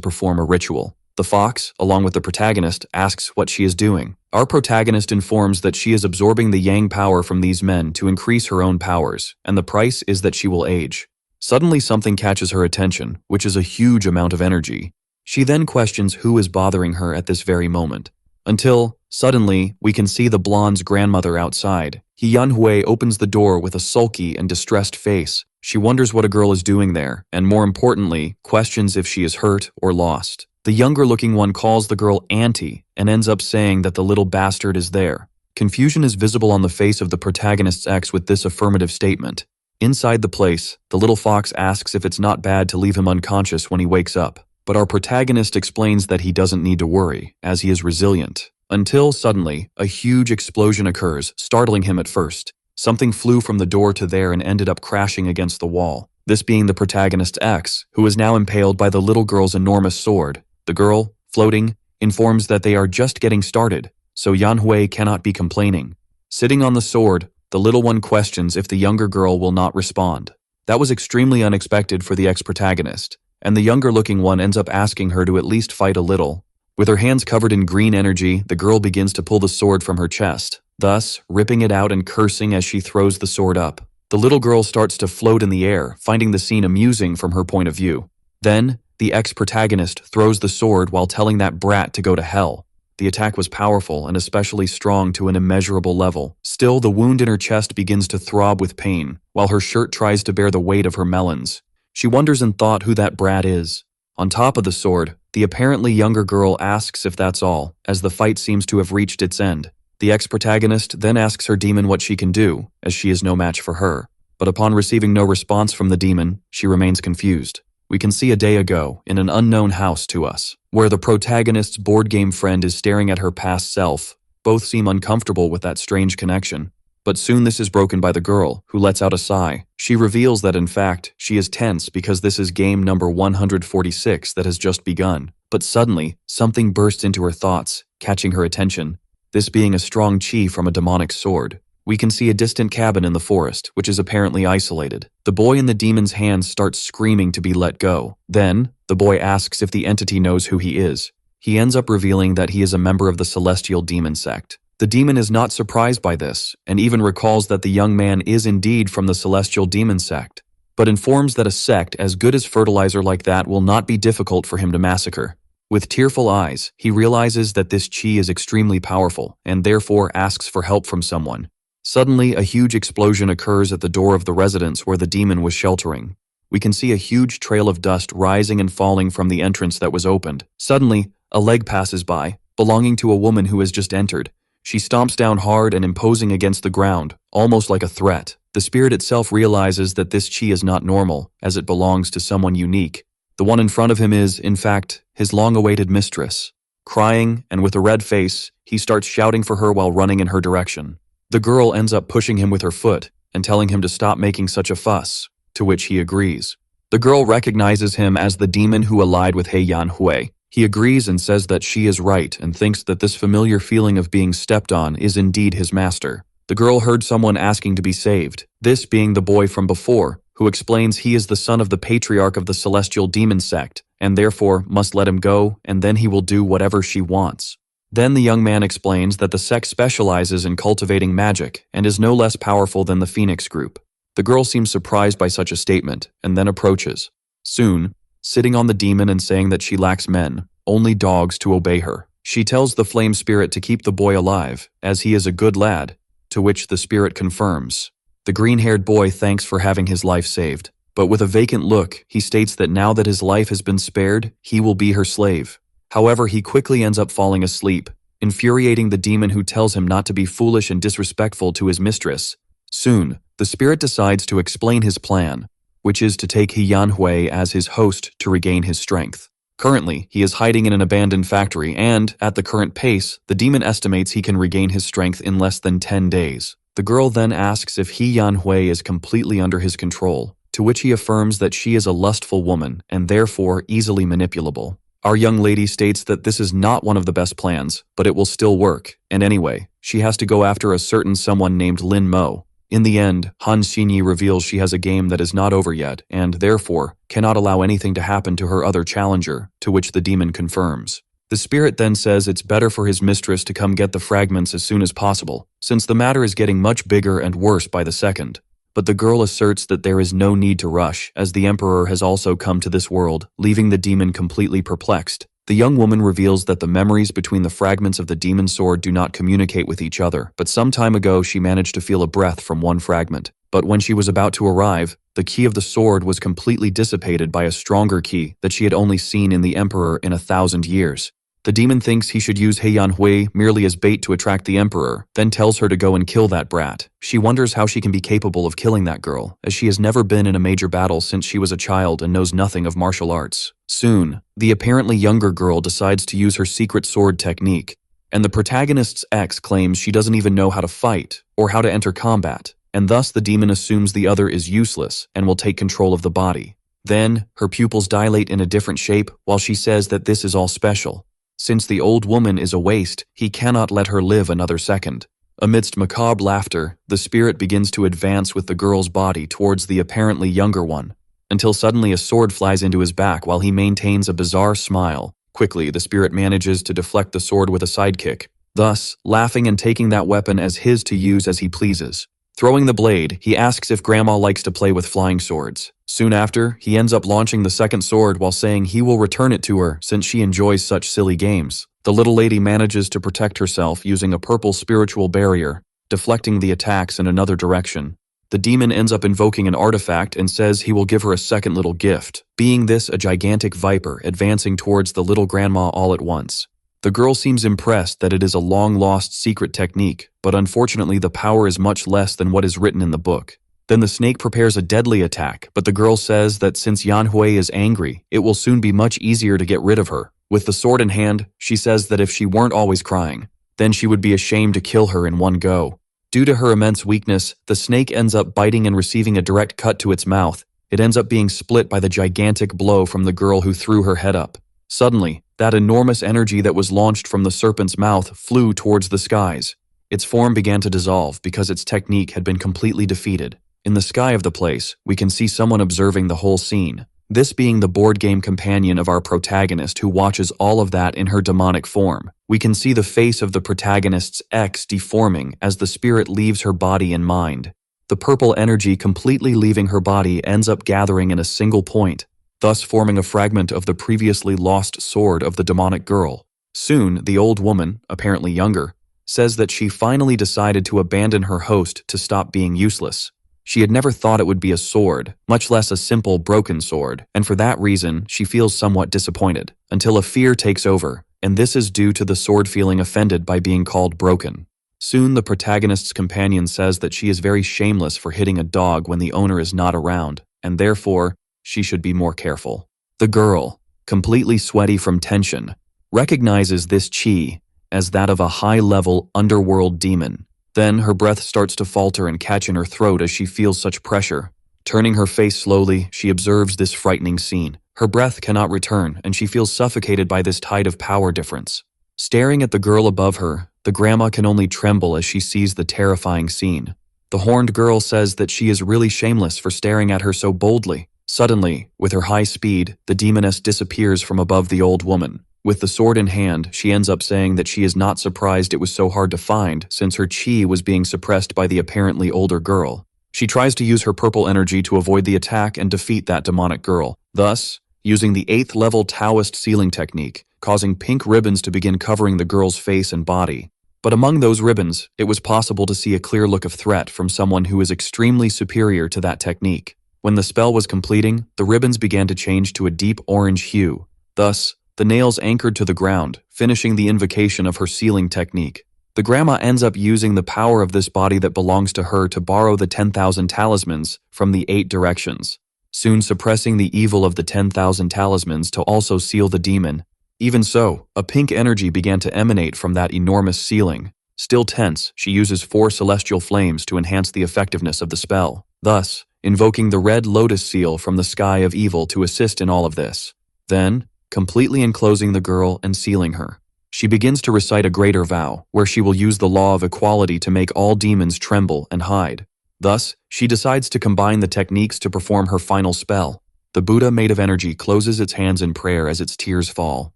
perform a ritual. The fox, along with the protagonist, asks what she is doing. Our protagonist informs that she is absorbing the yang power from these men to increase her own powers, and the price is that she will age. Suddenly something catches her attention, which is a huge amount of energy. She then questions who is bothering her at this very moment. Until, suddenly, we can see the blonde's grandmother outside. Yanhui opens the door with a sulky and distressed face. She wonders what a girl is doing there, and more importantly, questions if she is hurt or lost. The younger-looking one calls the girl Auntie and ends up saying that the little bastard is there. Confusion is visible on the face of the protagonist's ex with this affirmative statement. Inside the place, the little fox asks if it's not bad to leave him unconscious when he wakes up, but our protagonist explains that he doesn't need to worry, as he is resilient. Until, suddenly, a huge explosion occurs, startling him at first. Something flew from the door to there and ended up crashing against the wall, this being the protagonist's ex, who is now impaled by the little girl's enormous sword. The girl, floating, informs that they are just getting started, so Yanhui cannot be complaining. Sitting on the sword, the little one questions if the younger girl will not respond. That was extremely unexpected for the ex-protagonist, and the younger-looking one ends up asking her to at least fight a little. With her hands covered in green energy, the girl begins to pull the sword from her chest, thus ripping it out and cursing as she throws the sword up. The little girl starts to float in the air, finding the scene amusing from her point of view. Then, the ex-protagonist throws the sword while telling that brat to go to hell. The attack was powerful and especially strong to an immeasurable level. Still, the wound in her chest begins to throb with pain, while her shirt tries to bear the weight of her melons. She wonders in thought who that brat is. On top of the sword, the apparently younger girl asks if that's all, as the fight seems to have reached its end. The ex-protagonist then asks her demon what she can do, as she is no match for her. But upon receiving no response from the demon, she remains confused. We can see a day ago, in an unknown house to us, where the protagonist's board game friend is staring at her past self. Both seem uncomfortable with that strange connection. But soon this is broken by the girl, who lets out a sigh. She reveals that in fact, she is tense because this is game number 146 that has just begun. But suddenly, something bursts into her thoughts, catching her attention. This being a strong chi from a demonic sword. We can see a distant cabin in the forest, which is apparently isolated. The boy in the demon's hands starts screaming to be let go. Then, the boy asks if the entity knows who he is. He ends up revealing that he is a member of the celestial demon sect. The demon is not surprised by this, and even recalls that the young man is indeed from the celestial demon sect, but informs that a sect as good as fertilizer like that will not be difficult for him to massacre. With tearful eyes, he realizes that this chi is extremely powerful, and therefore asks for help from someone. Suddenly, a huge explosion occurs at the door of the residence where the demon was sheltering. We can see a huge trail of dust rising and falling from the entrance that was opened. Suddenly, a leg passes by, belonging to a woman who has just entered. She stomps down hard and imposing against the ground, almost like a threat. The spirit itself realizes that this chi is not normal, as it belongs to someone unique. The one in front of him is, in fact, his long-awaited mistress. Crying, and with a red face, he starts shouting for her while running in her direction. The girl ends up pushing him with her foot and telling him to stop making such a fuss, to which he agrees. The girl recognizes him as the demon who allied with He Yanhui. He agrees and says that she is right and thinks that this familiar feeling of being stepped on is indeed his master. The girl heard someone asking to be saved, this being the boy from before, who explains he is the son of the patriarch of the celestial demon sect, and therefore must let him go, and then he will do whatever she wants. Then the young man explains that the sect specializes in cultivating magic and is no less powerful than the Phoenix group. The girl seems surprised by such a statement, and then approaches. Soon, sitting on the demon and saying that she lacks men, only dogs to obey her. She tells the flame spirit to keep the boy alive, as he is a good lad, to which the spirit confirms. The green-haired boy thanks for having his life saved. but with a vacant look, he states that now that his life has been spared, he will be her slave. However, he quickly ends up falling asleep, infuriating the demon who tells him not to be foolish and disrespectful to his mistress. Soon, the spirit decides to explain his plan, which is to take He Yanhui as his host to regain his strength. Currently, he is hiding in an abandoned factory and, at the current pace, the demon estimates he can regain his strength in less than 10 days. The girl then asks if He Yanhui is completely under his control, to which he affirms that she is a lustful woman and therefore easily manipulable. Our young lady states that this is not one of the best plans, but it will still work, and anyway, she has to go after a certain someone named Lin Mo. In the end, Han Xinyi reveals she has a game that is not over yet and, therefore, cannot allow anything to happen to her other challenger, to which the demon confirms. The spirit then says it's better for his mistress to come get the fragments as soon as possible, since the matter is getting much bigger and worse by the second. But the girl asserts that there is no need to rush, as the Emperor has also come to this world, leaving the demon completely perplexed. The young woman reveals that the memories between the fragments of the demon sword do not communicate with each other, but some time ago she managed to feel a breath from one fragment. But when she was about to arrive, the key of the sword was completely dissipated by a stronger key that she had only seen in the Emperor in 1,000 years. The demon thinks he should use He Yanhui merely as bait to attract the Emperor, then tells her to go and kill that brat. She wonders how she can be capable of killing that girl, as she has never been in a major battle since she was a child and knows nothing of martial arts. Soon, the apparently younger girl decides to use her secret sword technique, and the protagonist's ex claims she doesn't even know how to fight or how to enter combat, and thus the demon assumes the other is useless and will take control of the body. Then, her pupils dilate in a different shape while she says that this is all special. Since the old woman is a waste, he cannot let her live another second. Amidst macabre laughter, the spirit begins to advance with the girl's body towards the apparently younger one, until suddenly a sword flies into his back while he maintains a bizarre smile. Quickly, the spirit manages to deflect the sword with a sidekick, thus laughing and taking that weapon as his to use as he pleases. Throwing the blade, he asks if Grandma likes to play with flying swords. Soon after, he ends up launching the second sword while saying he will return it to her since she enjoys such silly games. The little lady manages to protect herself using a purple spiritual barrier, deflecting the attacks in another direction. The demon ends up invoking an artifact and says he will give her a second little gift, being this a gigantic viper advancing towards the little grandma all at once. The girl seems impressed that it is a long-lost secret technique, but unfortunately the power is much less than what is written in the book. Then the snake prepares a deadly attack, but the girl says that since Yanhui is angry, it will soon be much easier to get rid of her. With the sword in hand, she says that if she weren't always crying, then she would be ashamed to kill her in one go. Due to her immense weakness, the snake ends up biting and receiving a direct cut to its mouth. It ends up being split by the gigantic blow from the girl who threw her head up. Suddenly, that enormous energy that was launched from the serpent's mouth flew towards the skies. Its form began to dissolve because its technique had been completely defeated. In the sky of the place, we can see someone observing the whole scene, this being the board game companion of our protagonist who watches all of that in her demonic form. We can see the face of the protagonist's ex deforming as the spirit leaves her body and mind. The purple energy completely leaving her body ends up gathering in a single point, thus forming a fragment of the previously lost sword of the demonic girl. Soon, the old woman, apparently younger, says that she finally decided to abandon her host to stop being useless. She had never thought it would be a sword, much less a simple broken sword, and for that reason, she feels somewhat disappointed, until a fear takes over, and this is due to the sword feeling offended by being called broken. Soon, the protagonist's companion says that she is very shameless for hitting a dog when the owner is not around, and therefore, she should be more careful. The girl, completely sweaty from tension, recognizes this chi as that of a high-level underworld demon. Then her breath starts to falter and catch in her throat as she feels such pressure. Turning her face slowly, she observes this frightening scene. Her breath cannot return, and she feels suffocated by this tide of power difference. Staring at the girl above her, the grandma can only tremble as she sees the terrifying scene. The horned girl says that she is really shameless for staring at her so boldly. Suddenly, with her high speed, the demoness disappears from above the old woman. With the sword in hand, she ends up saying that she is not surprised it was so hard to find since her chi was being suppressed by the apparently older girl. She tries to use her purple energy to avoid the attack and defeat that demonic girl, thus using the 8th level Taoist sealing technique, causing pink ribbons to begin covering the girl's face and body. But among those ribbons, it was possible to see a clear look of threat from someone who is extremely superior to that technique. When the spell was completing, the ribbons began to change to a deep orange hue. Thus, the nails anchored to the ground, finishing the invocation of her sealing technique. The grandma ends up using the power of this body that belongs to her to borrow the 10,000 talismans from the 8 directions, soon suppressing the evil of the 10,000 talismans to also seal the demon. Even so, a pink energy began to emanate from that enormous sealing. Still tense, she uses 4 celestial flames to enhance the effectiveness of the spell, thus invoking the red lotus seal from the sky of evil to assist in all of this. Then, completely enclosing the girl and sealing her, she begins to recite a greater vow, where she will use the law of equality to make all demons tremble and hide. Thus, she decides to combine the techniques to perform her final spell. The Buddha made of energy closes its hands in prayer as its tears fall.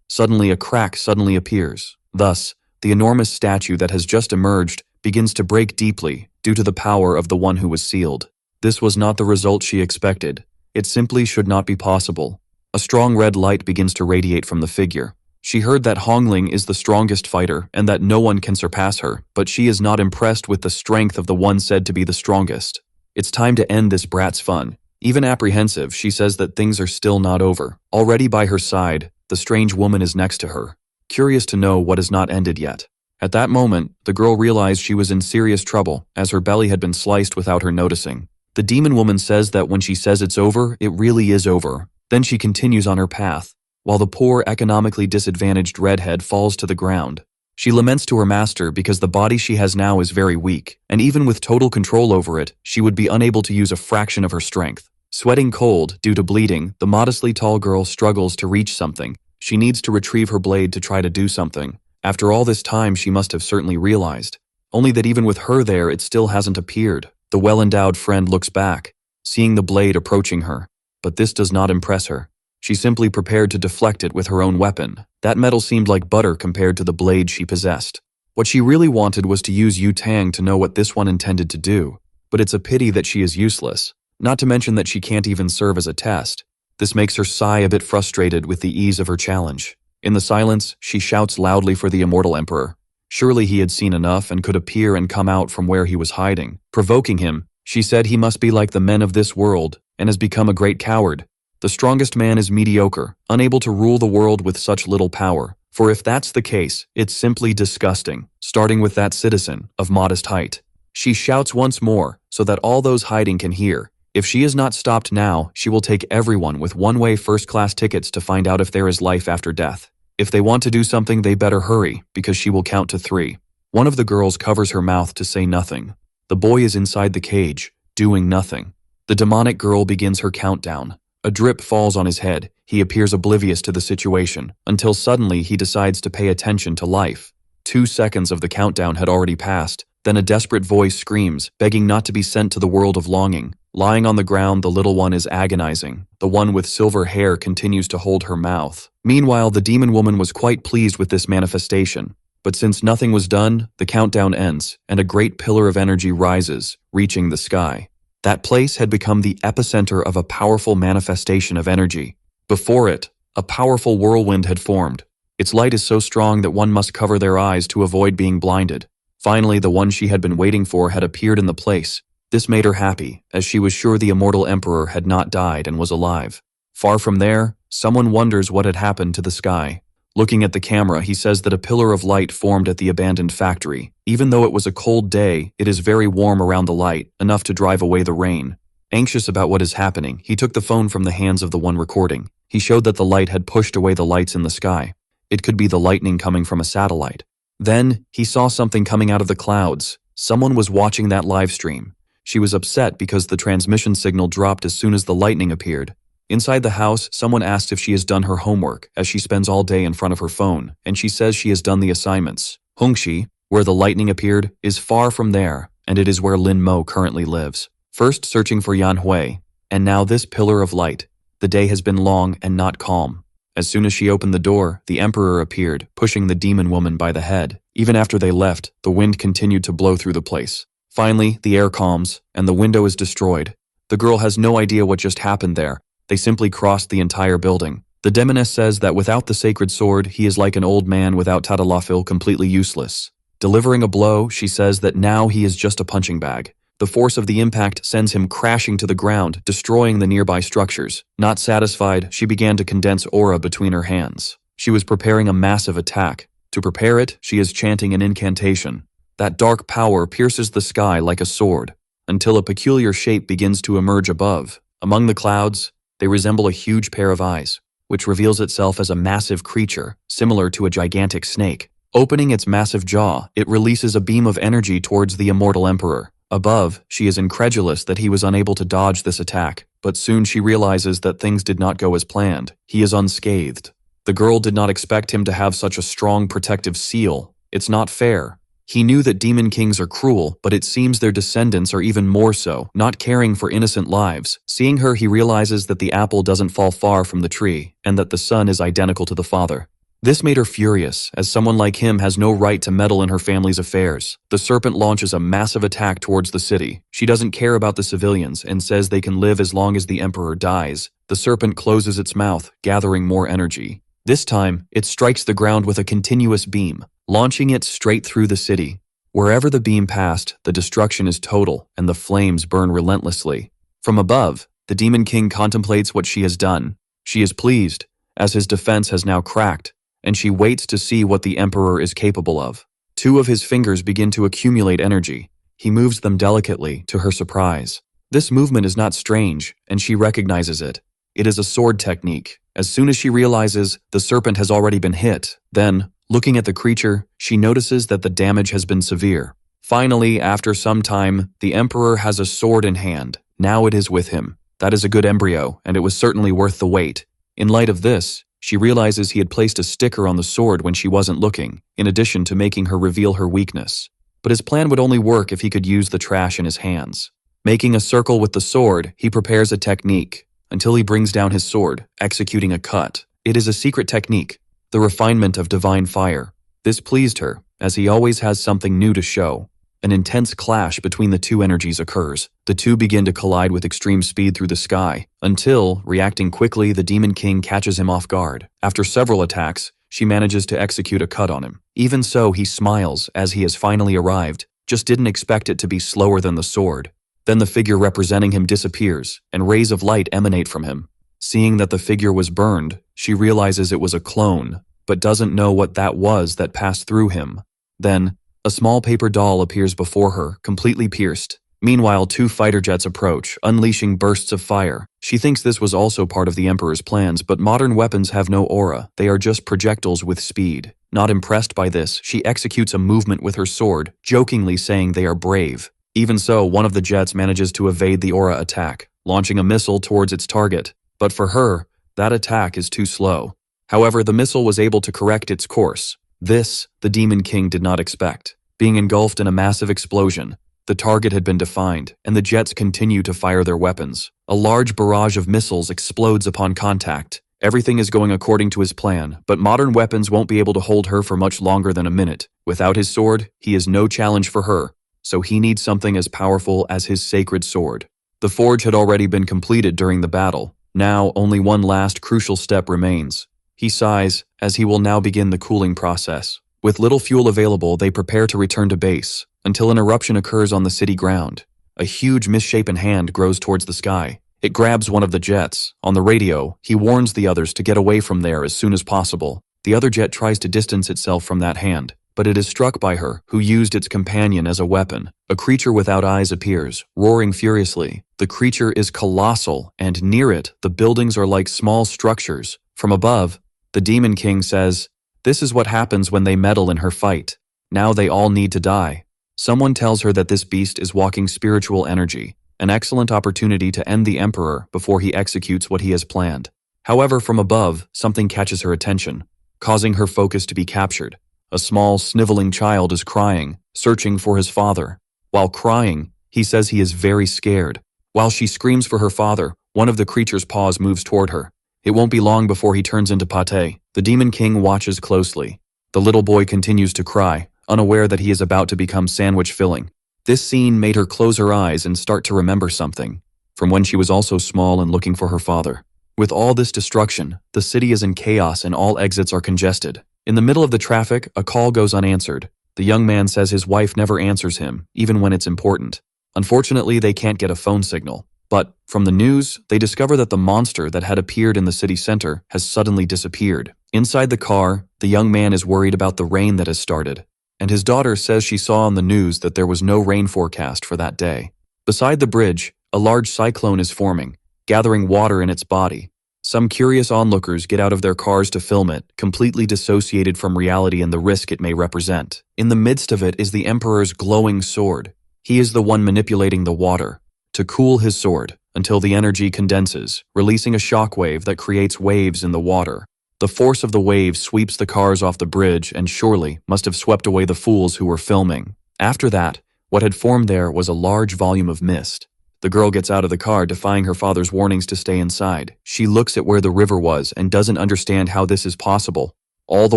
Suddenly a crack suddenly appears. Thus, the enormous statue that has just emerged begins to break deeply due to the power of the one who was sealed. This was not the result she expected. It simply should not be possible. A strong red light begins to radiate from the figure. She heard that Hongling is the strongest fighter and that no one can surpass her, but she is not impressed with the strength of the one said to be the strongest. It's time to end this brat's fun. Even apprehensive, she says that things are still not over. Already by her side, the strange woman is next to her, curious to know what has not ended yet. At that moment, the girl realized she was in serious trouble, as her belly had been sliced without her noticing. The demon woman says that when she says it's over, it really is over. Then she continues on her path, while the poor, economically disadvantaged redhead falls to the ground. She laments to her master because the body she has now is very weak, and even with total control over it, she would be unable to use a fraction of her strength. Sweating cold due to bleeding, the modestly tall girl struggles to reach something. She needs to retrieve her blade to try to do something. After all this time, she must have certainly realized. Only that even with her there, it still hasn't appeared. The well-endowed friend looks back, seeing the blade approaching her. But this does not impress her. She simply prepared to deflect it with her own weapon. That metal seemed like butter compared to the blade she possessed. What she really wanted was to use Yu Tang to know what this one intended to do. But it's a pity that she is useless. Not to mention that she can't even serve as a test. This makes her sigh a bit frustrated with the ease of her challenge. In the silence, she shouts loudly for the immortal emperor. Surely he had seen enough and could appear and come out from where he was hiding. Provoking him, she said he must be like the men of this world and has become a great coward. The strongest man is mediocre, unable to rule the world with such little power. For if that's the case, it's simply disgusting, starting with that citizen of modest height. She shouts once more so that all those hiding can hear. If she is not stopped now, she will take everyone with one-way first-class tickets to find out if there is life after death. If they want to do something, they better hurry, because she will count to 3. One of the girls covers her mouth to say nothing. The boy is inside the cage, doing nothing. The demonic girl begins her countdown. A drip falls on his head. He appears oblivious to the situation, until suddenly he decides to pay attention to life. 2 seconds of the countdown had already passed. Then a desperate voice screams, begging not to be sent to the world of longing. Lying on the ground, the little one is agonizing. The one with silver hair continues to hold her mouth. Meanwhile, the demon woman was quite pleased with this manifestation. But since nothing was done, the countdown ends, and a great pillar of energy rises, reaching the sky. That place had become the epicenter of a powerful manifestation of energy. Before it, a powerful whirlwind had formed. Its light is so strong that one must cover their eyes to avoid being blinded. Finally, the one she had been waiting for had appeared in the place. This made her happy, as she was sure the immortal emperor had not died and was alive. Far from there, someone wonders what had happened to the sky. Looking at the camera, he says that a pillar of light formed at the abandoned factory. Even though it was a cold day, it is very warm around the light, enough to drive away the rain. Anxious about what is happening, he took the phone from the hands of the one recording. He showed that the light had pushed away the lights in the sky. It could be the lightning coming from a satellite. Then, he saw something coming out of the clouds. Someone was watching that live stream. She was upset because the transmission signal dropped as soon as the lightning appeared. Inside the house, someone asked if she has done her homework, as she spends all day in front of her phone, and she says she has done the assignments. Hongxi, where the lightning appeared, is far from there, and it is where Lin Mo currently lives. First searching for Yan Hui, and now this pillar of light. The day has been long and not calm. As soon as she opened the door, the emperor appeared, pushing the demon woman by the head. Even after they left, the wind continued to blow through the place. Finally, the air calms, and the window is destroyed. The girl has no idea what just happened there. They simply crossed the entire building. The demoness says that without the sacred sword, he is like an old man without Tadalafil, completely useless. Delivering a blow, she says that now he is just a punching bag. The force of the impact sends him crashing to the ground, destroying the nearby structures. Not satisfied, she began to condense aura between her hands. She was preparing a massive attack. To prepare it, she is chanting an incantation. That dark power pierces the sky like a sword, until a peculiar shape begins to emerge above. Among the clouds, they resemble a huge pair of eyes, which reveals itself as a massive creature, similar to a gigantic snake. Opening its massive jaw, it releases a beam of energy towards the immortal emperor. Above, she is incredulous that he was unable to dodge this attack, but soon she realizes that things did not go as planned. He is unscathed. The girl did not expect him to have such a strong protective seal. It's not fair. He knew that demon kings are cruel, but it seems their descendants are even more so, not caring for innocent lives. Seeing her, he realizes that the apple doesn't fall far from the tree, and that the son is identical to the father. This made her furious, as someone like him has no right to meddle in her family's affairs. The serpent launches a massive attack towards the city. She doesn't care about the civilians and says they can live as long as the emperor dies. The serpent closes its mouth, gathering more energy. This time, it strikes the ground with a continuous beam, launching it straight through the city. Wherever the beam passed, the destruction is total, and the flames burn relentlessly. From above, the Demon King contemplates what she has done. She is pleased, as his defense has now cracked, and she waits to see what the Emperor is capable of. Two of his fingers begin to accumulate energy. He moves them delicately, to her surprise. This movement is not strange, and she recognizes it. It is a sword technique. As soon as she realizes the serpent has already been hit, then, looking at the creature, she notices that the damage has been severe. Finally, after some time, the Emperor has a sword in hand. Now it is with him. That is a good embryo, and it was certainly worth the wait. In light of this, she realizes he had placed a sticker on the sword when she wasn't looking, in addition to making her reveal her weakness. But his plan would only work if he could use the trash in his hands. Making a circle with the sword, he prepares a technique, until he brings down his sword, executing a cut. It is a secret technique, the refinement of divine fire. This pleased her, as he always has something new to show. An intense clash between the two energies occurs. The two begin to collide with extreme speed through the sky, until, reacting quickly, the Demon King catches him off guard. After several attacks, she manages to execute a cut on him. Even so, he smiles as he has finally arrived, just didn't expect it to be slower than the sword. Then the figure representing him disappears, and rays of light emanate from him. Seeing that the figure was burned, she realizes it was a clone, but doesn't know what that was that passed through him. Then, a small paper doll appears before her, completely pierced. Meanwhile, two fighter jets approach, unleashing bursts of fire. She thinks this was also part of the Emperor's plans, but modern weapons have no aura. They are just projectiles with speed. Not impressed by this, she executes a movement with her sword, jokingly saying they are brave. Even so, one of the jets manages to evade the aura attack, launching a missile towards its target. But for her, that attack is too slow. However, the missile was able to correct its course. This, the Demon King did not expect. Being engulfed in a massive explosion, the target had been defined, and the jets continue to fire their weapons. A large barrage of missiles explodes upon contact. Everything is going according to his plan, but modern weapons won't be able to hold her for much longer than a minute. Without his sword, he is no challenge for her, so he needs something as powerful as his sacred sword. The forge had already been completed during the battle. Now, only one last crucial step remains. He sighs, as he will now begin the cooling process. With little fuel available, they prepare to return to base, until an eruption occurs on the city ground. A huge misshapen hand grows towards the sky. It grabs one of the jets. On the radio, he warns the others to get away from there as soon as possible. The other jet tries to distance itself from that hand, but it is struck by her, who used its companion as a weapon. A creature without eyes appears, roaring furiously. The creature is colossal, and near it, the buildings are like small structures. From above, the Demon King says, "This is what happens when they meddle in her fight. Now they all need to die." Someone tells her that this beast is walking spiritual energy, an excellent opportunity to end the Emperor before he executes what he has planned. However, from above, something catches her attention, causing her focus to be captured. A small, sniveling child is crying, searching for his father. While crying, he says he is very scared. While she screams for her father, one of the creature's paws moves toward her. It won't be long before he turns into pate. The Demon King watches closely. The little boy continues to cry, unaware that he is about to become sandwich filling. This scene made her close her eyes and start to remember something, from when she was also small and looking for her father. With all this destruction, the city is in chaos and all exits are congested. In the middle of the traffic, a call goes unanswered. The young man says his wife never answers him, even when it's important. Unfortunately, they can't get a phone signal. But from the news, they discover that the monster that had appeared in the city center has suddenly disappeared. Inside the car, the young man is worried about the rain that has started, and his daughter says she saw on the news that there was no rain forecast for that day. Beside the bridge, a large cyclone is forming, gathering water in its body. Some curious onlookers get out of their cars to film it, completely dissociated from reality and the risk it may represent. In the midst of it is the Emperor's glowing sword. He is the one manipulating the water to cool his sword until the energy condenses, releasing a shockwave that creates waves in the water. The force of the wave sweeps the cars off the bridge and surely must have swept away the fools who were filming. After that, what had formed there was a large volume of mist. The girl gets out of the car, defying her father's warnings to stay inside. She looks at where the river was and doesn't understand how this is possible. All the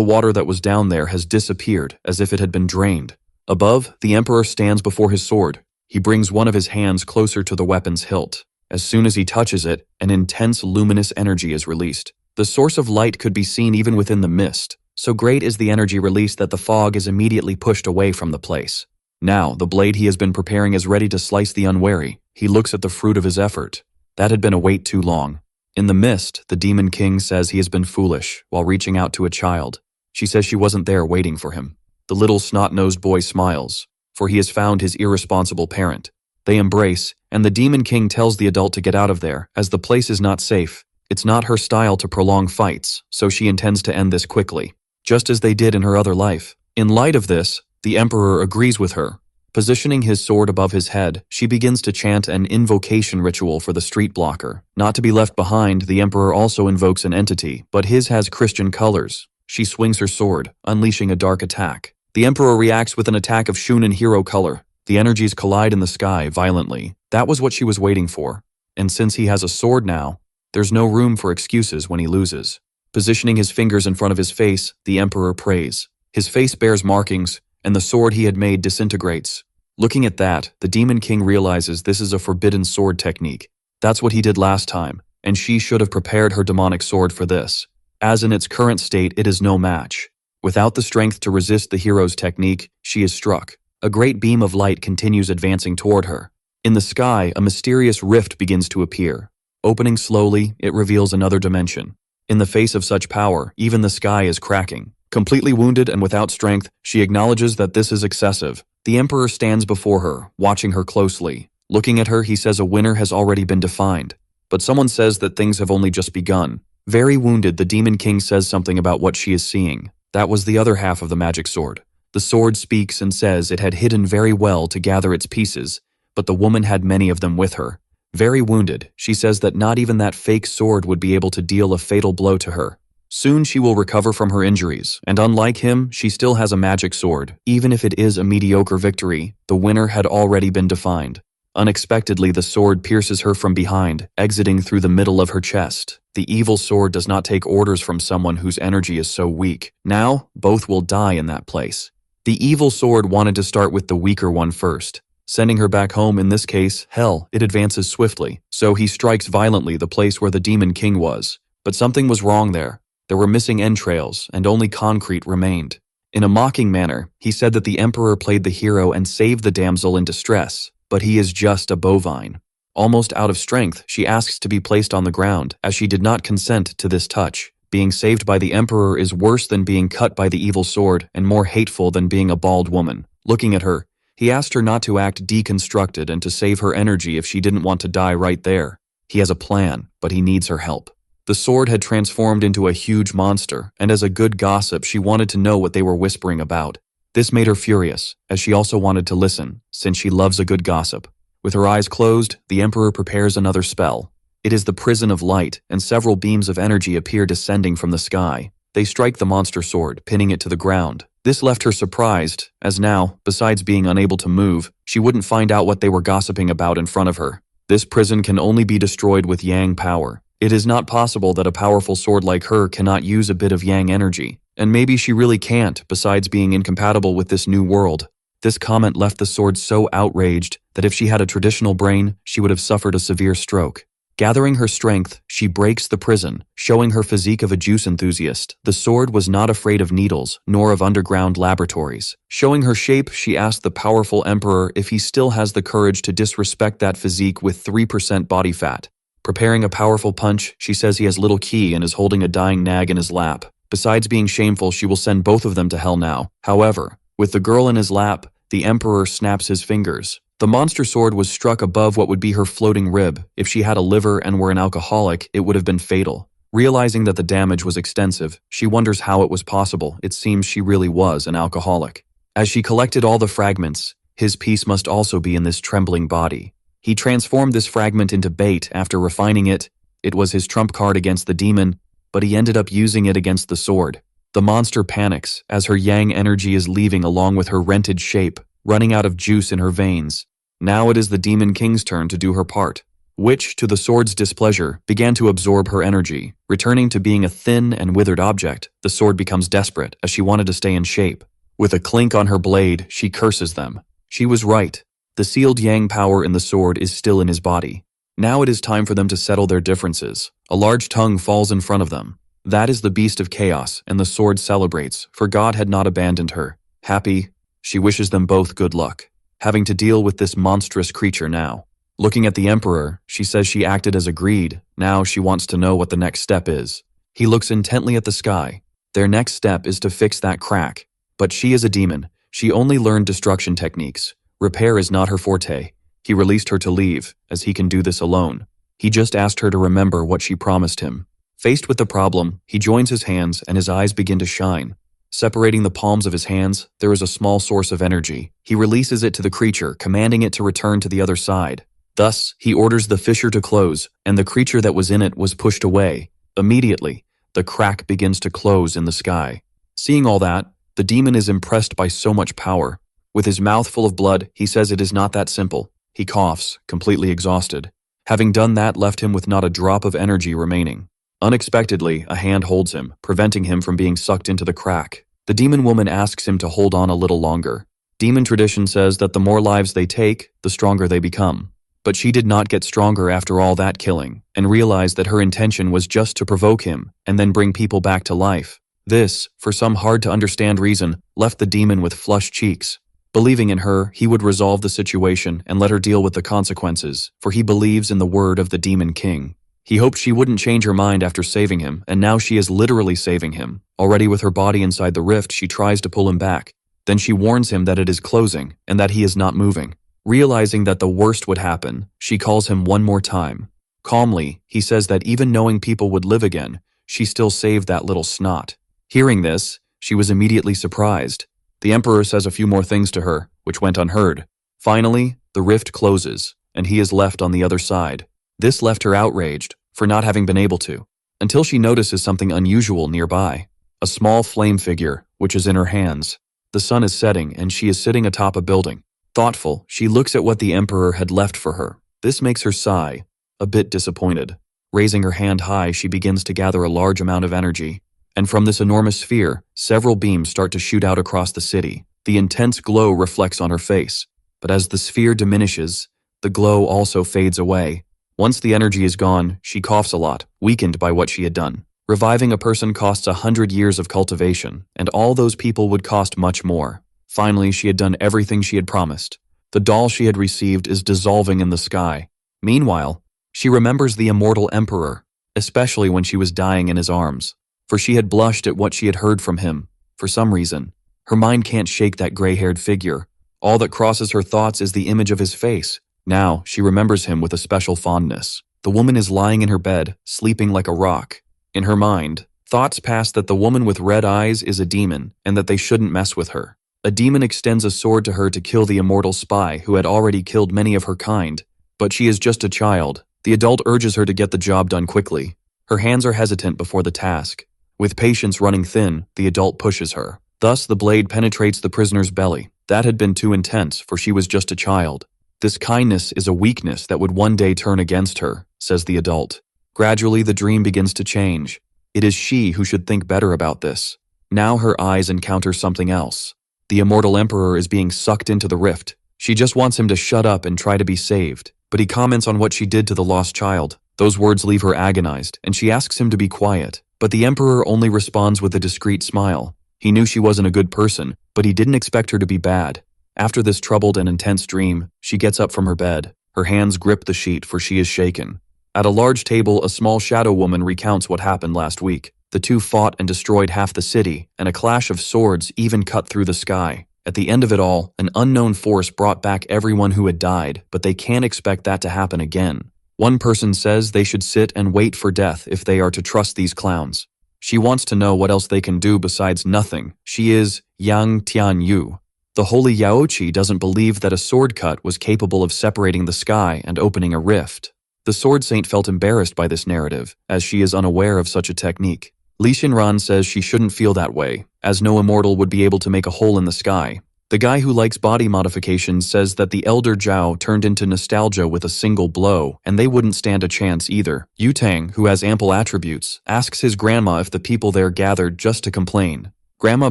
water that was down there has disappeared, as if it had been drained. Above, the Emperor stands before his sword. He brings one of his hands closer to the weapon's hilt. As soon as he touches it, an intense luminous energy is released. The source of light could be seen even within the mist. So great is the energy released that the fog is immediately pushed away from the place. Now, the blade he has been preparing is ready to slice the unwary. He looks at the fruit of his effort. That had been a wait too long. In the mist, the Demon King says he has been foolish while reaching out to a child. She says she wasn't there waiting for him. The little snot-nosed boy smiles, for he has found his irresponsible parent. They embrace, and the Demon King tells the adult to get out of there, as the place is not safe. It's not her style to prolong fights, so she intends to end this quickly, just as they did in her other life. In light of this, the Emperor agrees with her. Positioning his sword above his head, she begins to chant an invocation ritual for the street blocker. Not to be left behind, the Emperor also invokes an entity, but his has Christian colors. She swings her sword, unleashing a dark attack. The Emperor reacts with an attack of Shunin hero color. The energies collide in the sky violently. That was what she was waiting for. And since he has a sword now, there's no room for excuses when he loses. Positioning his fingers in front of his face, the Emperor prays. His face bears markings, and the sword he had made disintegrates. Looking at that, the Demon King realizes this is a forbidden sword technique. That's what he did last time, and she should have prepared her demonic sword for this. As in its current state, it is no match. Without the strength to resist the hero's technique, she is struck. A great beam of light continues advancing toward her. In the sky, a mysterious rift begins to appear. Opening slowly, it reveals another dimension. In the face of such power, even the sky is cracking. Completely wounded and without strength, she acknowledges that this is excessive. The Emperor stands before her, watching her closely. Looking at her, he says a winner has already been defined. But someone says that things have only just begun. Very wounded, the Demon King says something about what she is seeing. That was the other half of the magic sword. The sword speaks and says it had hidden very well to gather its pieces, but the woman had many of them with her. Very wounded, she says that not even that fake sword would be able to deal a fatal blow to her. Soon she will recover from her injuries, and unlike him, she still has a magic sword. Even if it is a mediocre victory, the winner had already been defined. Unexpectedly, the sword pierces her from behind, exiting through the middle of her chest. The evil sword does not take orders from someone whose energy is so weak. Now, both will die in that place. The evil sword wanted to start with the weaker one first. Sending her back home, in this case, hell, it advances swiftly. So he strikes violently the place where the Demon King was. But something was wrong there. There were missing entrails, and only concrete remained. In a mocking manner, he said that the Emperor played the hero and saved the damsel in distress, but he is just a bovine. Almost out of strength, she asks to be placed on the ground, as she did not consent to this touch. Being saved by the Emperor is worse than being cut by the evil sword, and more hateful than being a bald woman. Looking at her, he asked her not to act deconstructed and to save her energy if she didn't want to die right there. He has a plan, but he needs her help. The sword had transformed into a huge monster, and as a good gossip, she wanted to know what they were whispering about. This made her furious, as she also wanted to listen, since she loves a good gossip. With her eyes closed, the Emperor prepares another spell. It is the Prison of Light, and several beams of energy appear descending from the sky. They strike the monster sword, pinning it to the ground. This left her surprised, as now, besides being unable to move, she wouldn't find out what they were gossiping about in front of her. This prison can only be destroyed with Yang power. It is not possible that a powerful sword like her cannot use a bit of Yang energy, and maybe she really can't, besides being incompatible with this new world. This comment left the sword so outraged that if she had a traditional brain, she would have suffered a severe stroke. Gathering her strength, she breaks the prison, showing her physique of a juice enthusiast. The sword was not afraid of needles, nor of underground laboratories. Showing her shape, she asked the powerful emperor if he still has the courage to disrespect that physique with 3% body fat. Preparing a powerful punch, she says he has little key and is holding a dying nag in his lap. Besides being shameful, she will send both of them to hell now. However, with the girl in his lap, the emperor snaps his fingers. The monster sword was struck above what would be her floating rib. If she had a liver and were an alcoholic, it would have been fatal. Realizing that the damage was extensive, she wonders how it was possible. It seems she really was an alcoholic. As she collected all the fragments, his piece must also be in this trembling body. He transformed this fragment into bait after refining it. It was his trump card against the demon, but he ended up using it against the sword. The monster panics as her yang energy is leaving along with her rented shape, running out of juice in her veins. Now it is the Demon King's turn to do her part, which, to the sword's displeasure, began to absorb her energy. Returning to being a thin and withered object, the sword becomes desperate as she wanted to stay in shape. With a clink on her blade, she curses them. She was right. The sealed yang power in the sword is still in his body. Now it is time for them to settle their differences. A large tongue falls in front of them. That is the beast of chaos, and the sword celebrates, for God had not abandoned her. Happy, she wishes them both good luck, having to deal with this monstrous creature now. Looking at the emperor, she says she acted as agreed. Now she wants to know what the next step is. He looks intently at the sky. Their next step is to fix that crack. But she is a demon. She only learned destruction techniques. Repair is not her forte. He released her to leave, as he can do this alone. He just asked her to remember what she promised him. Faced with the problem, he joins his hands and his eyes begin to shine. Separating the palms of his hands, there is a small source of energy. He releases it to the creature, commanding it to return to the other side. Thus, he orders the fissure to close, and the creature that was in it was pushed away. Immediately, the crack begins to close in the sky. Seeing all that, the demon is impressed by so much power. With his mouth full of blood, he says it is not that simple. He coughs, completely exhausted. Having done that left him with not a drop of energy remaining. Unexpectedly, a hand holds him, preventing him from being sucked into the crack. The demon woman asks him to hold on a little longer. Demon tradition says that the more lives they take, the stronger they become. But she did not get stronger after all that killing, and realized that her intention was just to provoke him and then bring people back to life. This, for some hard-to-understand reason, left the demon with flushed cheeks. Believing in her, he would resolve the situation and let her deal with the consequences, for he believes in the word of the Demon King. He hoped she wouldn't change her mind after saving him, and now she is literally saving him. Already with her body inside the rift, she tries to pull him back. Then she warns him that it is closing, and that he is not moving. Realizing that the worst would happen, she calls him one more time. Calmly, he says that even knowing people would live again, she still saved that little snot. Hearing this, she was immediately surprised. The emperor says a few more things to her, which went unheard. Finally, the rift closes, and he is left on the other side. This left her outraged, for not having been able to, until she notices something unusual nearby. A small flame figure, which is in her hands. The sun is setting, and she is sitting atop a building. Thoughtful, she looks at what the emperor had left for her. This makes her sigh, a bit disappointed. Raising her hand high, she begins to gather a large amount of energy. And from this enormous sphere, several beams start to shoot out across the city. The intense glow reflects on her face. But as the sphere diminishes, the glow also fades away. Once the energy is gone, she coughs a lot, weakened by what she had done. Reviving a person costs 100 years of cultivation, and all those people would cost much more. Finally, she had done everything she had promised. The doll she had received is dissolving in the sky. Meanwhile, she remembers the immortal emperor, especially when she was dying in his arms. For she had blushed at what she had heard from him. For some reason, her mind can't shake that gray-haired figure. All that crosses her thoughts is the image of his face. Now, she remembers him with a special fondness. The woman is lying in her bed, sleeping like a rock. In her mind, thoughts pass that the woman with red eyes is a demon, and that they shouldn't mess with her. A demon extends a sword to her to kill the immortal spy who had already killed many of her kind. But she is just a child. The adult urges her to get the job done quickly. Her hands are hesitant before the task. With patience running thin, the adult pushes her. Thus, the blade penetrates the prisoner's belly. That had been too intense, for she was just a child. This kindness is a weakness that would one day turn against her, says the adult. Gradually, the dream begins to change. It is she who should think better about this. Now her eyes encounter something else. The immortal emperor is being sucked into the rift. She just wants him to shut up and try to be saved, but he comments on what she did to the lost child. Those words leave her agonized, and she asks him to be quiet. But the emperor only responds with a discreet smile. He knew she wasn't a good person, but he didn't expect her to be bad. After this troubled and intense dream, she gets up from her bed. Her hands grip the sheet, for she is shaken. At a large table, a small shadow woman recounts what happened last week. The two fought and destroyed half the city, and a clash of swords even cut through the sky. At the end of it all, an unknown force brought back everyone who had died, but they can't expect that to happen again. One person says they should sit and wait for death if they are to trust these clowns. She wants to know what else they can do besides nothing. She is Yang Tianyu. The holy Yaoqi doesn't believe that a sword cut was capable of separating the sky and opening a rift. The sword saint felt embarrassed by this narrative, as she is unaware of such a technique. Li Xinran says she shouldn't feel that way, as no immortal would be able to make a hole in the sky. The guy who likes body modifications says that the elder Zhao turned into nostalgia with a single blow, and they wouldn't stand a chance either. Yu Tang, who has ample attributes, asks his grandma if the people there gathered just to complain. Grandma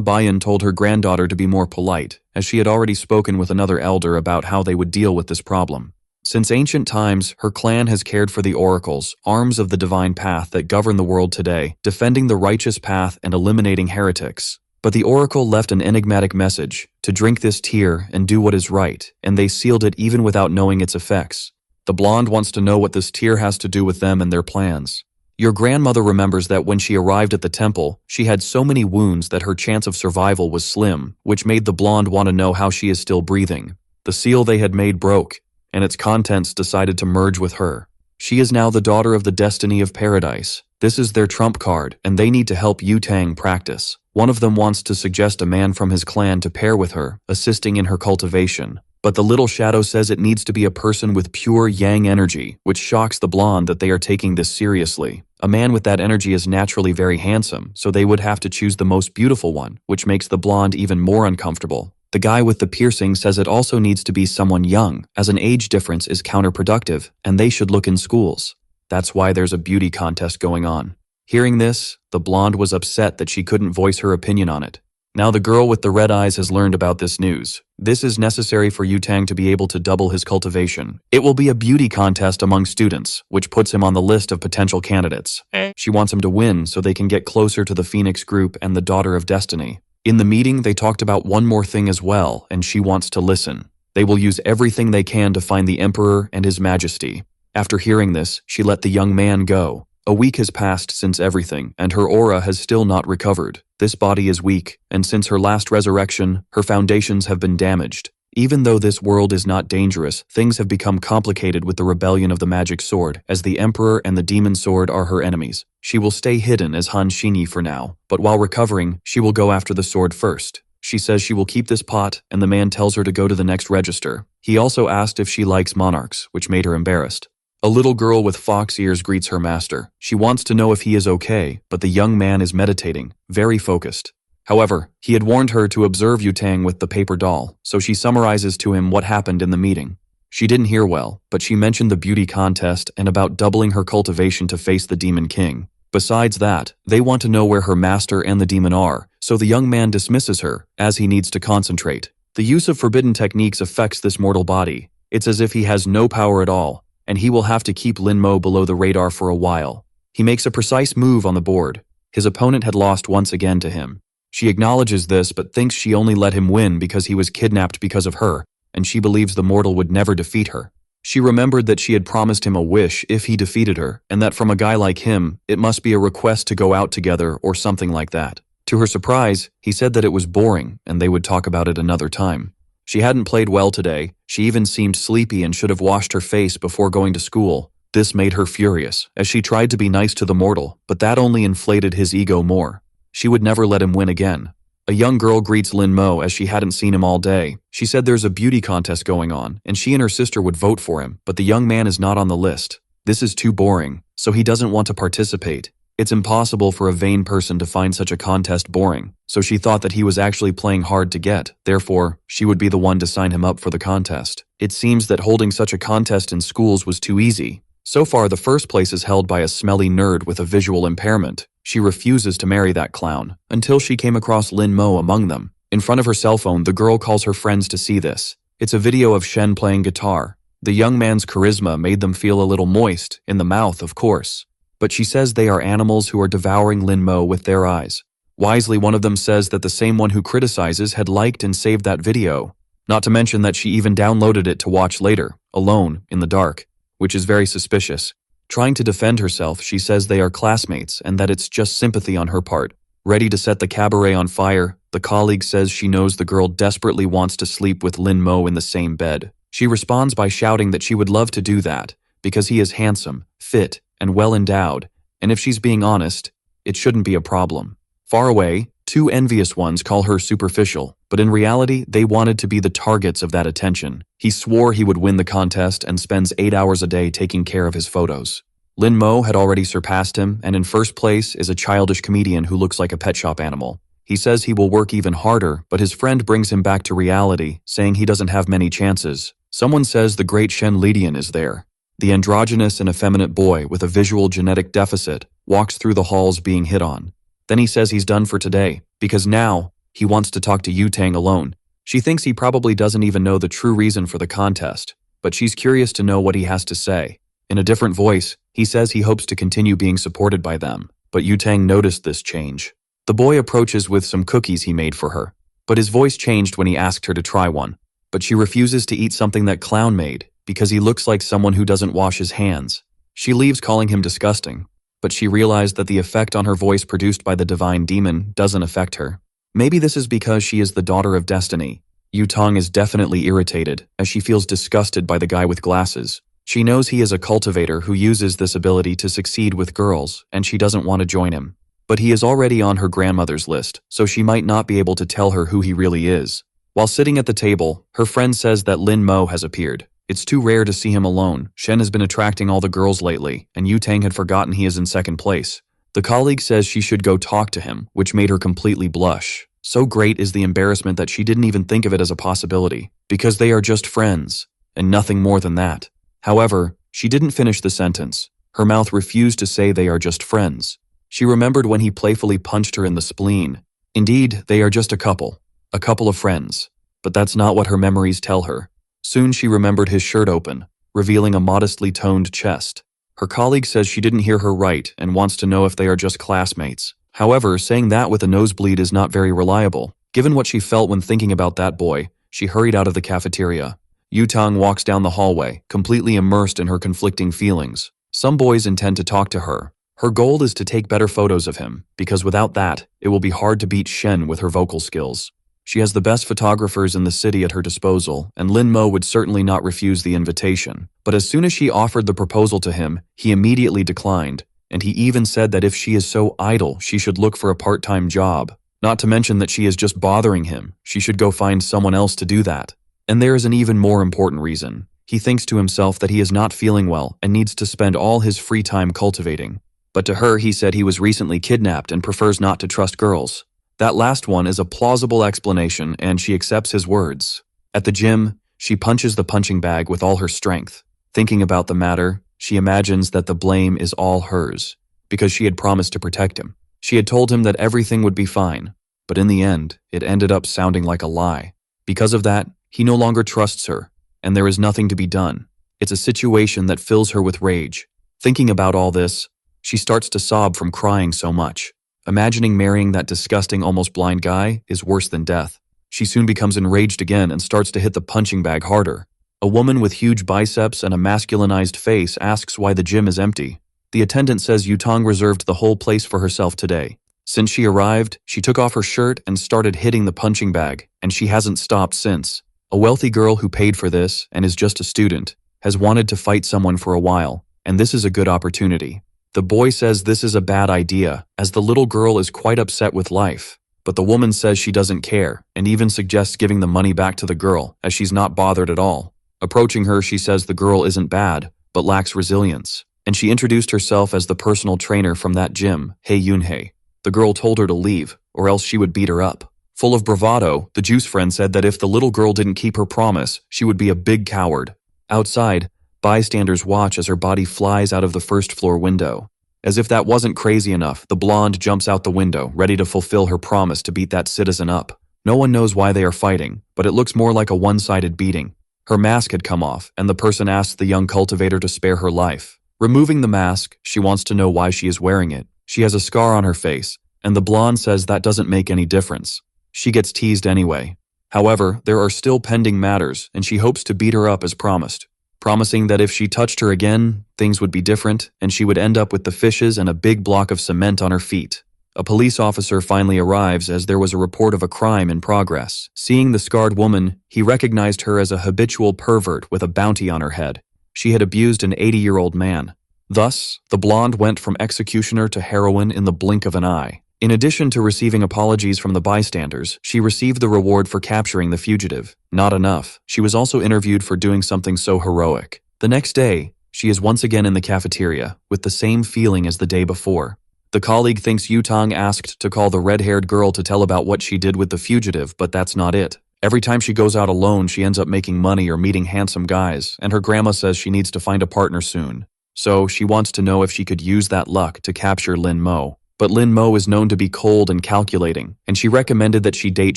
Bayan told her granddaughter to be more polite, as she had already spoken with another elder about how they would deal with this problem. Since ancient times, her clan has cared for the oracles, arms of the divine path that govern the world today, defending the righteous path and eliminating heretics. But the oracle left an enigmatic message, to drink this tear and do what is right, and they sealed it even without knowing its effects. The blonde wants to know what this tear has to do with them and their plans. Your grandmother remembers that when she arrived at the temple, she had so many wounds that her chance of survival was slim, which made the blonde want to know how she is still breathing. The seal they had made broke, and its contents decided to merge with her. She is now the daughter of the destiny of paradise. This is their trump card, and they need to help Yu Tang practice. One of them wants to suggest a man from his clan to pair with her, assisting in her cultivation. But the little shadow says it needs to be a person with pure yang energy, which shocks the blonde that they are taking this seriously. A man with that energy is naturally very handsome, so they would have to choose the most beautiful one, which makes the blonde even more uncomfortable. The guy with the piercing says it also needs to be someone young, as an age difference is counterproductive, and they should look in schools. That's why there's a beauty contest going on. Hearing this, the blonde was upset that she couldn't voice her opinion on it. Now the girl with the red eyes has learned about this news. This is necessary for Yu Tang to be able to double his cultivation. It will be a beauty contest among students, which puts him on the list of potential candidates. She wants him to win so they can get closer to the Phoenix group and the Daughter of Destiny. In the meeting, they talked about one more thing as well, and she wants to listen. They will use everything they can to find the Emperor and His Majesty. After hearing this, she let the young man go. A week has passed since everything, and her aura has still not recovered. This body is weak, and since her last resurrection, her foundations have been damaged. Even though this world is not dangerous, things have become complicated with the rebellion of the magic sword, as the Emperor and the demon sword are her enemies. She will stay hidden as Han Xinyi for now, but while recovering, she will go after the sword first. She says she will keep this pot, and the man tells her to go to the next register. He also asked if she likes monarchs, which made her embarrassed. A little girl with fox ears greets her master. She wants to know if he is okay, but the young man is meditating, very focused. However, he had warned her to observe Yu Tang with the paper doll, so she summarizes to him what happened in the meeting. She didn't hear well, but she mentioned the beauty contest and about doubling her cultivation to face the Demon King. Besides that, they want to know where her master and the demon are, so the young man dismisses her, as he needs to concentrate. The use of forbidden techniques affects this mortal body. It's as if he has no power at all, and he will have to keep Lin Mo below the radar for a while. He makes a precise move on the board. His opponent had lost once again to him. She acknowledges this but thinks she only let him win because he was kidnapped because of her, and she believes the mortal would never defeat her. She remembered that she had promised him a wish if he defeated her, and that from a guy like him, it must be a request to go out together or something like that. To her surprise, he said that it was boring and they would talk about it another time. She hadn't played well today. She even seemed sleepy and should have washed her face before going to school. This made her furious, as she tried to be nice to the mortal, but that only inflated his ego more. She would never let him win again. A young girl greets Lin Mo as she hadn't seen him all day. She said there's a beauty contest going on, and she and her sister would vote for him, but the young man is not on the list. This is too boring, so he doesn't want to participate. It's impossible for a vain person to find such a contest boring, so she thought that he was actually playing hard to get. Therefore, she would be the one to sign him up for the contest. It seems that holding such a contest in schools was too easy. So far, the first place is held by a smelly nerd with a visual impairment. She refuses to marry that clown, until she came across Lin Mo among them. In front of her cell phone, the girl calls her friends to see this. It's a video of Shen playing guitar. The young man's charisma made them feel a little moist, in the mouth, of course. But she says they are animals who are devouring Lin Mo with their eyes. Wisely, one of them says that the same one who criticizes had liked and saved that video. Not to mention that she even downloaded it to watch later, alone, in the dark, which is very suspicious. Trying to defend herself, she says they are classmates and that it's just sympathy on her part. Ready to set the cabaret on fire, the colleague says she knows the girl desperately wants to sleep with Lin Mo in the same bed. She responds by shouting that she would love to do that, because he is handsome, fit, and well endowed, and if she's being honest, it shouldn't be a problem. Far away, two envious ones call her superficial, but in reality, they wanted to be the targets of that attention. He swore he would win the contest and spends 8 hours a day taking care of his photos. Lin Mo had already surpassed him, and in first place is a childish comedian who looks like a pet shop animal. He says he will work even harder, but his friend brings him back to reality, saying he doesn't have many chances. Someone says the great Shen Lidian is there. The androgynous and effeminate boy with a visual genetic deficit walks through the halls being hit on. Then he says he's done for today, because now he wants to talk to Yu Tang alone. She thinks he probably doesn't even know the true reason for the contest, but she's curious to know what he has to say. In a different voice, he says he hopes to continue being supported by them, but Yu Tang noticed this change. The boy approaches with some cookies he made for her, but his voice changed when he asked her to try one. But she refuses to eat something that Clown made, because he looks like someone who doesn't wash his hands. She leaves calling him disgusting, but she realized that the effect on her voice produced by the divine demon doesn't affect her. Maybe this is because she is the daughter of destiny. Yu Tang is definitely irritated, as she feels disgusted by the guy with glasses. She knows he is a cultivator who uses this ability to succeed with girls, and she doesn't want to join him. But he is already on her grandmother's list, so she might not be able to tell her who he really is. While sitting at the table, her friend says that Lin Mo has appeared. It's too rare to see him alone. Shen has been attracting all the girls lately, and Yu Tang had forgotten he is in second place. The colleague says she should go talk to him, which made her completely blush. So great is the embarrassment that she didn't even think of it as a possibility, because they are just friends, and nothing more than that. However, she didn't finish the sentence. Her mouth refused to say they are just friends. She remembered when he playfully punched her in the spleen. Indeed, they are just a couple of friends. But that's not what her memories tell her. Soon she remembered his shirt open, revealing a modestly toned chest. Her colleague says she didn't hear her right and wants to know if they are just classmates. However, saying that with a nosebleed is not very reliable. Given what she felt when thinking about that boy, she hurried out of the cafeteria. Yu Tang walks down the hallway, completely immersed in her conflicting feelings. Some boys intend to talk to her. Her goal is to take better photos of him, because without that, it will be hard to beat Shen with her vocal skills. She has the best photographers in the city at her disposal, and Lin Mo would certainly not refuse the invitation. But as soon as she offered the proposal to him, he immediately declined, and he even said that if she is so idle, she should look for a part-time job. Not to mention that she is just bothering him. She should go find someone else to do that. And there is an even more important reason. He thinks to himself that he is not feeling well and needs to spend all his free time cultivating. But to her, he said he was recently kidnapped and prefers not to trust girls. That last one is a plausible explanation, and she accepts his words. At the gym, she punches the punching bag with all her strength. Thinking about the matter, she imagines that the blame is all hers, because she had promised to protect him. She had told him that everything would be fine, but in the end, it ended up sounding like a lie. Because of that, he no longer trusts her, and there is nothing to be done. It's a situation that fills her with rage. Thinking about all this, she starts to sob from crying so much. Imagining marrying that disgusting, almost blind guy is worse than death. She soon becomes enraged again and starts to hit the punching bag harder. A woman with huge biceps and a masculinized face asks why the gym is empty. The attendant says Yu Tang reserved the whole place for herself today. Since she arrived, she took off her shirt and started hitting the punching bag, and she hasn't stopped since. A wealthy girl who paid for this, and is just a student, has wanted to fight someone for a while, and this is a good opportunity. The boy says this is a bad idea, as the little girl is quite upset with life. But the woman says she doesn't care, and even suggests giving the money back to the girl, as she's not bothered at all. Approaching her, she says the girl isn't bad, but lacks resilience. And she introduced herself as the personal trainer from that gym, Hei Yunhei. The girl told her to leave, or else she would beat her up. Full of bravado, the juice friend said that if the little girl didn't keep her promise, she would be a big coward. Outside, bystanders watch as her body flies out of the first-floor window. As if that wasn't crazy enough, the blonde jumps out the window, ready to fulfill her promise to beat that citizen up. No one knows why they are fighting, but it looks more like a one-sided beating. Her mask had come off, and the person asked the young cultivator to spare her life. Removing the mask, she wants to know why she is wearing it. She has a scar on her face, and the blonde says that doesn't make any difference. She gets teased anyway. However, there are still pending matters, and she hopes to beat her up as promised, promising that if she touched her again, things would be different, and she would end up with the fishes and a big block of cement on her feet. A police officer finally arrives as there was a report of a crime in progress. Seeing the scarred woman, he recognized her as a habitual pervert with a bounty on her head. She had abused an 80-year-old man. Thus, the blonde went from executioner to heroine in the blink of an eye. In addition to receiving apologies from the bystanders, she received the reward for capturing the fugitive. Not enough, she was also interviewed for doing something so heroic. The next day, she is once again in the cafeteria, with the same feeling as the day before. The colleague thinks Yutong asked to call the red-haired girl to tell about what she did with the fugitive, but that's not it. Every time she goes out alone, she ends up making money or meeting handsome guys, and her grandma says she needs to find a partner soon. So, she wants to know if she could use that luck to capture Lin Mo. But Lin Mo is known to be cold and calculating, and she recommended that she date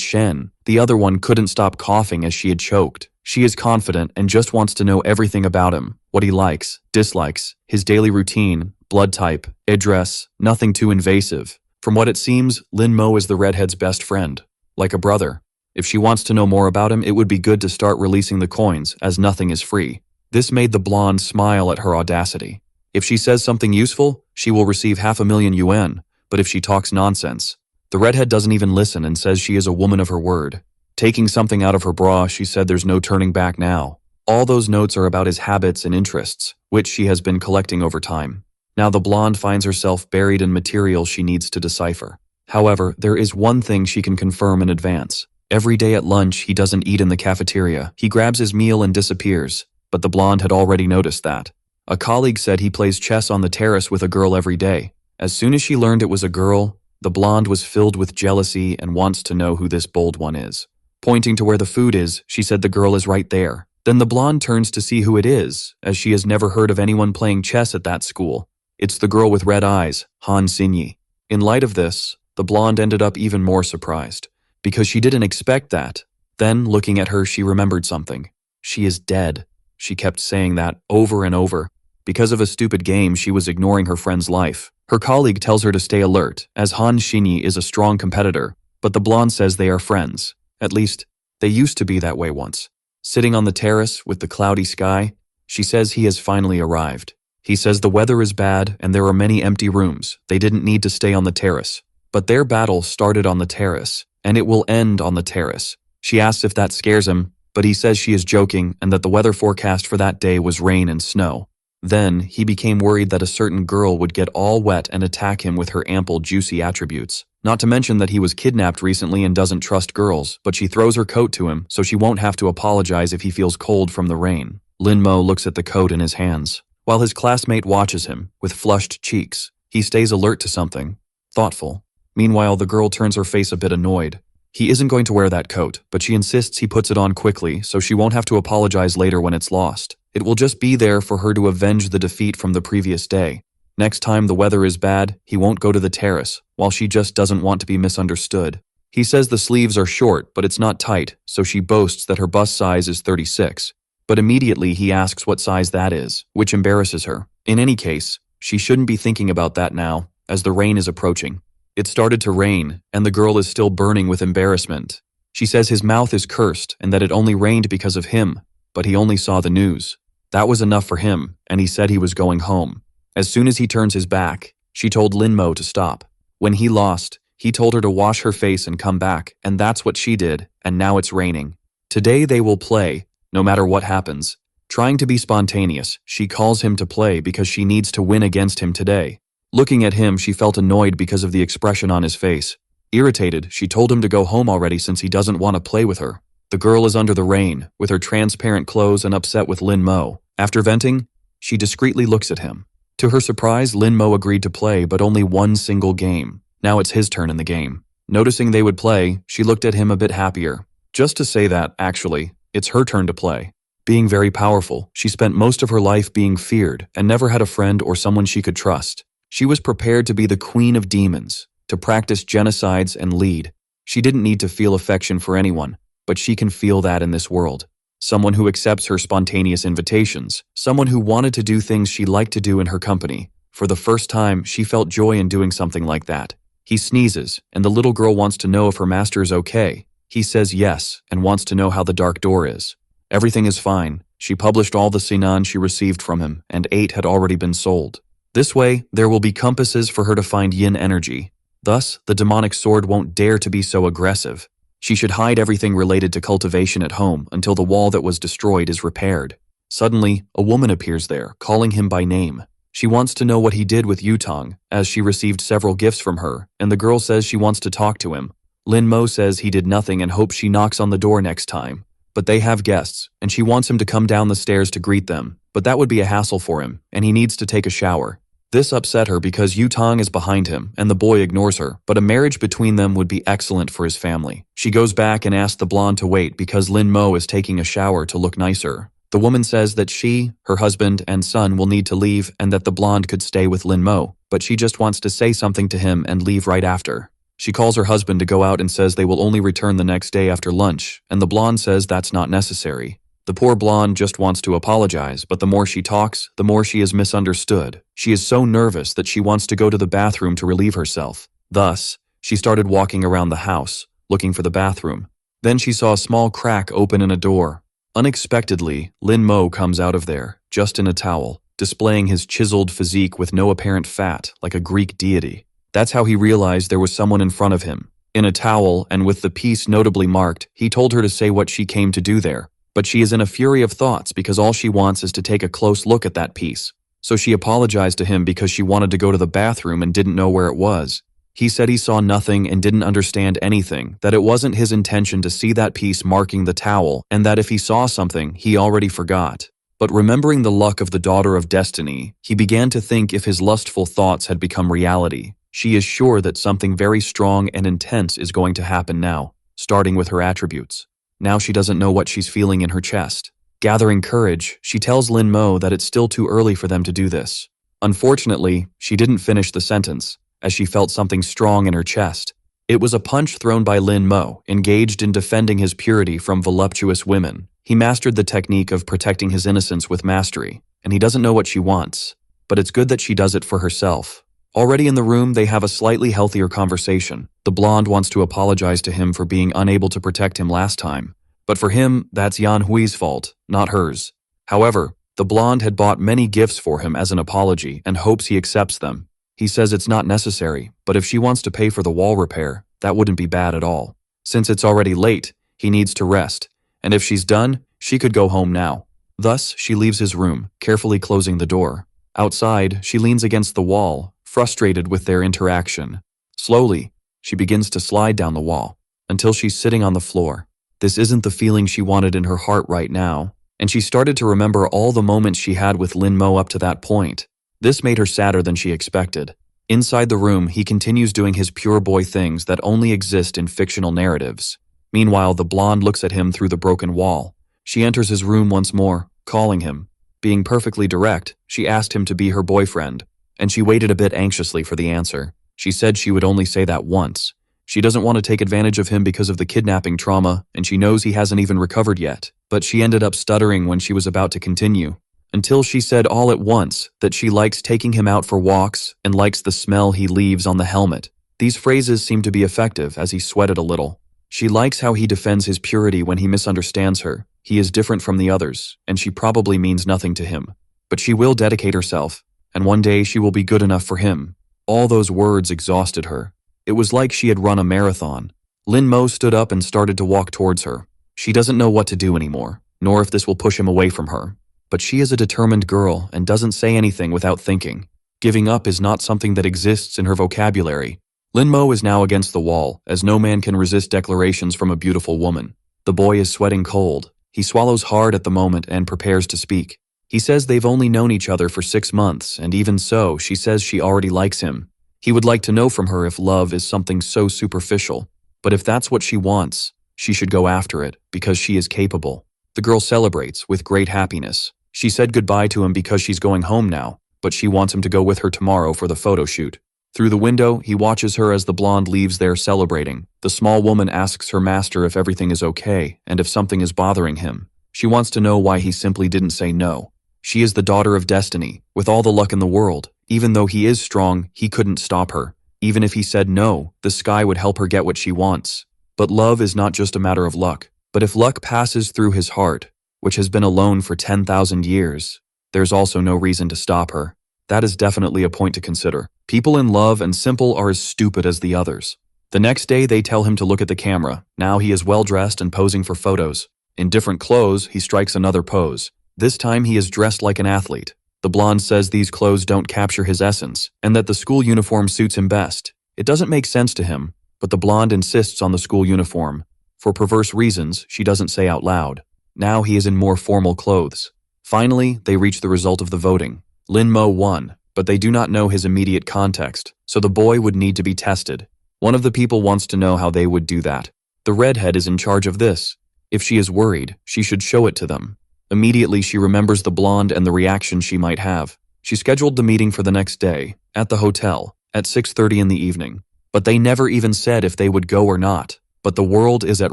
Shen. The other one couldn't stop coughing as she had choked. She is confident and just wants to know everything about him, what he likes, dislikes, his daily routine, blood type, address, nothing too invasive. From what it seems, Lin Mo is the redhead's best friend, like a brother. If she wants to know more about him, it would be good to start releasing the coins, as nothing is free. This made the blonde smile at her audacity. If she says something useful, she will receive 500,000 yuan. But if she talks nonsense, the redhead doesn't even listen and says she is a woman of her word. Taking something out of her bra, she said there's no turning back now. All those notes are about his habits and interests, which she has been collecting over time. Now the blonde finds herself buried in material she needs to decipher. However, there is one thing she can confirm in advance. Every day at lunch, he doesn't eat in the cafeteria. He grabs his meal and disappears, but the blonde had already noticed that. A colleague said he plays chess on the terrace with a girl every day. As soon as she learned it was a girl, the blonde was filled with jealousy and wants to know who this bold one is. Pointing to where the food is, she said the girl is right there. Then the blonde turns to see who it is, as she has never heard of anyone playing chess at that school. It's the girl with red eyes, Han Xinyi. In light of this, the blonde ended up even more surprised, because she didn't expect that. Then, looking at her, she remembered something. She is dead. She kept saying that over and over. Because of a stupid game, she was ignoring her friend's life. Her colleague tells her to stay alert, as Han Xinyi is a strong competitor, but the blonde says they are friends. At least, they used to be that way once. Sitting on the terrace with the cloudy sky, she says he has finally arrived. He says the weather is bad and there are many empty rooms. They didn't need to stay on the terrace. But their battle started on the terrace, and it will end on the terrace. She asks if that scares him, but he says she is joking and that the weather forecast for that day was rain and snow. Then, he became worried that a certain girl would get all wet and attack him with her ample, juicy attributes. Not to mention that he was kidnapped recently and doesn't trust girls, but she throws her coat to him so she won't have to apologize if he feels cold from the rain. Lin Mo looks at the coat in his hands. While his classmate watches him, with flushed cheeks, he stays alert to something, thoughtful. Meanwhile, the girl turns her face a bit annoyed. He isn't going to wear that coat, but she insists he puts it on quickly so she won't have to apologize later when it's lost. It will just be there for her to avenge the defeat from the previous day. Next time the weather is bad, he won't go to the terrace, while she just doesn't want to be misunderstood. He says the sleeves are short, but it's not tight, so she boasts that her bust size is 36. But immediately he asks what size that is, which embarrasses her. In any case, she shouldn't be thinking about that now, as the rain is approaching. It started to rain, and the girl is still burning with embarrassment. She says his mouth is cursed and that it only rained because of him, but he only saw the news. That was enough for him, and he said he was going home. As soon as he turns his back, she told Lin Mo to stop. When he lost, he told her to wash her face and come back, and that's what she did, and now it's raining. Today they will play, no matter what happens. Trying to be spontaneous, she calls him to play because she needs to win against him today. Looking at him, she felt annoyed because of the expression on his face. Irritated, she told him to go home already since he doesn't want to play with her. The girl is under the rain, with her transparent clothes and upset with Lin Mo. After venting, she discreetly looks at him. To her surprise, Lin Mo agreed to play, but only one single game. Now it's his turn in the game. Noticing they would play, she looked at him a bit happier. Just to say that, actually, it's her turn to play. Being very powerful, she spent most of her life being feared and never had a friend or someone she could trust. She was prepared to be the queen of demons, to practice genocides and lead. She didn't need to feel affection for anyone, but she can feel that in this world. someone who accepts her spontaneous invitations, someone who wanted to do things she liked to do in her company. For the first time, she felt joy in doing something like that. He sneezes, and the little girl wants to know if her master is okay. He says yes, and wants to know how the dark door is. Everything is fine. She published all the sinan she received from him, and 8 had already been sold. This way, there will be compasses for her to find yin energy. Thus, the demonic sword won't dare to be so aggressive. She should hide everything related to cultivation at home until the wall that was destroyed is repaired. Suddenly, a woman appears there, calling him by name. She wants to know what he did with Yutong, as she received several gifts from her, and the girl says she wants to talk to him. Lin Mo says he did nothing and hopes she knocks on the door next time. But they have guests, and she wants him to come down the stairs to greet them, but that would be a hassle for him, and he needs to take a shower. This upset her because Yutong is behind him, and the boy ignores her, but a marriage between them would be excellent for his family. She goes back and asks the blonde to wait because Lin Mo is taking a shower to look nicer. The woman says that she, her husband, and son will need to leave and that the blonde could stay with Lin Mo, but she just wants to say something to him and leave right after. She calls her husband to go out and says they will only return the next day after lunch, and the blonde says that's not necessary. The poor blonde just wants to apologize, but the more she talks, the more she is misunderstood. She is so nervous that she wants to go to the bathroom to relieve herself. Thus, she started walking around the house, looking for the bathroom. Then she saw a small crack open in a door. Unexpectedly, Lin Mo comes out of there, just in a towel, displaying his chiseled physique with no apparent fat, like a Greek deity. That's how he realized there was someone in front of him. In a towel, and with the piece notably marked, he told her to say what she came to do there. But she is in a fury of thoughts because all she wants is to take a close look at that piece. So she apologized to him because she wanted to go to the bathroom and didn't know where it was. He said he saw nothing and didn't understand anything, that it wasn't his intention to see that piece marking the towel, and that if he saw something, he already forgot. But remembering the luck of the daughter of destiny, he began to think if his lustful thoughts had become reality. She is sure that something very strong and intense is going to happen now, starting with her attributes. Now she doesn't know what she's feeling in her chest. Gathering courage, she tells Lin Mo that it's still too early for them to do this. Unfortunately, she didn't finish the sentence, as she felt something strong in her chest. It was a punch thrown by Lin Mo, engaged in defending his purity from voluptuous women. He mastered the technique of protecting his innocence with mastery, and he doesn't know what she wants. But it's good that she does it for herself. Already in the room, they have a slightly healthier conversation. The blonde wants to apologize to him for being unable to protect him last time. But for him, that's Yan Hui's fault, not hers. However, the blonde had bought many gifts for him as an apology and hopes he accepts them. He says it's not necessary, but if she wants to pay for the wall repair, that wouldn't be bad at all. Since it's already late, he needs to rest, and if she's done, she could go home now. Thus, she leaves his room, carefully closing the door. Outside, she leans against the wall, frustrated with their interaction. Slowly, she begins to slide down the wall, until she's sitting on the floor. This isn't the feeling she wanted in her heart right now, and she started to remember all the moments she had with Lin Mo up to that point. This made her sadder than she expected. Inside the room, he continues doing his pure boy things that only exist in fictional narratives. Meanwhile, the blonde looks at him through the broken wall. She enters his room once more, calling him. Being perfectly direct, she asked him to be her boyfriend, and she waited a bit anxiously for the answer. She said she would only say that once. She doesn't want to take advantage of him because of the kidnapping trauma, and she knows he hasn't even recovered yet. But she ended up stuttering when she was about to continue, until she said all at once that she likes taking him out for walks and likes the smell he leaves on the helmet. These phrases seem to be effective as he sweated a little. She likes how he defends his purity when he misunderstands her. He is different from the others, and she probably means nothing to him. But she will dedicate herself, and one day she will be good enough for him. All those words exhausted her. It was like she had run a marathon. Lin Mo stood up and started to walk towards her. She doesn't know what to do anymore, nor if this will push him away from her. But she is a determined girl and doesn't say anything without thinking. Giving up is not something that exists in her vocabulary. Lin Mo is now against the wall, as no man can resist declarations from a beautiful woman. The boy is sweating cold. He swallows hard at the moment and prepares to speak. He says they've only known each other for 6 months, and even so, she says she already likes him. He would like to know from her if love is something so superficial. But if that's what she wants, she should go after it, because she is capable. The girl celebrates with great happiness. She said goodbye to him because she's going home now, but she wants him to go with her tomorrow for the photo shoot. Through the window, he watches her as the blonde leaves there celebrating. The small woman asks her master if everything is okay and if something is bothering him. She wants to know why he simply didn't say no. She is the daughter of destiny, with all the luck in the world. Even though he is strong, he couldn't stop her. Even if he said no, the sky would help her get what she wants. But love is not just a matter of luck. But if luck passes through his heart, which has been alone for 10,000 years, there's also no reason to stop her. That is definitely a point to consider. People in love and simple are as stupid as the others. The next day they tell him to look at the camera. Now he is well dressed and posing for photos. In different clothes, he strikes another pose. This time he is dressed like an athlete. The blonde says these clothes don't capture his essence, and that the school uniform suits him best. It doesn't make sense to him, but the blonde insists on the school uniform. For perverse reasons, she doesn't say out loud. Now he is in more formal clothes. Finally, they reach the result of the voting. Lin Mo won, but they do not know his immediate context, so the boy would need to be tested. One of the people wants to know how they would do that. The redhead is in charge of this. If she is worried, she should show it to them. Immediately she remembers the blonde and the reaction she might have. She scheduled the meeting for the next day, at the hotel, at 6:30 in the evening. But they never even said if they would go or not. But the world is at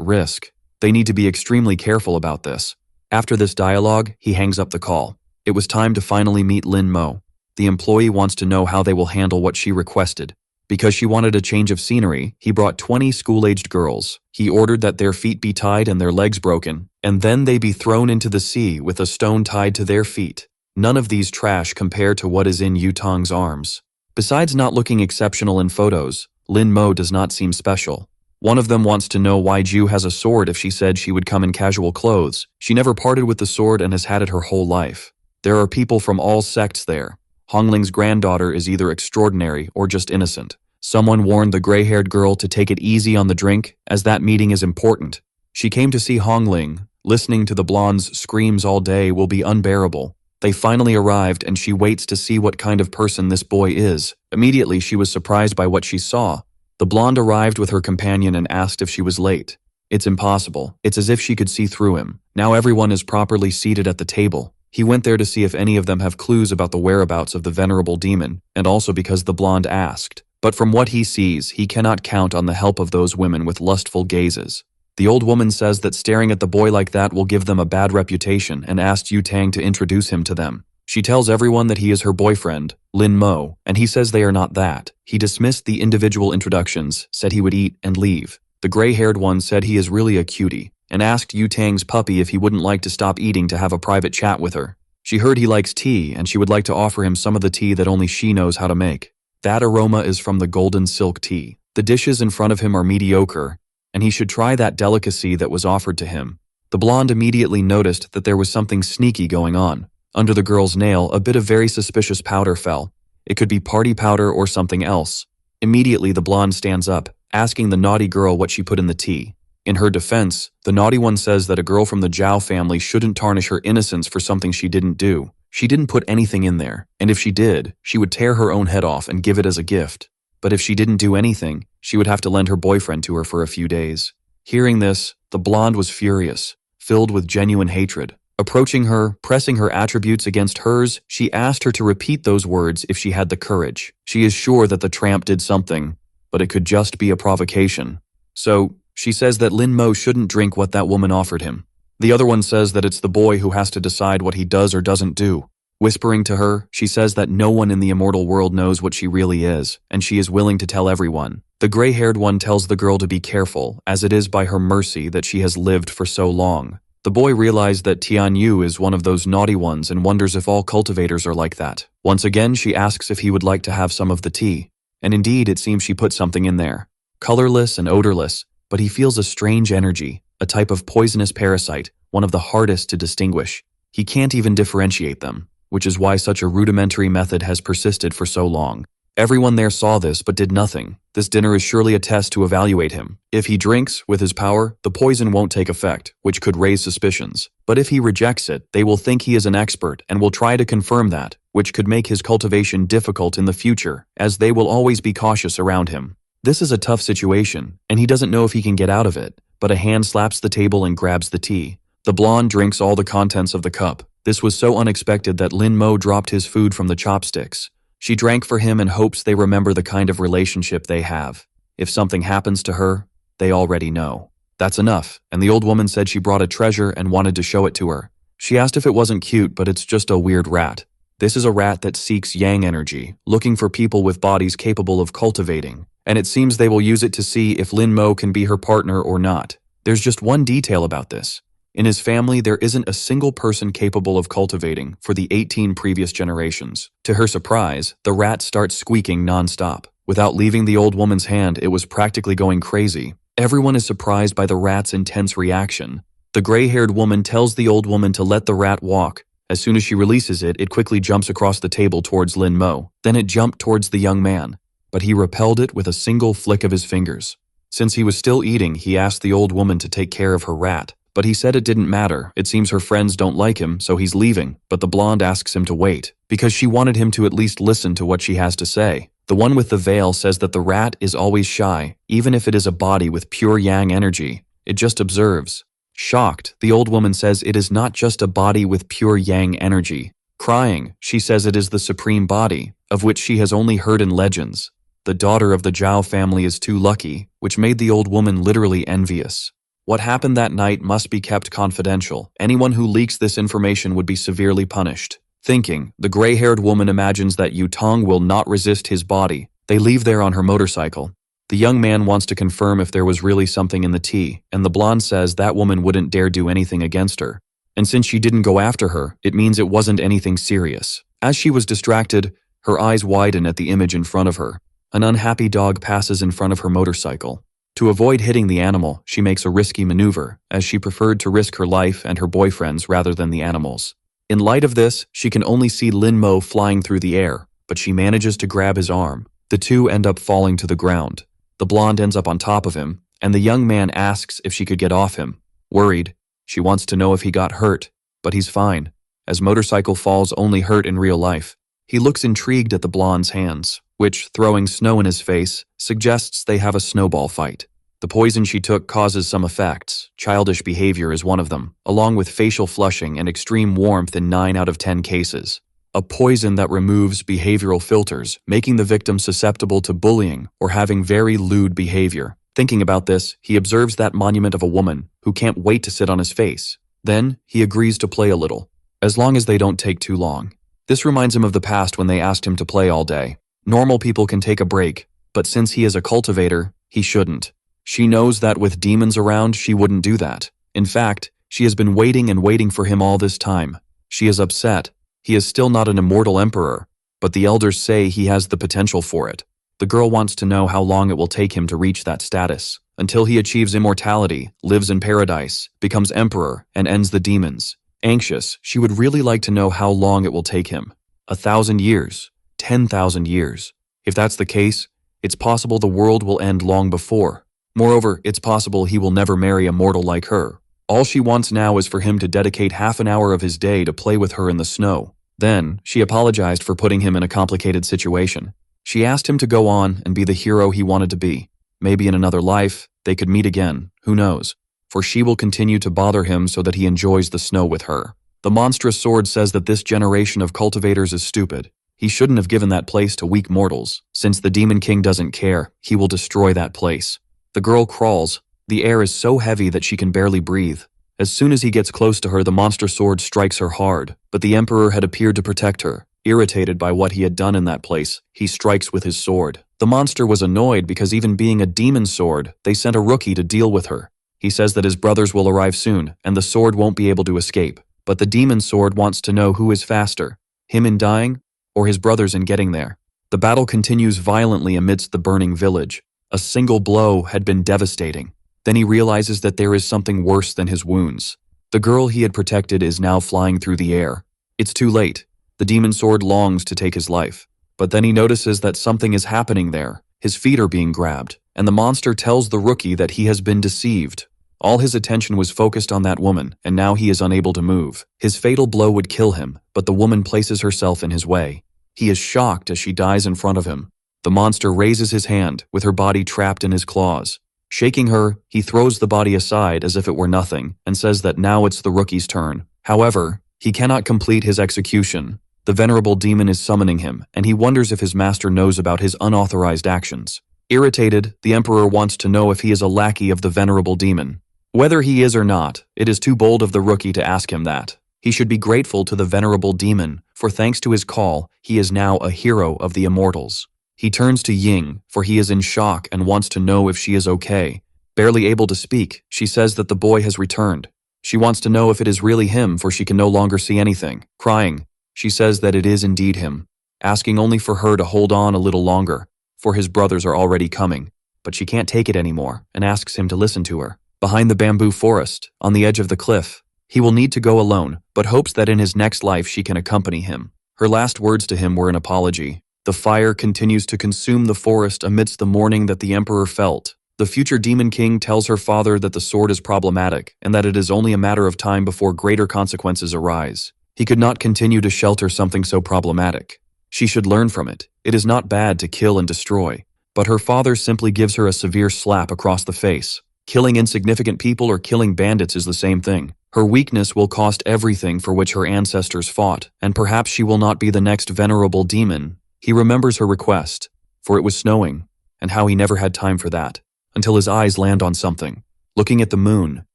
risk. They need to be extremely careful about this. After this dialogue, he hangs up the call. It was time to finally meet Lin Mo. The employee wants to know how they will handle what she requested. Because she wanted a change of scenery, he brought 20 school-aged girls. He ordered that their feet be tied and their legs broken, and then they be thrown into the sea with a stone tied to their feet. None of these trash compare to what is in Yutong's arms. Besides not looking exceptional in photos, Lin Mo does not seem special. One of them wants to know why Ju has a sword if she said she would come in casual clothes. She never parted with the sword and has had it her whole life. There are people from all sects there. Hongling's granddaughter is either extraordinary or just innocent. Someone warned the gray-haired girl to take it easy on the drink, as that meeting is important. She came to see Hongling. Listening to the blonde's screams all day will be unbearable. They finally arrived and she waits to see what kind of person this boy is. Immediately she was surprised by what she saw. The blonde arrived with her companion and asked if she was late. It's impossible. It's as if she could see through him. Now everyone is properly seated at the table. He went there to see if any of them have clues about the whereabouts of the venerable demon, and also because the blonde asked. But from what he sees, he cannot count on the help of those women with lustful gazes. The old woman says that staring at the boy like that will give them a bad reputation and asked Yu Tang to introduce him to them. She tells everyone that he is her boyfriend, Lin Mo, and he says they are not that. He dismissed the individual introductions, said he would eat and leave. The gray-haired one said he is really a cutie, and asked Yu Tang's puppy if he wouldn't like to stop eating to have a private chat with her. She heard he likes tea, and she would like to offer him some of the tea that only she knows how to make. That aroma is from the golden silk tea. The dishes in front of him are mediocre, and he should try that delicacy that was offered to him. The blonde immediately noticed that there was something sneaky going on. Under the girl's nail, a bit of very suspicious powder fell. It could be party powder or something else. Immediately, the blonde stands up, asking the naughty girl what she put in the tea. In her defense, the naughty one says that a girl from the Zhao family shouldn't tarnish her innocence for something she didn't do. She didn't put anything in there, and if she did, she would tear her own head off and give it as a gift. But if she didn't do anything, she would have to lend her boyfriend to her for a few days. Hearing this, the blonde was furious, filled with genuine hatred. Approaching her, pressing her attributes against hers, she asked her to repeat those words if she had the courage. She is sure that the tramp did something, but it could just be a provocation. So, she says that Lin Mo shouldn't drink what that woman offered him. The other one says that it's the boy who has to decide what he does or doesn't do. Whispering to her, she says that no one in the immortal world knows what she really is, and she is willing to tell everyone. The gray-haired one tells the girl to be careful, as it is by her mercy that she has lived for so long. The boy realized that Tian Yu is one of those naughty ones and wonders if all cultivators are like that. Once again, she asks if he would like to have some of the tea. And indeed, it seems she put something in there. Colorless and odorless, but he feels a strange energy, a type of poisonous parasite, one of the hardest to distinguish. He can't even differentiate them, which is why such a rudimentary method has persisted for so long. Everyone there saw this but did nothing. This dinner is surely a test to evaluate him. If he drinks, with his power, the poison won't take effect, which could raise suspicions. But if he rejects it, they will think he is an expert and will try to confirm that, which could make his cultivation difficult in the future, as they will always be cautious around him. This is a tough situation, and he doesn't know if he can get out of it, but a hand slaps the table and grabs the tea. The blonde drinks all the contents of the cup. This was so unexpected that Lin Mo dropped his food from the chopsticks. She drank for him and hopes they remember the kind of relationship they have. If something happens to her, they already know. "That's enough," and the old woman said she brought a treasure and wanted to show it to her. She asked if it wasn't cute, but it's just a weird rat. This is a rat that seeks yang energy, looking for people with bodies capable of cultivating, and it seems they will use it to see if Lin Mo can be her partner or not. There's just one detail about this. In his family, there isn't a single person capable of cultivating for the 18 previous generations. To her surprise, the rat starts squeaking nonstop. Without leaving the old woman's hand, it was practically going crazy. Everyone is surprised by the rat's intense reaction. The gray-haired woman tells the old woman to let the rat walk. As soon as she releases it, it quickly jumps across the table towards Lin Mo. Then it jumped towards the young man, but he repelled it with a single flick of his fingers. Since he was still eating, he asked the old woman to take care of her rat. But he said it didn't matter. It seems her friends don't like him, so he's leaving. But the blonde asks him to wait, because she wanted him to at least listen to what she has to say. The one with the veil says that the rat is always shy, even if it is a body with pure yang energy. It just observes. Shocked, the old woman says it is not just a body with pure yang energy. Crying, she says it is the supreme body, of which she has only heard in legends. The daughter of the Zhao family is too lucky, which made the old woman literally envious. What happened that night must be kept confidential. Anyone who leaks this information would be severely punished. Thinking, the gray-haired woman imagines that Yu Tong will not resist his body. They leave there on her motorcycle. The young man wants to confirm if there was really something in the tea, and the blonde says that woman wouldn't dare do anything against her. And since she didn't go after her, it means it wasn't anything serious. As she was distracted, her eyes widen at the image in front of her. An unhappy dog passes in front of her motorcycle. To avoid hitting the animal, she makes a risky maneuver, as she preferred to risk her life and her boyfriend's rather than the animal's. In light of this, she can only see Lin Mo flying through the air, but she manages to grab his arm. The two end up falling to the ground. The blonde ends up on top of him, and the young man asks if she could get off him. Worried, she wants to know if he got hurt, but he's fine, as motorcycle falls only hurt in real life. He looks intrigued at the blonde's hands, which, throwing snow in his face, suggests they have a snowball fight. The poison she took causes some effects. Childish behavior is one of them, along with facial flushing and extreme warmth in 9 out of 10 cases. A poison that removes behavioral filters, making the victim susceptible to bullying or having very lewd behavior. Thinking about this, he observes that monument of a woman who can't wait to sit on his face. Then, he agrees to play a little, as long as they don't take too long. This reminds him of the past when they asked him to play all day. Normal people can take a break, but since he is a cultivator, he shouldn't. She knows that with demons around, she wouldn't do that. In fact, she has been waiting and waiting for him all this time. She is upset. He is still not an immortal emperor, but the elders say he has the potential for it. The girl wants to know how long it will take him to reach that status, until he achieves immortality, lives in paradise, becomes emperor, and ends the demons. Anxious, she would really like to know how long it will take him. 1,000 years. 10,000 years. If that's the case, it's possible the world will end long before. Moreover, it's possible he will never marry a mortal like her. All she wants now is for him to dedicate half an hour of his day to play with her in the snow. Then, she apologized for putting him in a complicated situation. She asked him to go on and be the hero he wanted to be. Maybe in another life, they could meet again, who knows? For she will continue to bother him so that he enjoys the snow with her. The monstrous sword says that this generation of cultivators is stupid. He shouldn't have given that place to weak mortals. Since the Demon King doesn't care, he will destroy that place. The girl crawls. The air is so heavy that she can barely breathe. As soon as he gets close to her, the monster sword strikes her hard, but the Emperor had appeared to protect her. Irritated by what he had done in that place, he strikes with his sword. The monster was annoyed because even being a demon sword, they sent a rookie to deal with her. He says that his brothers will arrive soon, and the sword won't be able to escape. But the demon sword wants to know who is faster, him in dying, or his brothers in getting there. The battle continues violently amidst the burning village. A single blow had been devastating. Then he realizes that there is something worse than his wounds. The girl he had protected is now flying through the air. It's too late. The demon sword longs to take his life. But then he notices that something is happening there. His feet are being grabbed, and the monster tells the rookie that he has been deceived. All his attention was focused on that woman, and now he is unable to move. His fatal blow would kill him, but the woman places herself in his way. He is shocked as she dies in front of him. The monster raises his hand, with her body trapped in his claws. Shaking her, he throws the body aside as if it were nothing, and says that now it's the rookie's turn. However, he cannot complete his execution. The venerable demon is summoning him, and he wonders if his master knows about his unauthorized actions. Irritated, the emperor wants to know if he is a lackey of the venerable demon. Whether he is or not, it is too bold of the rookie to ask him that. He should be grateful to the venerable demon, for thanks to his call, he is now a hero of the immortals. He turns to Ying, for he is in shock and wants to know if she is okay. Barely able to speak, she says that the boy has returned. She wants to know if it is really him, for she can no longer see anything. Crying, she says that it is indeed him, asking only for her to hold on a little longer, for his brothers are already coming. But she can't take it anymore, and asks him to listen to her. Behind the bamboo forest, on the edge of the cliff, he will need to go alone, but hopes that in his next life she can accompany him. Her last words to him were an apology. The fire continues to consume the forest amidst the mourning that the emperor felt. The future demon king tells her father that the sword is problematic and that it is only a matter of time before greater consequences arise. He could not continue to shelter something so problematic. She should learn from it. It is not bad to kill and destroy. But her father simply gives her a severe slap across the face. Killing insignificant people or killing bandits is the same thing. Her weakness will cost everything for which her ancestors fought, and perhaps she will not be the next venerable demon. He remembers her request, for it was snowing, and how he never had time for that, until his eyes land on something. Looking at the moon,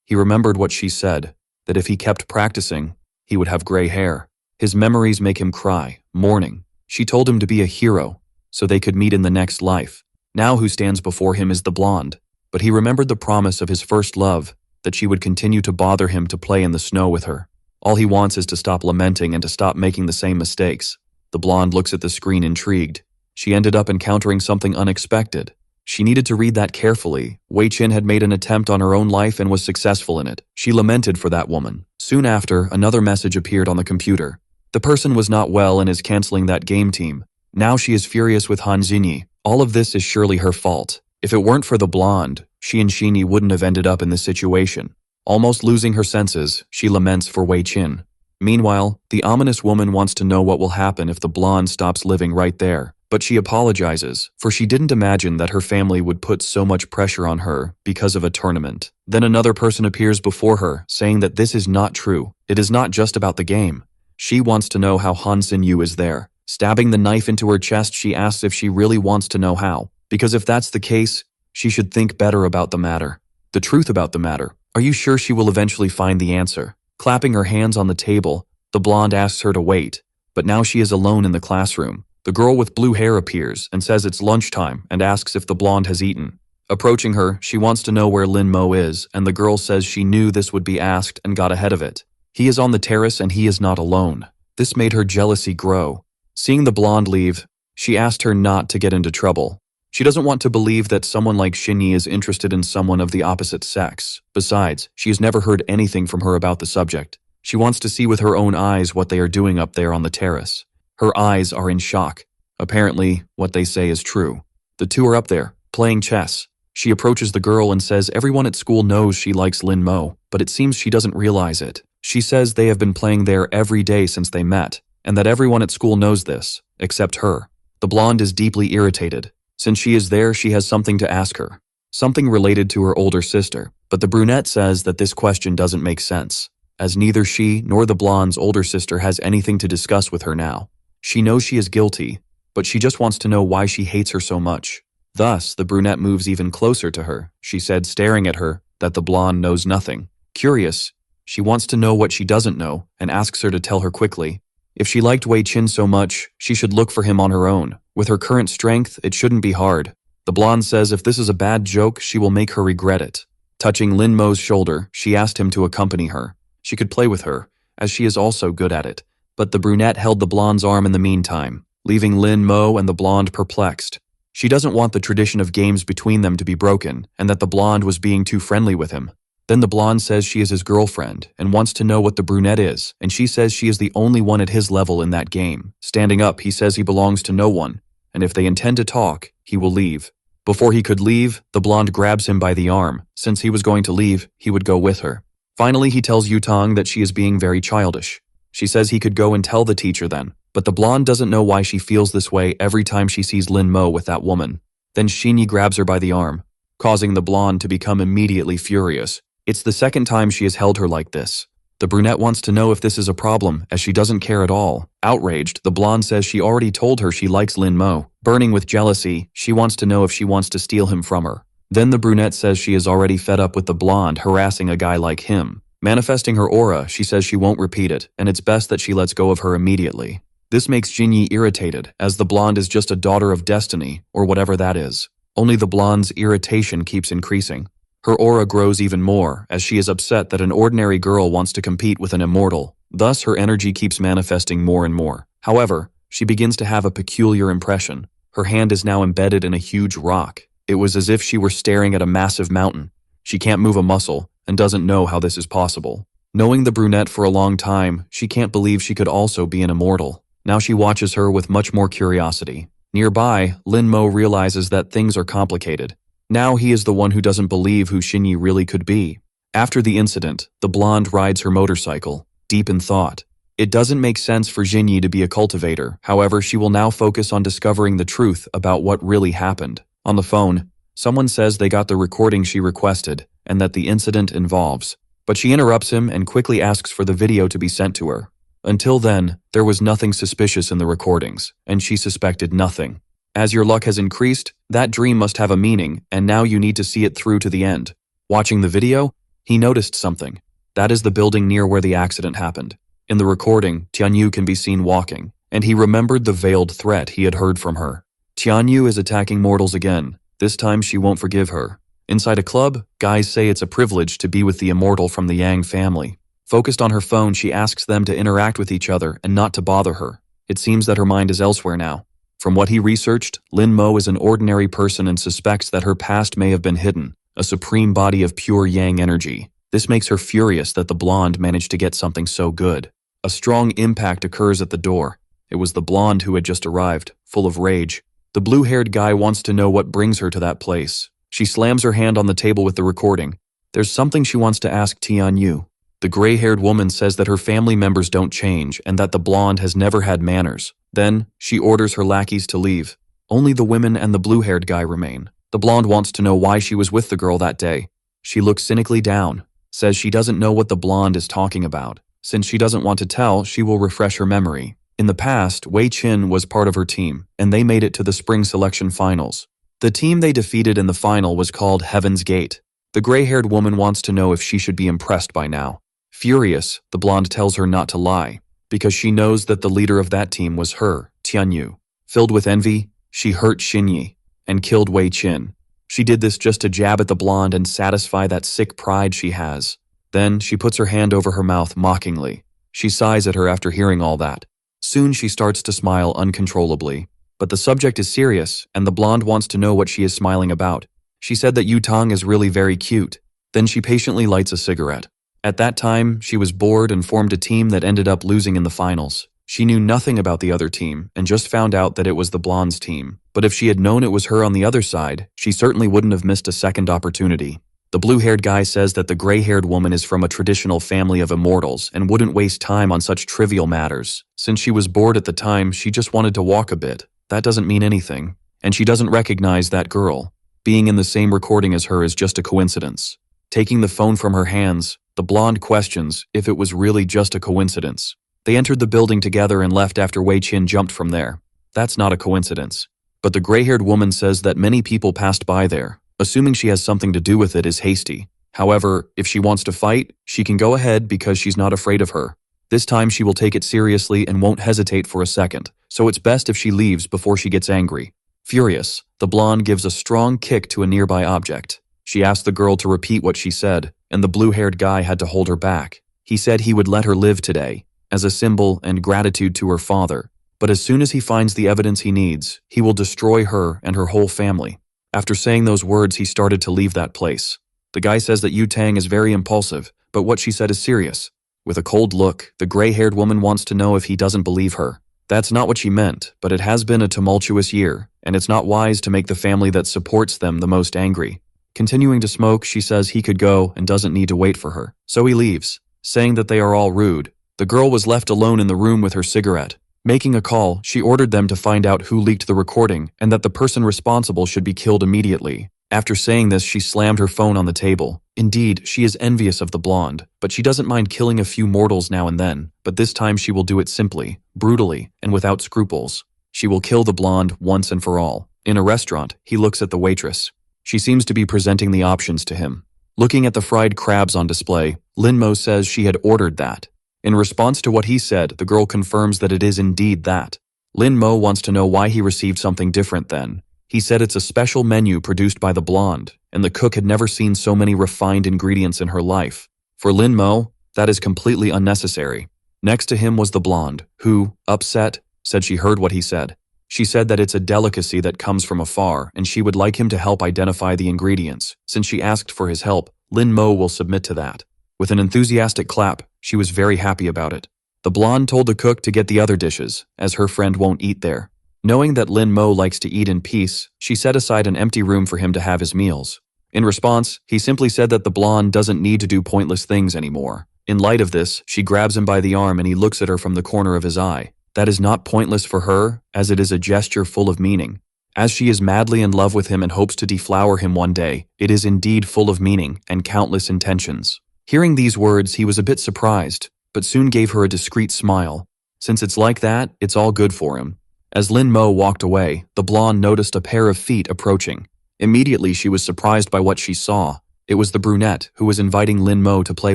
he remembered what she said, that if he kept practicing, he would have gray hair. His memories make him cry, mourning. She told him to be a hero, so they could meet in the next life. Now who stands before him is the blonde. But he remembered the promise of his first love, that she would continue to bother him to play in the snow with her. All he wants is to stop lamenting and to stop making the same mistakes. The blonde looks at the screen intrigued. She ended up encountering something unexpected. She needed to read that carefully. Wei Qin had made an attempt on her own life and was successful in it. She lamented for that woman. Soon after, another message appeared on the computer. The person was not well and is canceling that game team. Now she is furious with Han Xinyi. All of this is surely her fault. If it weren't for the blonde, she and Xinyi wouldn't have ended up in this situation. Almost losing her senses, she laments for Wei Qin. Meanwhile, the ominous woman wants to know what will happen if the blonde stops living right there. But she apologizes, for she didn't imagine that her family would put so much pressure on her because of a tournament. Then another person appears before her, saying that this is not true. It is not just about the game. She wants to know how Han Xinyu is there. Stabbing the knife into her chest, she asks if she really wants to know how. Because if that's the case, she should think better about the matter. The truth about the matter. Are you sure she will eventually find the answer? Clapping her hands on the table, the blonde asks her to wait. But now she is alone in the classroom. The girl with blue hair appears and says it's lunchtime and asks if the blonde has eaten. Approaching her, she wants to know where Lin Mo is, and the girl says she knew this would be asked and got ahead of it. He is on the terrace and he is not alone. This made her jealousy grow. Seeing the blonde leave, she asked her not to get into trouble. She doesn't want to believe that someone like Xinyi is interested in someone of the opposite sex. Besides, she has never heard anything from her about the subject. She wants to see with her own eyes what they are doing up there on the terrace. Her eyes are in shock. Apparently, what they say is true. The two are up there, playing chess. She approaches the girl and says everyone at school knows she likes Lin Mo, but it seems she doesn't realize it. She says they have been playing there every day since they met, and that everyone at school knows this, except her. The blonde is deeply irritated. Since she is there, she has something to ask her. Something related to her older sister, but the brunette says that this question doesn't make sense, as neither she nor the blonde's older sister has anything to discuss with her now. She knows she is guilty, but she just wants to know why she hates her so much. Thus, the brunette moves even closer to her. She said, staring at her, that the blonde knows nothing. Curious, she wants to know what she doesn't know and asks her to tell her quickly. If she liked Wei Qin so much, she should look for him on her own. With her current strength, it shouldn't be hard. The blonde says if this is a bad joke, she will make her regret it. Touching Lin Mo's shoulder, she asked him to accompany her. She could play with her, as she is also good at it. But the brunette held the blonde's arm in the meantime, leaving Lin Mo and the blonde perplexed. She doesn't want the tradition of games between them to be broken, and that the blonde was being too friendly with him. Then the blonde says she is his girlfriend and wants to know what the brunette is, and she says she is the only one at his level in that game. Standing up, he says he belongs to no one, and if they intend to talk, he will leave. Before he could leave, the blonde grabs him by the arm. Since he was going to leave, he would go with her. Finally, he tells Yutong that she is being very childish. She says he could go and tell the teacher then, but the blonde doesn't know why she feels this way every time she sees Lin Mo with that woman. Then Xinyi grabs her by the arm, causing the blonde to become immediately furious. It's the second time she has held her like this. The brunette wants to know if this is a problem, as she doesn't care at all. Outraged, the blonde says she already told her she likes Lin Mo. Burning with jealousy, she wants to know if she wants to steal him from her. Then the brunette says she is already fed up with the blonde harassing a guy like him. Manifesting her aura, she says she won't repeat it, and it's best that she lets go of her immediately. This makes Jinyi irritated, as the blonde is just a daughter of destiny, or whatever that is. Only the blonde's irritation keeps increasing. Her aura grows even more, as she is upset that an ordinary girl wants to compete with an immortal. Thus, her energy keeps manifesting more and more. However, she begins to have a peculiar impression. Her hand is now embedded in a huge rock. It was as if she were staring at a massive mountain. She can't move a muscle, and doesn't know how this is possible. Knowing the brunette for a long time, she can't believe she could also be an immortal. Now she watches her with much more curiosity. Nearby, Lin Mo realizes that things are complicated. Now he is the one who doesn't believe who Xinyi really could be. After the incident, the blonde rides her motorcycle, deep in thought. It doesn't make sense for Xinyi to be a cultivator, however she will now focus on discovering the truth about what really happened. On the phone, someone says they got the recording she requested, and that the incident involves. But she interrupts him and quickly asks for the video to be sent to her. Until then, there was nothing suspicious in the recordings, and she suspected nothing. As your luck has increased, that dream must have a meaning, and now you need to see it through to the end. Watching the video, he noticed something. That is the building near where the accident happened. In the recording, Tianyu can be seen walking, and he remembered the veiled threat he had heard from her. Tianyu is attacking mortals again. This time she won't forgive her. Inside a club, guys say it's a privilege to be with the immortal from the Yang family. Focused on her phone, she asks them to interact with each other and not to bother her. It seems that her mind is elsewhere now. From what he researched, Lin Mo is an ordinary person and suspects that her past may have been hidden, a supreme body of pure Yang energy. This makes her furious that the blonde managed to get something so good. A strong impact occurs at the door. It was the blonde who had just arrived, full of rage. The blue-haired guy wants to know what brings her to that place. She slams her hand on the table with the recording. There's something she wants to ask Tianyu. The gray-haired woman says that her family members don't change and that the blonde has never had manners. Then, she orders her lackeys to leave. Only the women and the blue-haired guy remain. The blonde wants to know why she was with the girl that day. She looks cynically down, says she doesn't know what the blonde is talking about. Since she doesn't want to tell, she will refresh her memory. In the past, Wei Qin was part of her team, and they made it to the spring selection finals. The team they defeated in the final was called Heaven's Gate. The gray-haired woman wants to know if she should be impressed by now. Furious, the blonde tells her not to lie, because she knows that the leader of that team was her, Tianyu. Filled with envy, she hurt Xinyi and killed Wei Qin. She did this just to jab at the blonde and satisfy that sick pride she has. Then she puts her hand over her mouth mockingly. She sighs at her after hearing all that. Soon she starts to smile uncontrollably. But the subject is serious, and the blonde wants to know what she is smiling about. She said that Yu Tong is really very cute. Then she patiently lights a cigarette. At that time, she was bored and formed a team that ended up losing in the finals. She knew nothing about the other team and just found out that it was the blonde's team. But if she had known it was her on the other side, she certainly wouldn't have missed a second opportunity. The blue-haired guy says that the gray-haired woman is from a traditional family of immortals and wouldn't waste time on such trivial matters. Since she was bored at the time, she just wanted to walk a bit. That doesn't mean anything. And she doesn't recognize that girl. Being in the same recording as her is just a coincidence. Taking the phone from her hands, the blonde questions if it was really just a coincidence. They entered the building together and left after Wei Qin jumped from there. That's not a coincidence. But the gray-haired woman says that many people passed by there. Assuming she has something to do with it is hasty. However, if she wants to fight, she can go ahead because she's not afraid of her. This time she will take it seriously and won't hesitate for a second, so it's best if she leaves before she gets angry. Furious, the blonde gives a strong kick to a nearby object. She asked the girl to repeat what she said, and the blue-haired guy had to hold her back. He said he would let her live today, as a symbol and gratitude to her father. But as soon as he finds the evidence he needs, he will destroy her and her whole family. After saying those words, he started to leave that place. The guy says that Yu Tang is very impulsive, but what she said is serious. With a cold look, the gray-haired woman wants to know if he doesn't believe her. That's not what she meant, but it has been a tumultuous year, and it's not wise to make the family that supports them the most angry. Continuing to smoke, she says he could go and doesn't need to wait for her. So he leaves, saying that they are all rude. The girl was left alone in the room with her cigarette. Making a call, she ordered them to find out who leaked the recording and that the person responsible should be killed immediately. After saying this, she slammed her phone on the table. Indeed, she is envious of the blonde, but she doesn't mind killing a few mortals now and then, but this time she will do it simply, brutally, and without scruples. She will kill the blonde once and for all. In a restaurant, he looks at the waitress. She seems to be presenting the options to him. Looking at the fried crabs on display, Lin Mo says she had ordered that. In response to what he said, the girl confirms that it is indeed that. Lin Mo wants to know why he received something different then. He said it's a special menu produced by the blonde, and the cook had never seen so many refined ingredients in her life. For Lin Mo, that is completely unnecessary. Next to him was the blonde, who, upset, said she heard what he said. She said that it's a delicacy that comes from afar, and she would like him to help identify the ingredients. Since she asked for his help, Lin Mo will submit to that. With an enthusiastic clap, she was very happy about it. The blonde told the cook to get the other dishes, as her friend won't eat there. Knowing that Lin Mo likes to eat in peace, she set aside an empty room for him to have his meals. In response, he simply said that the blonde doesn't need to do pointless things anymore. In light of this, she grabs him by the arm and he looks at her from the corner of his eye. That is not pointless for her, as it is a gesture full of meaning. As she is madly in love with him and hopes to deflower him one day, it is indeed full of meaning and countless intentions. Hearing these words, he was a bit surprised, but soon gave her a discreet smile. Since it's like that, it's all good for him. As Lin Mo walked away, the blonde noticed a pair of feet approaching. Immediately, she was surprised by what she saw. It was the brunette, who was inviting Lin Mo to play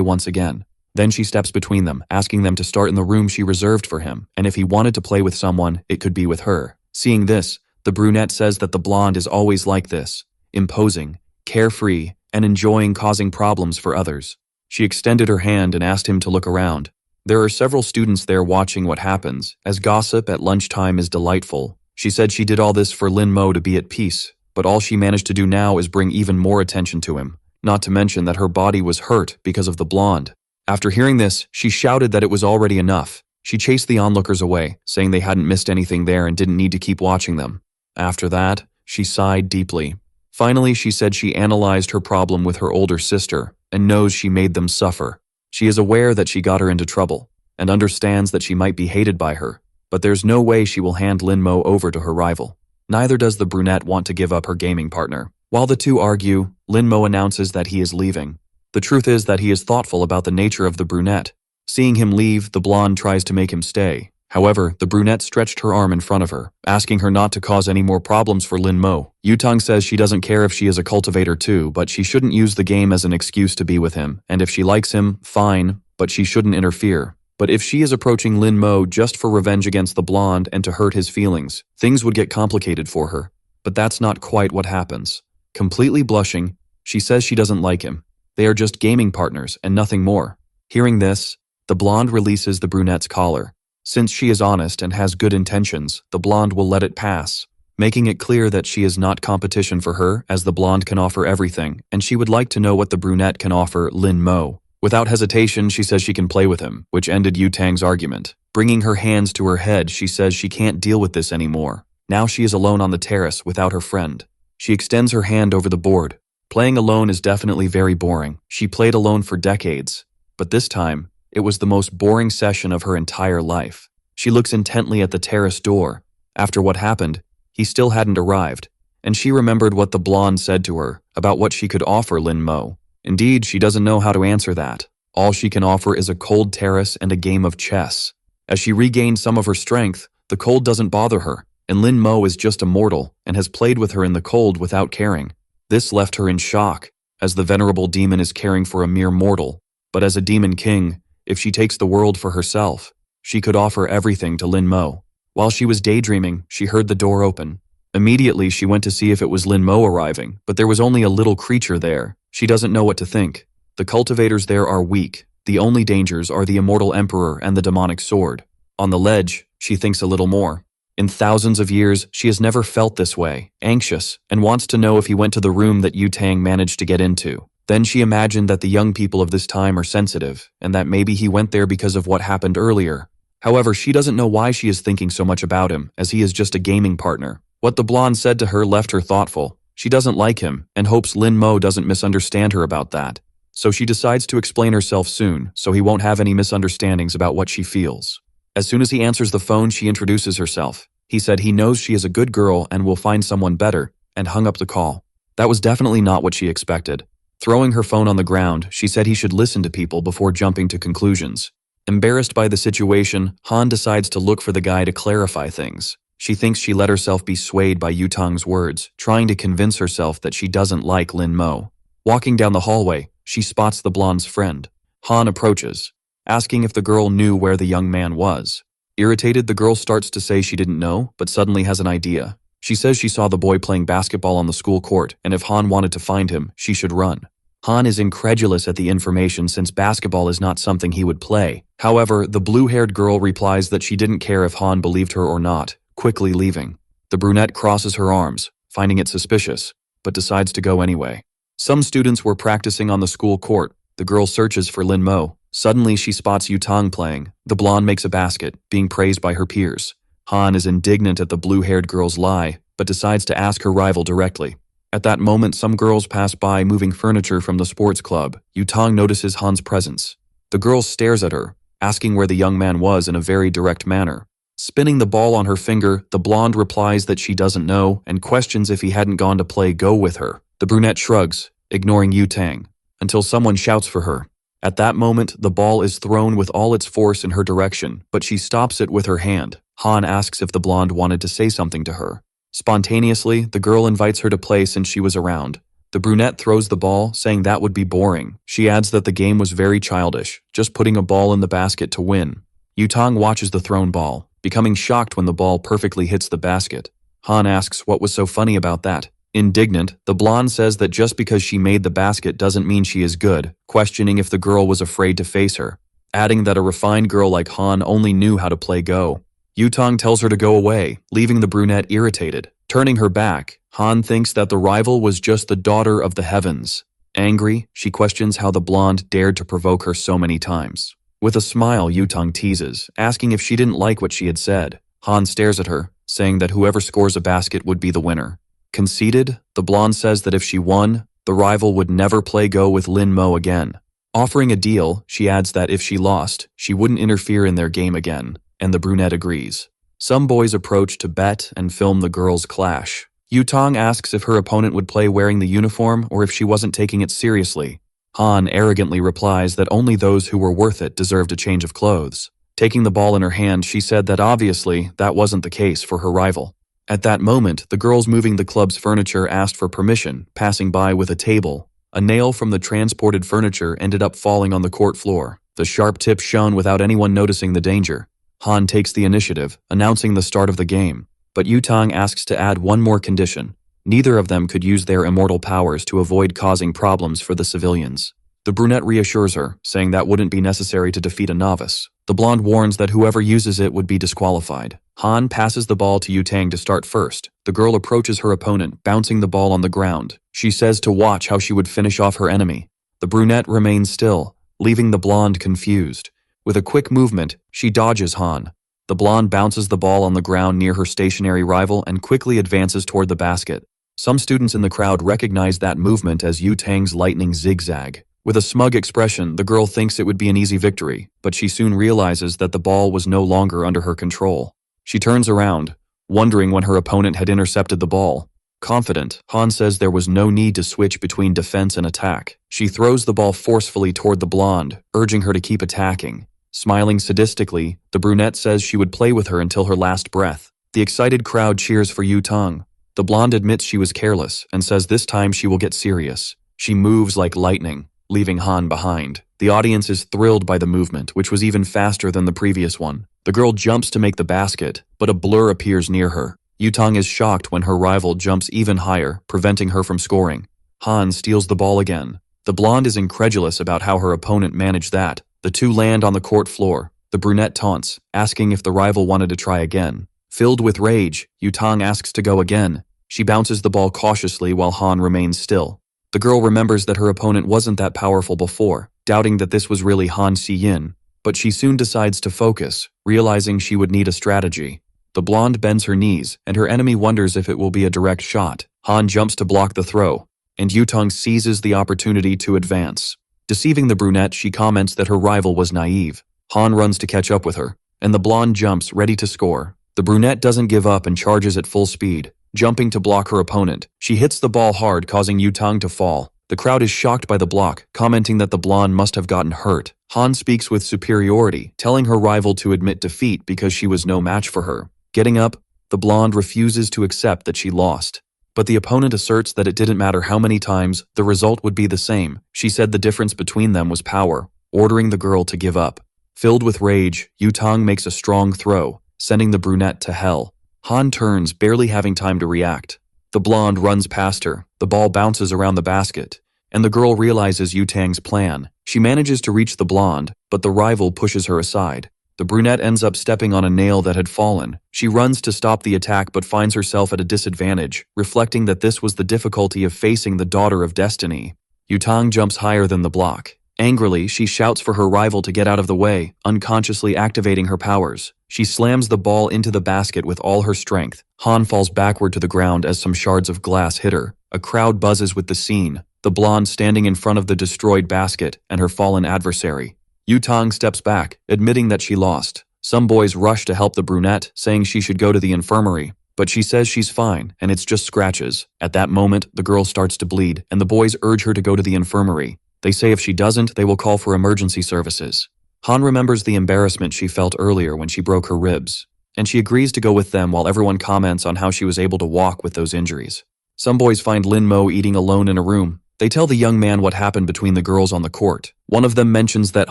once again. Then she steps between them, asking them to start in the room she reserved for him, and if he wanted to play with someone, it could be with her. Seeing this, the brunette says that the blonde is always like this, imposing, carefree, and enjoying causing problems for others. She extended her hand and asked him to look around. There are several students there watching what happens, as gossip at lunchtime is delightful. She said she did all this for Lin Mo to be at peace, but all she managed to do now is bring even more attention to him, not to mention that her body was hurt because of the blonde. After hearing this, she shouted that it was already enough. She chased the onlookers away, saying they hadn't missed anything there and didn't need to keep watching them. After that, she sighed deeply. Finally, she said she analyzed her problem with her older sister and knows she made them suffer. She is aware that she got her into trouble and understands that she might be hated by her, but there's no way she will hand Lin Mo over to her rival. Neither does the brunette want to give up her gaming partner. While the two argue, Lin Mo announces that he is leaving. The truth is that he is thoughtful about the nature of the brunette. Seeing him leave, the blonde tries to make him stay. However, the brunette stretched her arm in front of her, asking her not to cause any more problems for Lin Mo. Yutang says she doesn't care if she is a cultivator too, but she shouldn't use the game as an excuse to be with him, and if she likes him, fine, but she shouldn't interfere. But if she is approaching Lin Mo just for revenge against the blonde and to hurt his feelings, things would get complicated for her. But that's not quite what happens. Completely blushing, she says she doesn't like him. They are just gaming partners and nothing more. Hearing this, the blonde releases the brunette's collar. Since she is honest and has good intentions, the blonde will let it pass, making it clear that she is not competition for her, as the blonde can offer everything, and she would like to know what the brunette can offer Lin Mo. Without hesitation, she says she can play with him, which ended Yutang's argument. Bringing her hands to her head, she says she can't deal with this anymore. Now she is alone on the terrace without her friend. She extends her hand over the board. Playing alone is definitely very boring. She played alone for decades, but this time, it was the most boring session of her entire life. She looks intently at the terrace door. After what happened, he still hadn't arrived, and she remembered what the blonde said to her about what she could offer Lin Mo. Indeed, she doesn't know how to answer that. All she can offer is a cold terrace and a game of chess. As she regained some of her strength, the cold doesn't bother her, and Lin Mo is just a mortal and has played with her in the cold without caring. This left her in shock, as the venerable demon is caring for a mere mortal. But as a demon king, if she takes the world for herself, she could offer everything to Lin Mo. While she was daydreaming, she heard the door open. Immediately, she went to see if it was Lin Mo arriving, but there was only a little creature there. She doesn't know what to think. The cultivators there are weak. The only dangers are the immortal emperor and the demonic sword. On the ledge, she thinks a little more. In thousands of years, she has never felt this way, anxious, and wants to know if he went to the room that Yutang managed to get into. Then she imagined that the young people of this time are sensitive, and that maybe he went there because of what happened earlier. However, she doesn't know why she is thinking so much about him, as he is just a gaming partner. What the blonde said to her left her thoughtful. She doesn't like him, and hopes Lin Mo doesn't misunderstand her about that. So she decides to explain herself soon, so he won't have any misunderstandings about what she feels. As soon as he answers the phone, she introduces herself. He said he knows she is a good girl and will find someone better, and hung up the call. That was definitely not what she expected. Throwing her phone on the ground, she said he should listen to people before jumping to conclusions. Embarrassed by the situation, Han decides to look for the guy to clarify things. She thinks she let herself be swayed by Yutong's words, trying to convince herself that she doesn't like Lin Mo. Walking down the hallway, she spots the blonde's friend. Han approaches, asking if the girl knew where the young man was. Irritated, the girl starts to say she didn't know, but suddenly has an idea. She says she saw the boy playing basketball on the school court, and if Han wanted to find him, she should run. Han is incredulous at the information since basketball is not something he would play. However, the blue-haired girl replies that she didn't care if Han believed her or not, quickly leaving. The brunette crosses her arms, finding it suspicious, but decides to go anyway. Some students were practicing on the school court. The girl searches for Lin Mo. Suddenly, she spots Yutong playing. The blonde makes a basket, being praised by her peers. Han is indignant at the blue-haired girl's lie, but decides to ask her rival directly. At that moment, some girls pass by moving furniture from the sports club. Yutong notices Han's presence. The girl stares at her, asking where the young man was in a very direct manner. Spinning the ball on her finger, the blonde replies that she doesn't know and questions if he hadn't gone to play Go with her. The brunette shrugs, ignoring Yutong, until someone shouts for her. At that moment, the ball is thrown with all its force in her direction, but she stops it with her hand. Han asks if the blonde wanted to say something to her. Spontaneously, the girl invites her to play since she was around. The brunette throws the ball, saying that would be boring. She adds that the game was very childish, just putting a ball in the basket to win. Yutong watches the thrown ball, becoming shocked when the ball perfectly hits the basket. Han asks what was so funny about that. Indignant, the blonde says that just because she made the basket doesn't mean she is good, questioning if the girl was afraid to face her, adding that a refined girl like Han only knew how to play Go. Yutong tells her to go away, leaving the brunette irritated. Turning her back, Han thinks that the rival was just the daughter of the heavens. Angry, she questions how the blonde dared to provoke her so many times. With a smile, Yutong teases, asking if she didn't like what she had said. Han stares at her, saying that whoever scores a basket would be the winner. Conceited, the blonde says that if she won, the rival would never play Go with Lin Mo again. Offering a deal, she adds that if she lost, she wouldn't interfere in their game again, and the brunette agrees. Some boys approach to bet and film the girls' clash. Yutong asks if her opponent would play wearing the uniform or if she wasn't taking it seriously. Han arrogantly replies that only those who were worth it deserved a change of clothes. Taking the ball in her hand, she said that obviously that wasn't the case for her rival. At that moment, the girls moving the club's furniture asked for permission, passing by with a table. A nail from the transported furniture ended up falling on the court floor. The sharp tip shone without anyone noticing the danger. Han takes the initiative, announcing the start of the game, but Yutong asks to add one more condition. Neither of them could use their immortal powers to avoid causing problems for the civilians. The brunette reassures her, saying that wouldn't be necessary to defeat a novice. The blonde warns that whoever uses it would be disqualified. Han passes the ball to Yutong to start first. The girl approaches her opponent, bouncing the ball on the ground. She says to watch how she would finish off her enemy. The brunette remains still, leaving the blonde confused. With a quick movement, she dodges Han. The blonde bounces the ball on the ground near her stationary rival and quickly advances toward the basket. Some students in the crowd recognize that movement as Yutong's lightning zigzag. With a smug expression, the girl thinks it would be an easy victory, but she soon realizes that the ball was no longer under her control. She turns around, wondering when her opponent had intercepted the ball. Confident, Han says there was no need to switch between defense and attack. She throws the ball forcefully toward the blonde, urging her to keep attacking. Smiling sadistically, the brunette says she would play with her until her last breath. The excited crowd cheers for Yutong. The blonde admits she was careless and says this time she will get serious. She moves like lightning, leaving Han behind. The audience is thrilled by the movement, which was even faster than the previous one. The girl jumps to make the basket, but a blur appears near her. Yutong is shocked when her rival jumps even higher, preventing her from scoring. Han steals the ball again. The blonde is incredulous about how her opponent managed that. The two land on the court floor. The brunette taunts, asking if the rival wanted to try again. Filled with rage, Yutong asks to go again. She bounces the ball cautiously while Han remains still. The girl remembers that her opponent wasn't that powerful before, doubting that this was really Han Si-yin, but she soon decides to focus, realizing she would need a strategy. The blonde bends her knees, and her enemy wonders if it will be a direct shot. Han jumps to block the throw, and Yutong seizes the opportunity to advance. Deceiving the brunette, she comments that her rival was naive. Han runs to catch up with her, and the blonde jumps, ready to score. The brunette doesn't give up and charges at full speed. Jumping to block her opponent, she hits the ball hard, causing Yutong to fall. The crowd is shocked by the block, commenting that the blonde must have gotten hurt. Han speaks with superiority, telling her rival to admit defeat because she was no match for her. Getting up, The blonde refuses to accept that she lost. But the opponent asserts that it didn't matter how many times, the result would be the same. She said the difference between them was power, ordering the girl to give up. Filled with rage, Yutang makes a strong throw, sending the brunette to hell. Han turns, barely having time to react. The blonde runs past her, the ball bounces around the basket, and the girl realizes Yutang's plan. She manages to reach the blonde, but the rival pushes her aside. The brunette ends up stepping on a nail that had fallen. She runs to stop the attack but finds herself at a disadvantage, reflecting that this was the difficulty of facing the daughter of destiny. Yutang jumps higher than the block. Angrily, she shouts for her rival to get out of the way, unconsciously activating her powers. She slams the ball into the basket with all her strength. Han falls backward to the ground as some shards of glass hit her. A crowd buzzes with the scene, the blonde standing in front of the destroyed basket and her fallen adversary. Yutang steps back, admitting that she lost. Some boys rush to help the brunette, saying she should go to the infirmary, but she says she's fine and it's just scratches. At that moment, the girl starts to bleed, and the boys urge her to go to the infirmary. They say if she doesn't, they will call for emergency services. Han remembers the embarrassment she felt earlier when she broke her ribs, and she agrees to go with them while everyone comments on how she was able to walk with those injuries. Some boys find Lin Mo eating alone in a room. They tell the young man what happened between the girls on the court. One of them mentions that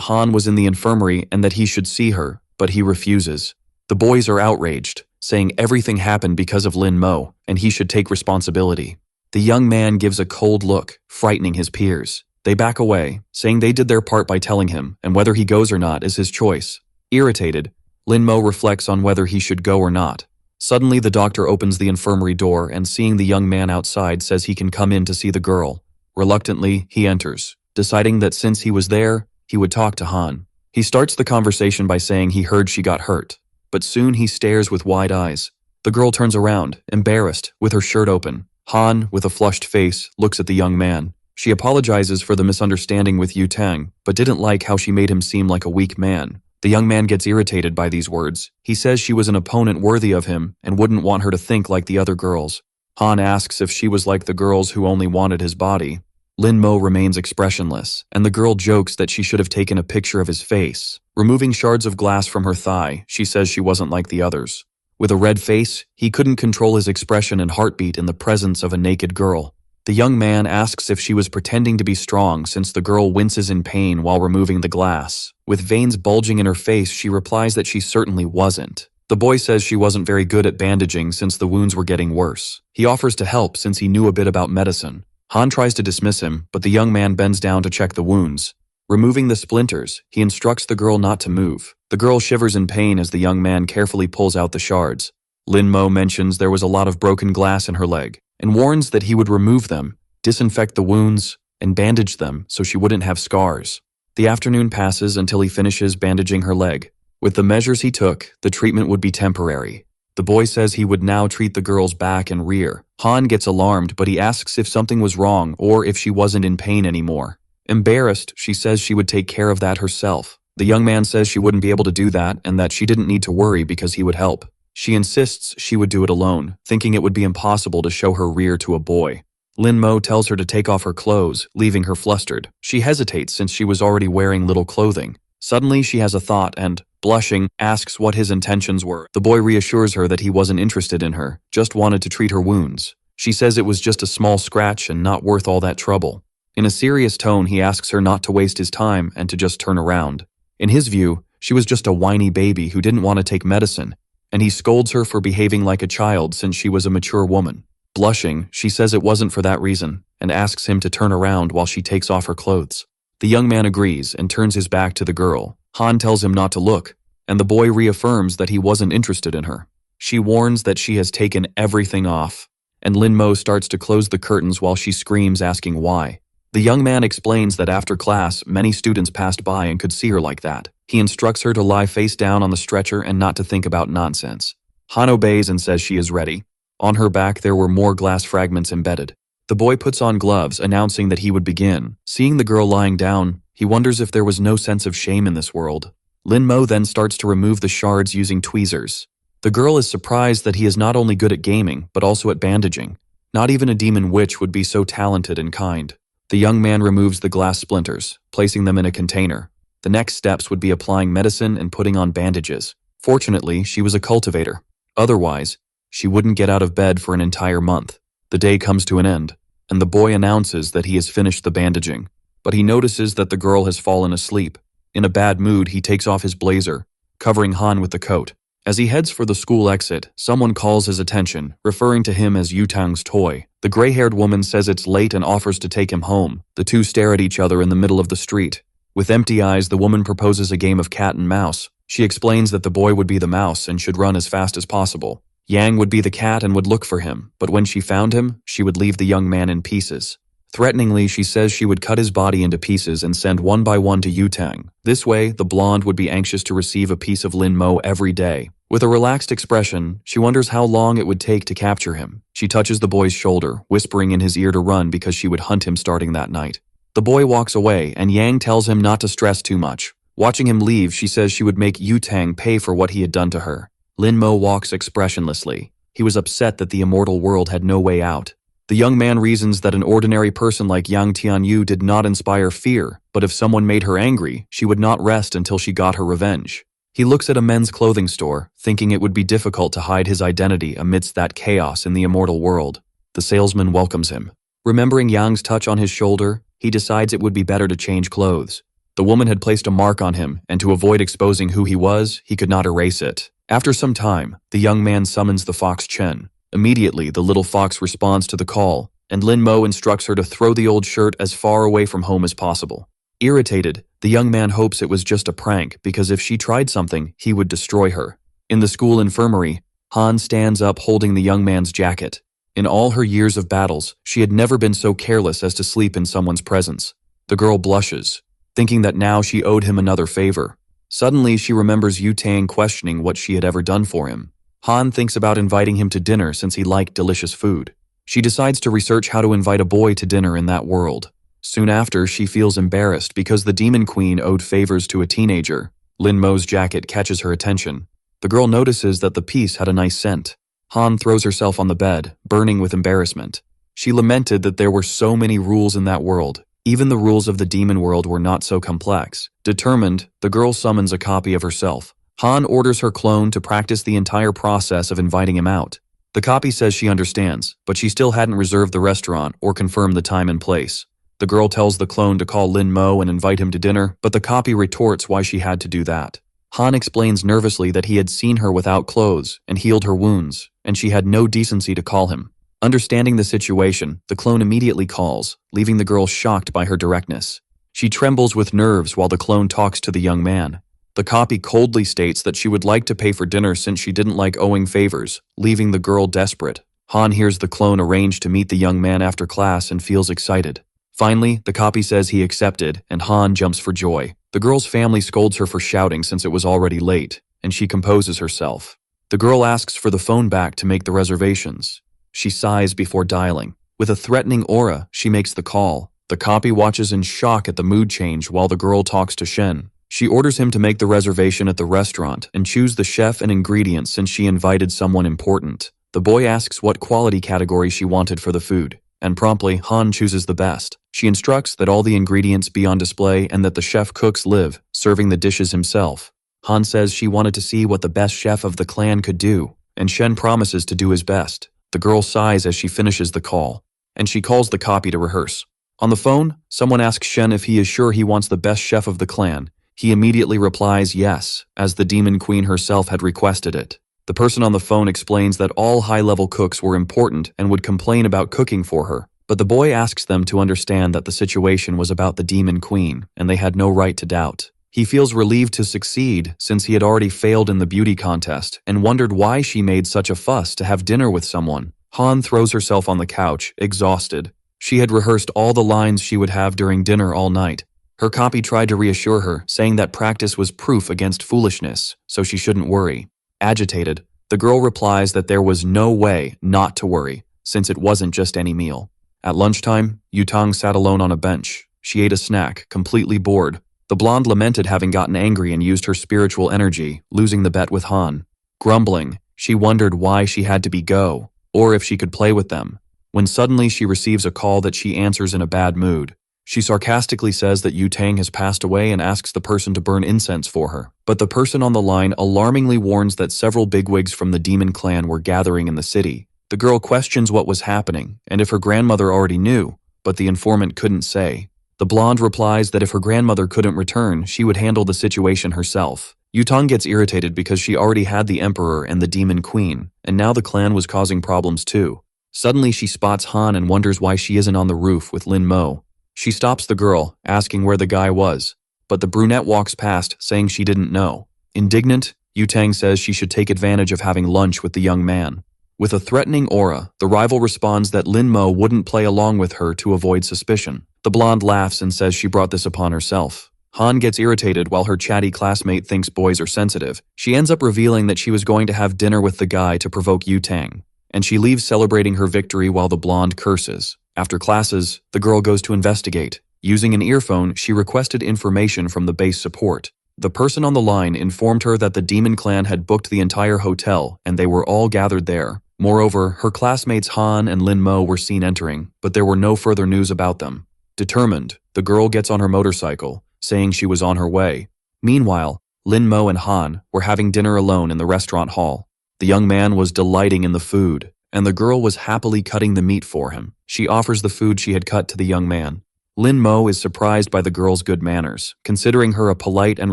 Han was in the infirmary and that he should see her, but he refuses. The boys are outraged, saying everything happened because of Lin Mo, and he should take responsibility. The young man gives a cold look, frightening his peers. They back away, saying they did their part by telling him, and whether he goes or not is his choice. Irritated, Lin Mo reflects on whether he should go or not. Suddenly, the doctor opens the infirmary door and, seeing the young man outside, says he can come in to see the girl. Reluctantly, he enters, deciding that since he was there, he would talk to Han. He starts the conversation by saying he heard she got hurt, but soon he stares with wide eyes. The girl turns around, embarrassed, with her shirt open. Han, with a flushed face, looks at the young man. She apologizes for the misunderstanding with Yutang, but didn't like how she made him seem like a weak man. The young man gets irritated by these words. He says she was an opponent worthy of him and wouldn't want her to think like the other girls. Han asks if she was like the girls who only wanted his body. Lin Mo remains expressionless, and the girl jokes that she should have taken a picture of his face. Removing shards of glass from her thigh, she says she wasn't like the others. With a red face, he couldn't control his expression and heartbeat in the presence of a naked girl. The young man asks if she was pretending to be strong since the girl winces in pain while removing the glass. With veins bulging in her face, she replies that she certainly wasn't. The boy says she wasn't very good at bandaging since the wounds were getting worse. He offers to help since he knew a bit about medicine. Han tries to dismiss him, but the young man bends down to check the wounds. Removing the splinters, he instructs the girl not to move. The girl shivers in pain as the young man carefully pulls out the shards. Lin Mo mentions there was a lot of broken glass in her leg, and warns that he would remove them, disinfect the wounds, and bandage them so she wouldn't have scars. The afternoon passes until he finishes bandaging her leg. With the measures he took, the treatment would be temporary. The boy says he would now treat the girl's back and rear. Han gets alarmed, but he asks if something was wrong or if she wasn't in pain anymore. Embarrassed, she says she would take care of that herself. The young man says she wouldn't be able to do that and that she didn't need to worry because he would help. She insists she would do it alone, thinking it would be impossible to show her rear to a boy. Lin Mo tells her to take off her clothes, leaving her flustered. She hesitates since she was already wearing little clothing. Suddenly, she has a thought and, blushing, asks what his intentions were. The boy reassures her that he wasn't interested in her, just wanted to treat her wounds. She says it was just a small scratch and not worth all that trouble. In a serious tone, he asks her not to waste his time and to just turn around. In his view, she was just a whiny baby who didn't want to take medicine, and he scolds her for behaving like a child since she was a mature woman. Blushing, she says it wasn't for that reason, and asks him to turn around while she takes off her clothes. The young man agrees and turns his back to the girl. Han tells him not to look, and the boy reaffirms that he wasn't interested in her. She warns that she has taken everything off, and Lin Mo starts to close the curtains while she screams asking why. The young man explains that after class, many students passed by and could see her like that. He instructs her to lie face down on the stretcher and not to think about nonsense. Han obeys and says she is ready. On her back there were more glass fragments embedded. The boy puts on gloves, announcing that he would begin. Seeing the girl lying down, he wonders if there was no sense of shame in this world. Lin Mo then starts to remove the shards using tweezers. The girl is surprised that he is not only good at gaming, but also at bandaging. Not even a demon witch would be so talented and kind. The young man removes the glass splinters, placing them in a container. The next steps would be applying medicine and putting on bandages. Fortunately, she was a cultivator. Otherwise, She wouldn't get out of bed for an entire month. The day comes to an end, and the boy announces that he has finished the bandaging. But he notices that the girl has fallen asleep. In a bad mood, he takes off his blazer, covering Han with the coat. As he heads for the school exit, someone calls his attention, referring to him as Yutang's toy. The gray-haired woman says it's late and offers to take him home. The two stare at each other in the middle of the street. With empty eyes, the woman proposes a game of cat and mouse. She explains that the boy would be the mouse and should run as fast as possible. Yang would be the cat and would look for him, but when she found him, she would leave the young man in pieces. Threateningly, she says she would cut his body into pieces and send one by one to Yutang. This way, the blonde would be anxious to receive a piece of Lin Mo every day. With a relaxed expression, she wonders how long it would take to capture him. She touches the boy's shoulder, whispering in his ear to run because she would hunt him starting that night. The boy walks away, and Yang tells him not to stress too much. Watching him leave, she says she would make Yutang pay for what he had done to her. Lin Mo walks expressionlessly. He was upset that the immortal world had no way out. The young man reasons that an ordinary person like Yang Tianyu did not inspire fear, but if someone made her angry, she would not rest until she got her revenge. He looks at a men's clothing store, thinking it would be difficult to hide his identity amidst that chaos in the immortal world. The salesman welcomes him. Remembering Yang's touch on his shoulder, he decides it would be better to change clothes. The woman had placed a mark on him, and to avoid exposing who he was, he could not erase it. After some time, the young man summons the fox Chen. Immediately, the little fox responds to the call, and Lin Mo instructs her to throw the old shirt as far away from home as possible. Irritated, the young man hopes it was just a prank because if she tried something, he would destroy her. In the school infirmary, Han stands up holding the young man's jacket. In all her years of battles, she had never been so careless as to sleep in someone's presence. The girl blushes, thinking that now she owed him another favor. Suddenly, she remembers Yutang questioning what she had ever done for him. Han thinks about inviting him to dinner since he liked delicious food. She decides to research how to invite a boy to dinner in that world. Soon after, she feels embarrassed because the Demon Queen owed favors to a teenager. Lin Mo's jacket catches her attention. The girl notices that the piece had a nice scent. Han throws herself on the bed, burning with embarrassment. She lamented that there were so many rules in that world. Even the rules of the demon world were not so complex. Determined, the girl summons a copy of herself. Han orders her clone to practice the entire process of inviting him out. The copy says she understands, but she still hadn't reserved the restaurant or confirmed the time and place. The girl tells the clone to call Lin Mo and invite him to dinner, but the copy retorts why she had to do that. Han explains nervously that he had seen her without clothes and healed her wounds, and she had no decency to call him. Understanding the situation, the clone immediately calls, leaving the girl shocked by her directness. She trembles with nerves while the clone talks to the young man. The copy coldly states that she would like to pay for dinner since she didn't like owing favors, leaving the girl desperate. Han hears the clone arrange to meet the young man after class and feels excited. Finally, the copy says he accepted, and Han jumps for joy. The girl's family scolds her for shouting since it was already late, and she composes herself. The girl asks for the phone back to make the reservations. She sighs before dialing. With a threatening aura, she makes the call. The copy watches in shock at the mood change while the girl talks to Shen. She orders him to make the reservation at the restaurant and choose the chef and ingredients since she invited someone important. The boy asks what quality category she wanted for the food, and promptly Han chooses the best. She instructs that all the ingredients be on display and that the chef cooks live, serving the dishes himself. Han says she wanted to see what the best chef of the clan could do, and Shen promises to do his best. The girl sighs as she finishes the call, and she calls the copy to rehearse. On the phone, someone asks Shen if he is sure he wants the best chef of the clan. He immediately replies yes, as the Demon Queen herself had requested it. The person on the phone explains that all high-level cooks were important and would complain about cooking for her, but the boy asks them to understand that the situation was about the Demon Queen, and they had no right to doubt. He feels relieved to succeed since he had already failed in the beauty contest and wondered why she made such a fuss to have dinner with someone. Han throws herself on the couch, exhausted. She had rehearsed all the lines she would have during dinner all night. Her copy tried to reassure her, saying that practice was proof against foolishness, so she shouldn't worry. Agitated, the girl replies that there was no way not to worry, since it wasn't just any meal. At lunchtime, Yutang sat alone on a bench. She ate a snack, completely bored. The blonde lamented having gotten angry and used her spiritual energy, losing the bet with Han. Grumbling, she wondered why she had to be go, or if she could play with them, when suddenly she receives a call that she answers in a bad mood. She sarcastically says that Yu Tang has passed away and asks the person to burn incense for her. But the person on the line alarmingly warns that several bigwigs from the demon clan were gathering in the city. The girl questions what was happening and if her grandmother already knew, but the informant couldn't say. The blonde replies that if her grandmother couldn't return, she would handle the situation herself. Yu Tang gets irritated because she already had the emperor and the demon queen, and now the clan was causing problems too. Suddenly she spots Han and wonders why she isn't on the roof with Lin Mo. She stops the girl, asking where the guy was, but the brunette walks past, saying she didn't know. Indignant, Yu Tang says she should take advantage of having lunch with the young man. With a threatening aura, the rival responds that Lin Mo wouldn't play along with her to avoid suspicion. The blonde laughs and says she brought this upon herself. Han gets irritated while her chatty classmate thinks boys are sensitive. She ends up revealing that she was going to have dinner with the guy to provoke Yu Tang, and she leaves celebrating her victory while the blonde curses. After classes, the girl goes to investigate. Using an earphone, she requested information from the base support. The person on the line informed her that the demon clan had booked the entire hotel and they were all gathered there. Moreover, her classmates Han and Lin Mo were seen entering, but there were no further news about them. Determined, the girl gets on her motorcycle, saying she was on her way. Meanwhile, Lin Mo and Han were having dinner alone in the restaurant hall. The young man was delighting in the food, and the girl was happily cutting the meat for him. She offers the food she had cut to the young man. Lin Mo is surprised by the girl's good manners, considering her a polite and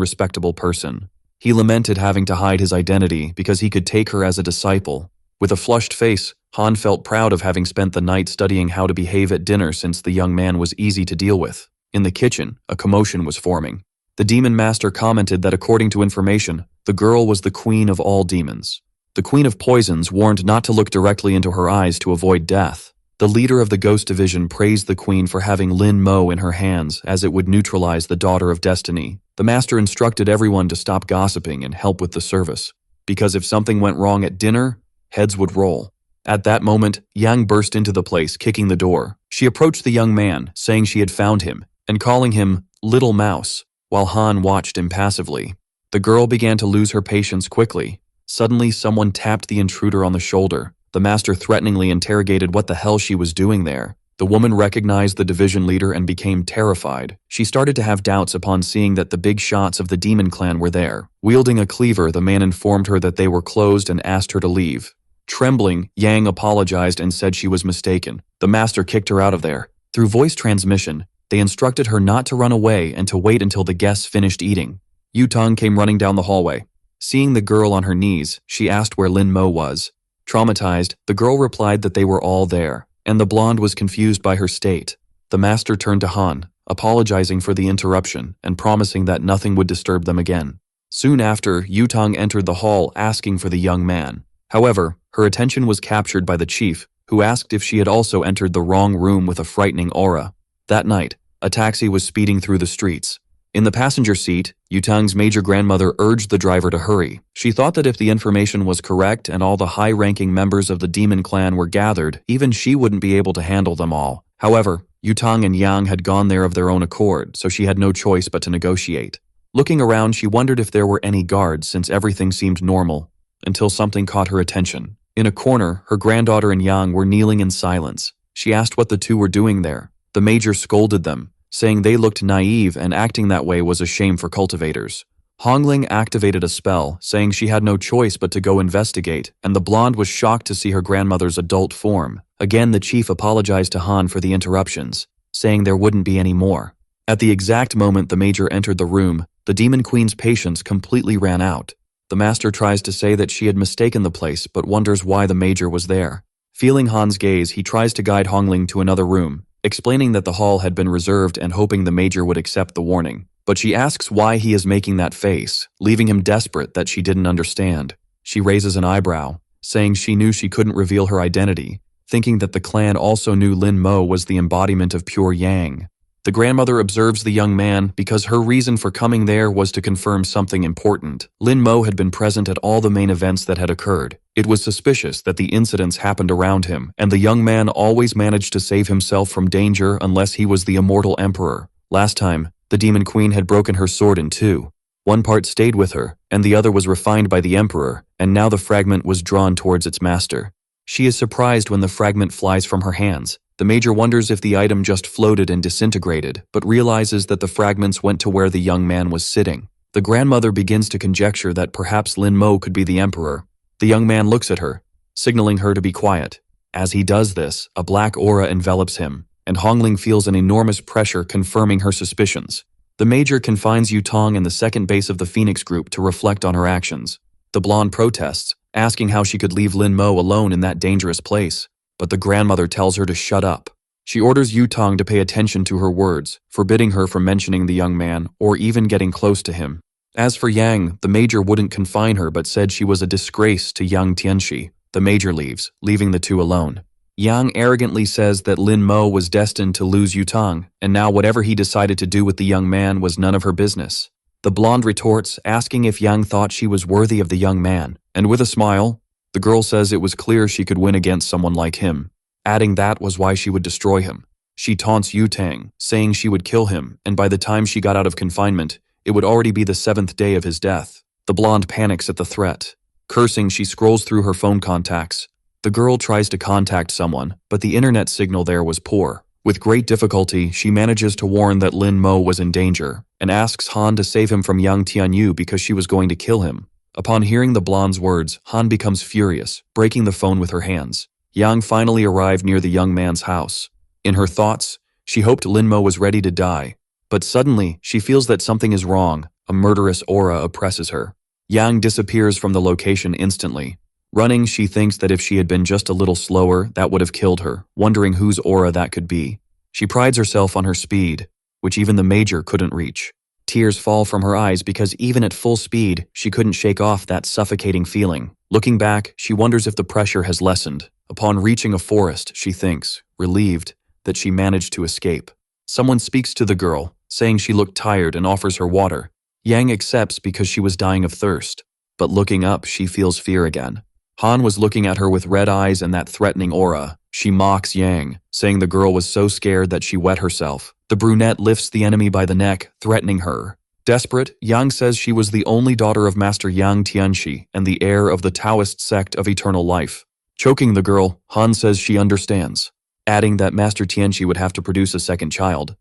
respectable person. He lamented having to hide his identity because he could take her as a disciple. With a flushed face, Han felt proud of having spent the night studying how to behave at dinner since the young man was easy to deal with. In the kitchen, a commotion was forming. The demon master commented that according to information, the girl was the queen of all demons. The queen of poisons warned not to look directly into her eyes to avoid death. The leader of the ghost division praised the queen for having Lin Mo in her hands as it would neutralize the daughter of destiny. The master instructed everyone to stop gossiping and help with the service, because if something went wrong at dinner, heads would roll. At that moment, Yang burst into the place, kicking the door. She approached the young man, saying she had found him, and calling him Little Mouse, while Han watched impassively. The girl began to lose her patience quickly. Suddenly, someone tapped the intruder on the shoulder. The master threateningly interrogated what the hell she was doing there. The woman recognized the division leader and became terrified. She started to have doubts upon seeing that the big shots of the demon clan were there. Wielding a cleaver, the man informed her that they were closed and asked her to leave. Trembling, Yang apologized and said she was mistaken. The master kicked her out of there. Through voice transmission, they instructed her not to run away and to wait until the guests finished eating. Yu Tang came running down the hallway. Seeing the girl on her knees, she asked where Lin Mo was. Traumatized, the girl replied that they were all there, and the blonde was confused by her state. The master turned to Han, apologizing for the interruption and promising that nothing would disturb them again. Soon after, Yu Tang entered the hall asking for the young man. However, her attention was captured by the chief, who asked if she had also entered the wrong room with a frightening aura. That night, a taxi was speeding through the streets. In the passenger seat, Yu Tang's major grandmother urged the driver to hurry. She thought that if the information was correct and all the high-ranking members of the demon clan were gathered, even she wouldn't be able to handle them all. However, Yu Tang and Yang had gone there of their own accord, so she had no choice but to negotiate. Looking around, she wondered if there were any guards since everything seemed normal, until something caught her attention. In a corner, her granddaughter and Yang were kneeling in silence. She asked what the two were doing there. The major scolded them, saying they looked naive and acting that way was a shame for cultivators. Hongling activated a spell, saying she had no choice but to go investigate, and the blonde was shocked to see her grandmother's adult form. Again, the chief apologized to Han for the interruptions, saying there wouldn't be any more. At the exact moment the major entered the room, the demon queen's patience completely ran out. The master tries to say that she had mistaken the place, but wonders why the major was there. Feeling Han's gaze, he tries to guide Hongling to another room, explaining that the hall had been reserved and hoping the major would accept the warning. But she asks why he is making that face, leaving him desperate that she didn't understand. She raises an eyebrow, saying she knew she couldn't reveal her identity, thinking that the clan also knew Lin Mo was the embodiment of pure yang. The grandmother observes the young man because her reason for coming there was to confirm something important. Lin Mo had been present at all the main events that had occurred. It was suspicious that the incidents happened around him, and the young man always managed to save himself from danger unless he was the immortal emperor. Last time, the demon queen had broken her sword in two. One part stayed with her, and the other was refined by the emperor, and now the fragment was drawn towards its master. She is surprised when the fragment flies from her hands, The Major wonders if the item just floated and disintegrated, but realizes that the fragments went to where the young man was sitting. The grandmother begins to conjecture that perhaps Lin Mo could be the emperor. The young man looks at her, signaling her to be quiet. As he does this, a black aura envelops him, and Hongling feels an enormous pressure confirming her suspicions. The Major confines Yutong in the second base of the Phoenix group to reflect on her actions. The blonde protests, asking how she could leave Lin Mo alone in that dangerous place. But the grandmother tells her to shut up. She orders Yutong to pay attention to her words, forbidding her from mentioning the young man or even getting close to him. As for Yang, the Major wouldn't confine her but said she was a disgrace to Yang Tianxi. The Major leaves, leaving the two alone. Yang arrogantly says that Lin Mo was destined to lose Yutong, and now whatever he decided to do with the young man was none of her business. The blonde retorts, asking if Yang thought she was worthy of the young man, and with a smile, the girl says it was clear she could win against someone like him, adding that was why she would destroy him. She taunts Yutang, saying she would kill him, and by the time she got out of confinement, it would already be the 7th day of his death. The blonde panics at the threat. Cursing, she scrolls through her phone contacts. The girl tries to contact someone, but the internet signal there was poor. With great difficulty, she manages to warn that Lin Mo was in danger, and asks Han to save him from Yang Tianyu because she was going to kill him. Upon hearing the blonde's words, Han becomes furious, breaking the phone with her hands. Yang finally arrived near the young man's house. In her thoughts, she hoped Lin Mo was ready to die. But suddenly, she feels that something is wrong. A murderous aura oppresses her. Yang disappears from the location instantly. Running, she thinks that if she had been just a little slower, that would have killed her, wondering whose aura that could be. She prides herself on her speed, which even the Major couldn't reach. Tears fall from her eyes because even at full speed, she couldn't shake off that suffocating feeling. Looking back, she wonders if the pressure has lessened. Upon reaching a forest, she thinks, relieved, that she managed to escape. Someone speaks to the girl, saying she looked tired and offers her water. Yang accepts because she was dying of thirst. But looking up, she feels fear again. Han was looking at her with red eyes and that threatening aura. She mocks Yang, saying the girl was so scared that she wet herself. The brunette lifts the enemy by the neck, threatening her. Desperate, Yang says she was the only daughter of Master Yang Tianxi and the heir of the Taoist sect of eternal life. Choking the girl, Han says she understands, adding that Master Tianxi would have to produce a second child.